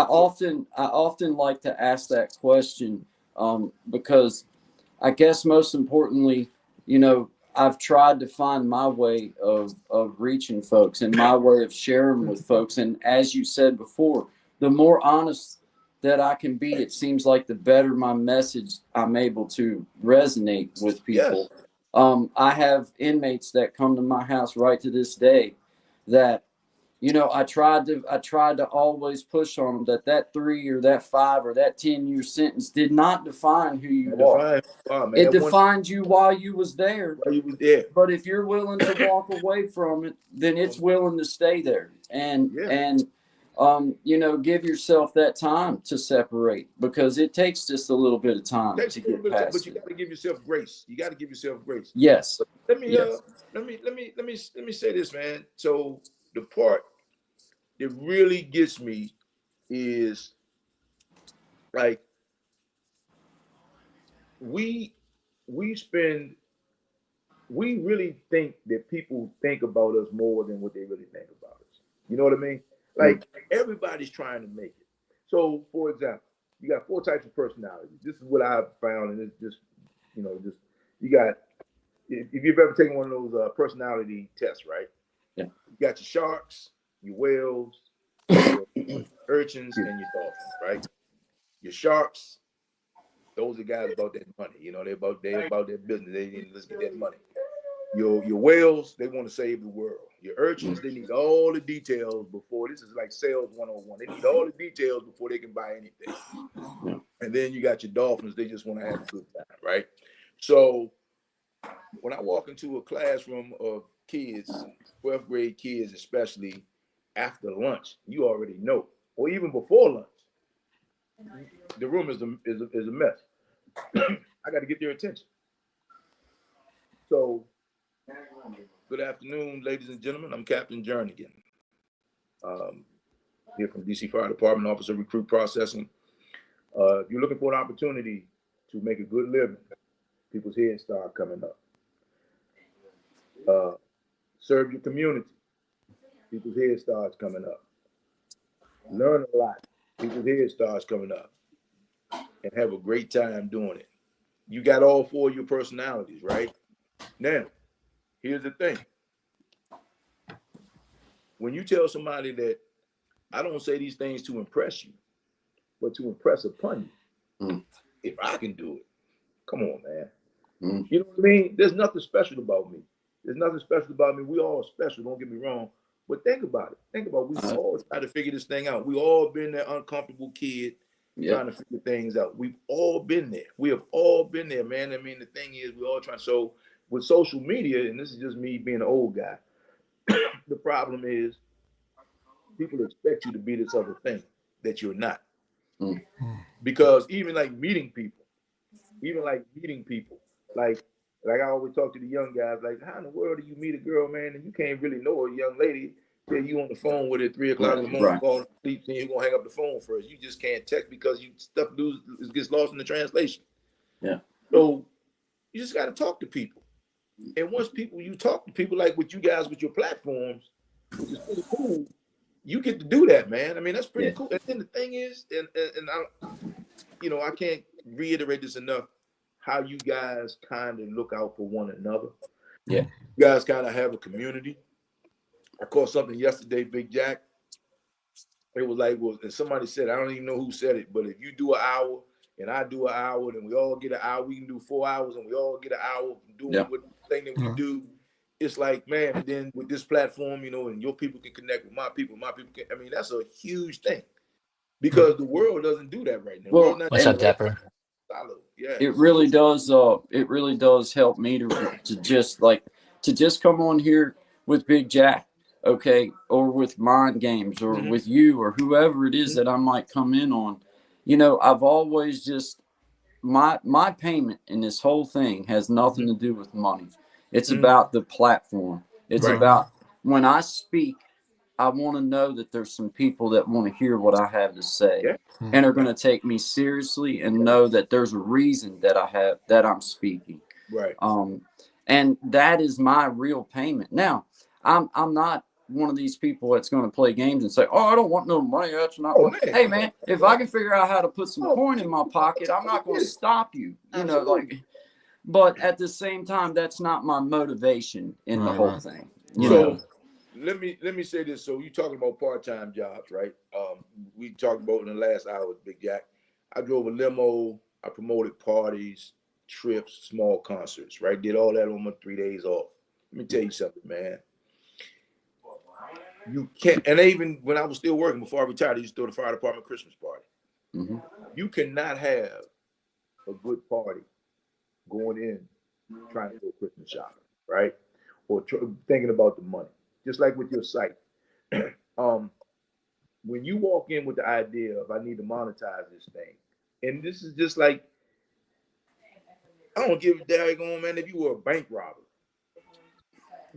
often like to ask that question because I guess most importantly, I've tried to find my way of reaching folks and my way of sharing with folks. And as you said before, the more honest that I can be, it seems like the better my message I'm able to resonate with people. Yes. I have inmates that come to my house right to this day that, I tried to always push on them that 3 or that 5 or that 10-year sentence did not define who you are. It defined you while you was there. But if you're willing to walk away from it, then it's willing to stay there. And give yourself that time to separate because it takes just a little bit of time to get past. But you got to give yourself grace. You got to give yourself grace. Yes. Let me say this, man. So the part that really gets me is like we really think that people think about us more than what they really think about us. You know what I mean? Like everybody's trying to make it. So, for example, you got 4 types of personalities. This is what I've found, and it's just, you got. If you've ever taken one of those personality tests, right? Yeah. You got your sharks, your whales, your urchins, and your dolphins, right? Your sharks, those are guys about that money. They're about their business. They need to get that money. Your whales, they want to save the world. Your urchins, they need all the details before. This is like sales 101. They need all the details before they can buy anything. And then you got your dolphins, they just want to have a good time, right? So when I walk into a classroom of kids, 12th grade kids especially, after lunch, you already know, or even before lunch, the room is a mess. I got to get their attention. So, good afternoon, ladies and gentlemen. I'm Captain Jernigan, here from DC Fire Department, Office of Recruit Processing. If you're looking for an opportunity to make a good living, people's heads start coming up. Serve your community, people's head starts coming up. Learn a lot, People's head starts coming up and have a great time doing it. You got all four of your personalities, right? Now, here's the thing. When you tell somebody that I don't say these things to impress you, but to impress upon you, if I can do it, come on, man. You know what I mean? There's nothing special about me. There's nothing special about me. We all special, don't get me wrong. But think about it. Think about it. We all try to figure this thing out. We all been that uncomfortable kid trying to figure things out. We've all been there. We have all been there, man. I mean, the thing is, we all trying. So with social media, and this is just me being an old guy, the problem is people expect you to be this other thing that you're not. Because even like meeting people, like I always talk to the young guys, like, how in the world do you meet a girl, man, and you can't really know a young lady till you on the phone with her at 3 o'clock in the morning, falling asleep, and you're gonna hang up the phone first. You just can't text because stuff gets lost in the translation. Yeah. So you just gotta talk to people. And once you talk to people like with you guys with your platforms, which is pretty cool, you get to do that, man. I mean, that's pretty cool. And then the thing is, and I can't reiterate this enough, how you guys kind of look out for one another. Yeah. You guys kind of have a community. I caught something yesterday, Big Jack. It was like, and somebody said, I don't even know who said it, but if you do an hour and I do an hour, then we all get an hour. We can do 4 hours and we all get an hour from doing what thing that we do. It's like, man, and then with this platform, and your people can connect with my people can. I mean, that's a huge thing because the world doesn't do that right now. Well, what's up, Dapper? Yeah, it really does. It really does help me to just come on here with Big Jack, okay, or with Mind Games, or with you, or whoever it is that I might come in on. I've always just my payment in this whole thing has nothing to do with money. It's about the platform. It's about when I speak, I want to know that there's some people that want to hear what I have to say and are going to take me seriously and know that there's a reason that I'm speaking. Right. And that is my real payment. Now, I'm not one of these people that's going to play games and say, "Oh, I don't want no money. That's not what." Hey, man, if I can figure out how to put some coin in my pocket, I'm not going to stop you. But at the same time, that's not my motivation in the whole thing. So let me say this. So you talking about part-time jobs, right? We talked about in the last hour with Big Jack. I drove a limo. I promoted parties, trips, small concerts, right? Did all that on my 3 days off. Let me tell you something, man. You can't, and even when I was still working before I retired, I used to throw the fire department Christmas party. You cannot have a good party going in trying to go Christmas shopping, right? Or thinking about the money. Just like with your site. When you walk in with the idea of I need to monetize this thing, and this is just like, I don't give a daggone, man, if you were a bank robber.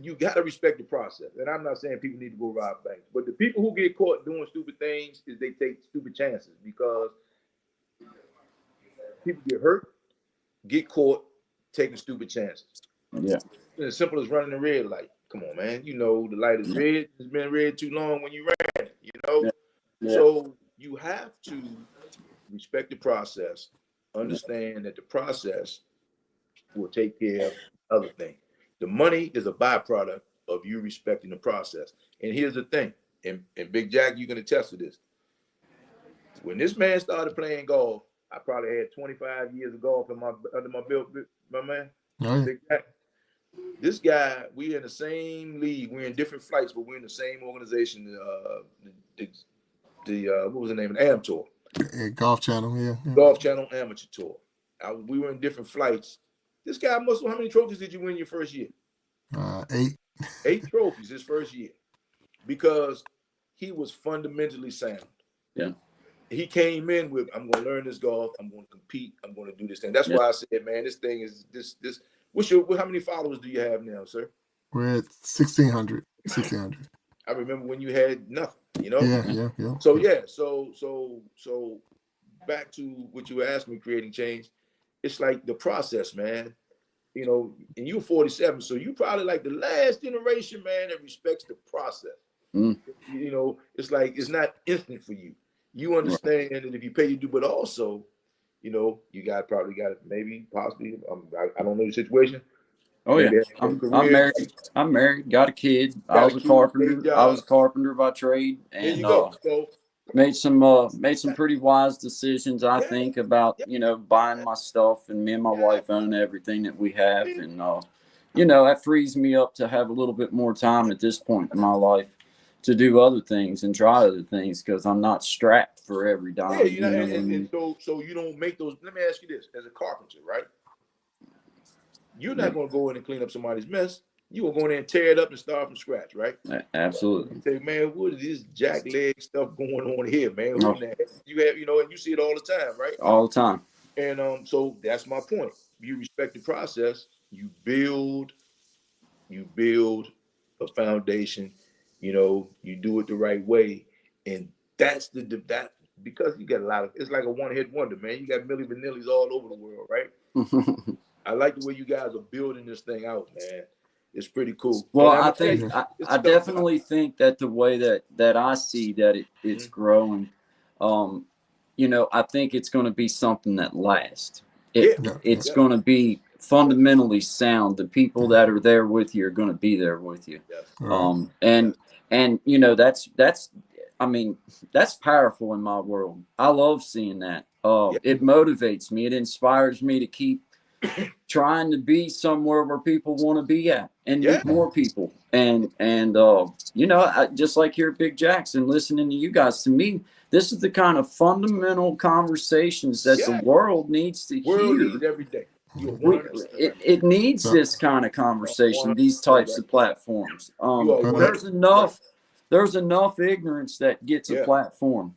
You got to respect the process. And I'm not saying people need to go rob banks, but the people who get caught doing stupid things is they take stupid chances because people get hurt, get caught taking stupid chances. Yeah. It's as simple as running a red light. Come on, man. The light is red. It's been red too long when you ran it, So you have to respect the process, understand that the process will take care of other things. The money is a byproduct of you respecting the process. And here's the thing, and Big Jack, you can attest to this. When this man started playing golf, I probably had 25 years of golf under my belt, my man. Big Jack. This guy, we in the same league. We're in different flights, but we're in the same organization. What was the name of the Am Tour? Golf Channel, yeah. Golf Channel Amateur Tour. We were in different flights. This guy how many trophies did you win your first year? 8. 8 trophies his first year. Because he was fundamentally sound. Yeah. He came in with, I'm going to learn this golf. I'm going to compete. I'm going to do this thing. That's why I said, man, this thing is this. How many followers do you have now, sir? We're at 1,600. 1,600. I remember when you had nothing, Yeah. So back to what you were asking me, creating change. It's like the process, man. And you're 47, so you probably like the last generation, man, that respects the process. It's like it's not instant for you. you understand that if you pay your due, but also, you know, you probably got maybe possibly I don't know the situation. Oh yeah, Maybe have a I'm career. married. I'm married. Got a kid. I Got a was a kid, day carpenter. I job. was a carpenter by trade, There you and go. So made some pretty wise decisions. I think about buying my stuff, and me and my wife own everything that we have, and that frees me up to have a little bit more time at this point in my life to do other things and try other things because I'm not strapped for every dime. yeah, you know, and so you don't make those. Let me ask you this: as a carpenter, right? You're not going to go in and clean up somebody's mess. You will go in there and tear it up and start from scratch, right? Absolutely. You say, man, what is this jackleg stuff going on here, man? Who in the heck you have, and you see it all the time, right? All the time. And so that's my point. You respect the process. You build a foundation. You know, you do it the right way, and that's that because you got a lot of. It's like a one-hit wonder, man. You got Milli Vanillis all over the world, right? I like the way you guys are building this thing out, man. It's pretty cool. Well, I definitely think that the way that I see that it's growing, I think it's going to be something that lasts. It's going to be fundamentally sound. The people that are there with you are going to be there with you. Yes. And that's powerful in my world. I love seeing that. It motivates me. It inspires me to keep trying to be somewhere where people want to be at and meet more people. And I just like here at Big Jackson, listening to you guys, to me, this is the kind of fundamental conversations that the world needs to hear. Needs every day. It needs this kind of conversation, these types of platforms. There's enough ignorance that gets a platform.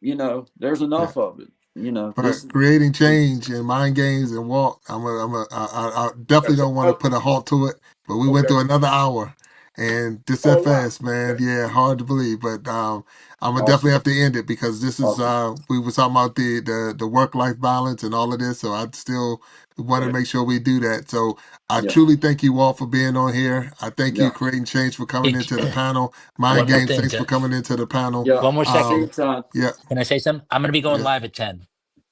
There's enough of it. But creating change and mind games and walk, I definitely don't want to put a halt to it. But we went through another hour, and just that fast, man. Yeah, hard to believe. But I'm gonna definitely have to end it because this is we were talking about the work-life balance and all of this. So I still want to make sure we do that. So I truly thank you all for being on here. I thank you, Creating Change, for coming into the panel. Mind Games, thanks for coming into the panel. One more second. Yeah. Can I say something? I'm going to be going live at 10.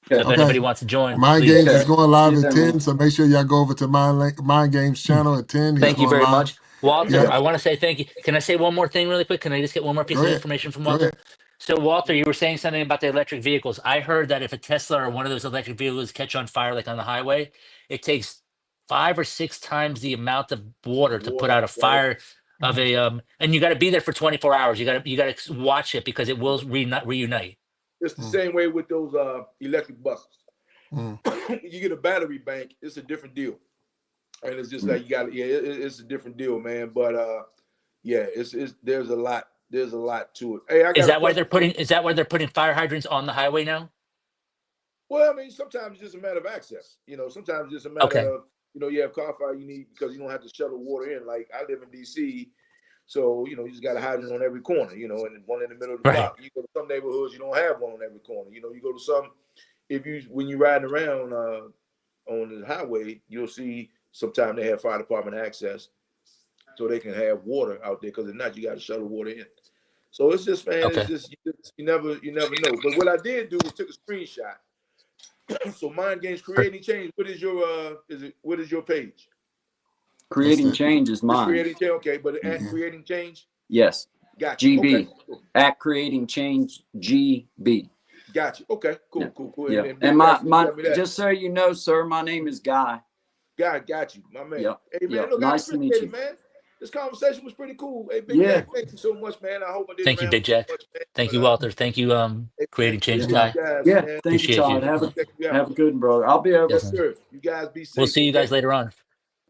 So if anybody wants to join, Mind Games is going live at 10, so make sure y'all go over to Mind Games channel at 10. Thank you very much. Walter, I want to say thank you. Can I say one more thing really quick? Can I just get one more piece of information from Walter? So Walter, you were saying something about the electric vehicles. I heard that if a Tesla or one of those electric vehicles catch on fire, like on the highway, it takes 5 or 6 times the amount of water to put out a fire of a and you got to be there for 24 hours. You got to watch it because it will reunite. It's the same way with those electric buses. You get a battery bank, it's a different deal, and it's just like you got it's a different deal, man. But it's there's a lot to it. Hey, is that why they're putting fire hydrants on the highway now? Well, I mean, sometimes it's just a matter of access. Sometimes it's just a matter of you have car fire you need because you don't have to shuttle water in. Like I live in DC. So, you just got a hydrant on every corner, and one in the middle of the block. You go to some neighborhoods, you don't have one on every corner. You go to some, when you're riding around on the highway, you'll see sometimes they have fire department access so they can have water out there because if not, you got to shuttle water in. So it's just, man, it's just, you never know. But what I did do was took a screenshot. So Mind Games Creating Change, what is your page? Creating Change is mine. Creating Change, okay, but at Creating Change? Yes. Gotcha. GB. Okay, cool. At Creating Change GB. Gotcha. Okay, cool. Yeah. And just so you know, sir, my name is Guy. Guy, got you, my man. Yep. Hey, man, look, nice to meet you, man. This conversation was pretty cool. Hey, Big Jack, thank you so much, man. I hope I did. Thank you, Big Jack. Thank you, Walter. Thank you, Creating Change guy. Thank you, Todd. Have a good one, brother. I'll be over. Yes, sir. You guys be safe. We'll see you guys later on.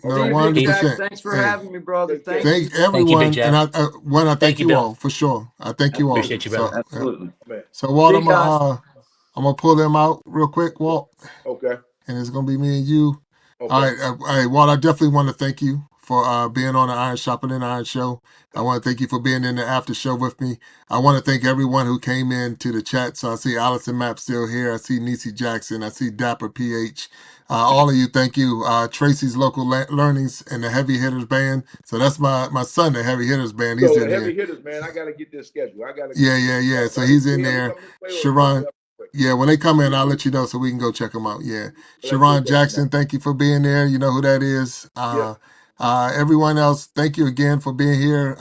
No, 100%. Thanks for having me, brother. Thank everyone, and I thank you all for sure. I thank you all. Appreciate you, brother. Absolutely. So, Walt, I'm gonna pull them out real quick, Walt. Okay. And it's gonna be me and you. Okay. All right, Walt. I definitely want to thank you for being on the Iron Sharpening Iron show. I want to thank you for being in the after show with me. I want to thank everyone who came in to the chat. So I see Allison Mapp still here. I see Niecy Jackson. I see Dapper PH. All of you, thank you. Tracy's Local Learnings and the Heavy Hitters Band. So that's my son, the Heavy Hitters Band. He's So in heavy there. hitters, man, I gotta get this schedule. I gotta get Yeah, this yeah, yeah. schedule. So Are he's in they ever there. come this way or it's gonna be Sharon. up quick? Yeah, when they come in, I'll let you know so we can go check them out. Yeah. Let's go Sharon check them out. Jackson, thank you for being there. You know who that is. Yeah. Everyone else, thank you again for being here.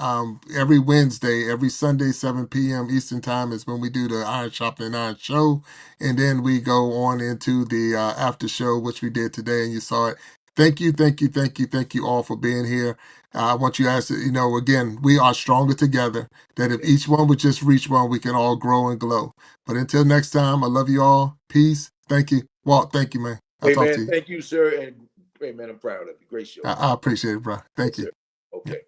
Every Wednesday, every Sunday, 7 p.m. Eastern Time is when we do the Iron Sharpening Iron show. And then we go on into the after show, which we did today, and you saw it. Thank you, thank you, thank you, thank you all for being here. I want you to ask, again, we are stronger together. That if each one would just reach one, we can all grow and glow. But until next time, I love you all. Peace. Thank you. Walt, thank you, man. I'll Hey, talk man, to you. thank you, sir. And hey, man, I'm proud of you. Great show. I appreciate it, bro. Thank Yes, you. sir. Okay.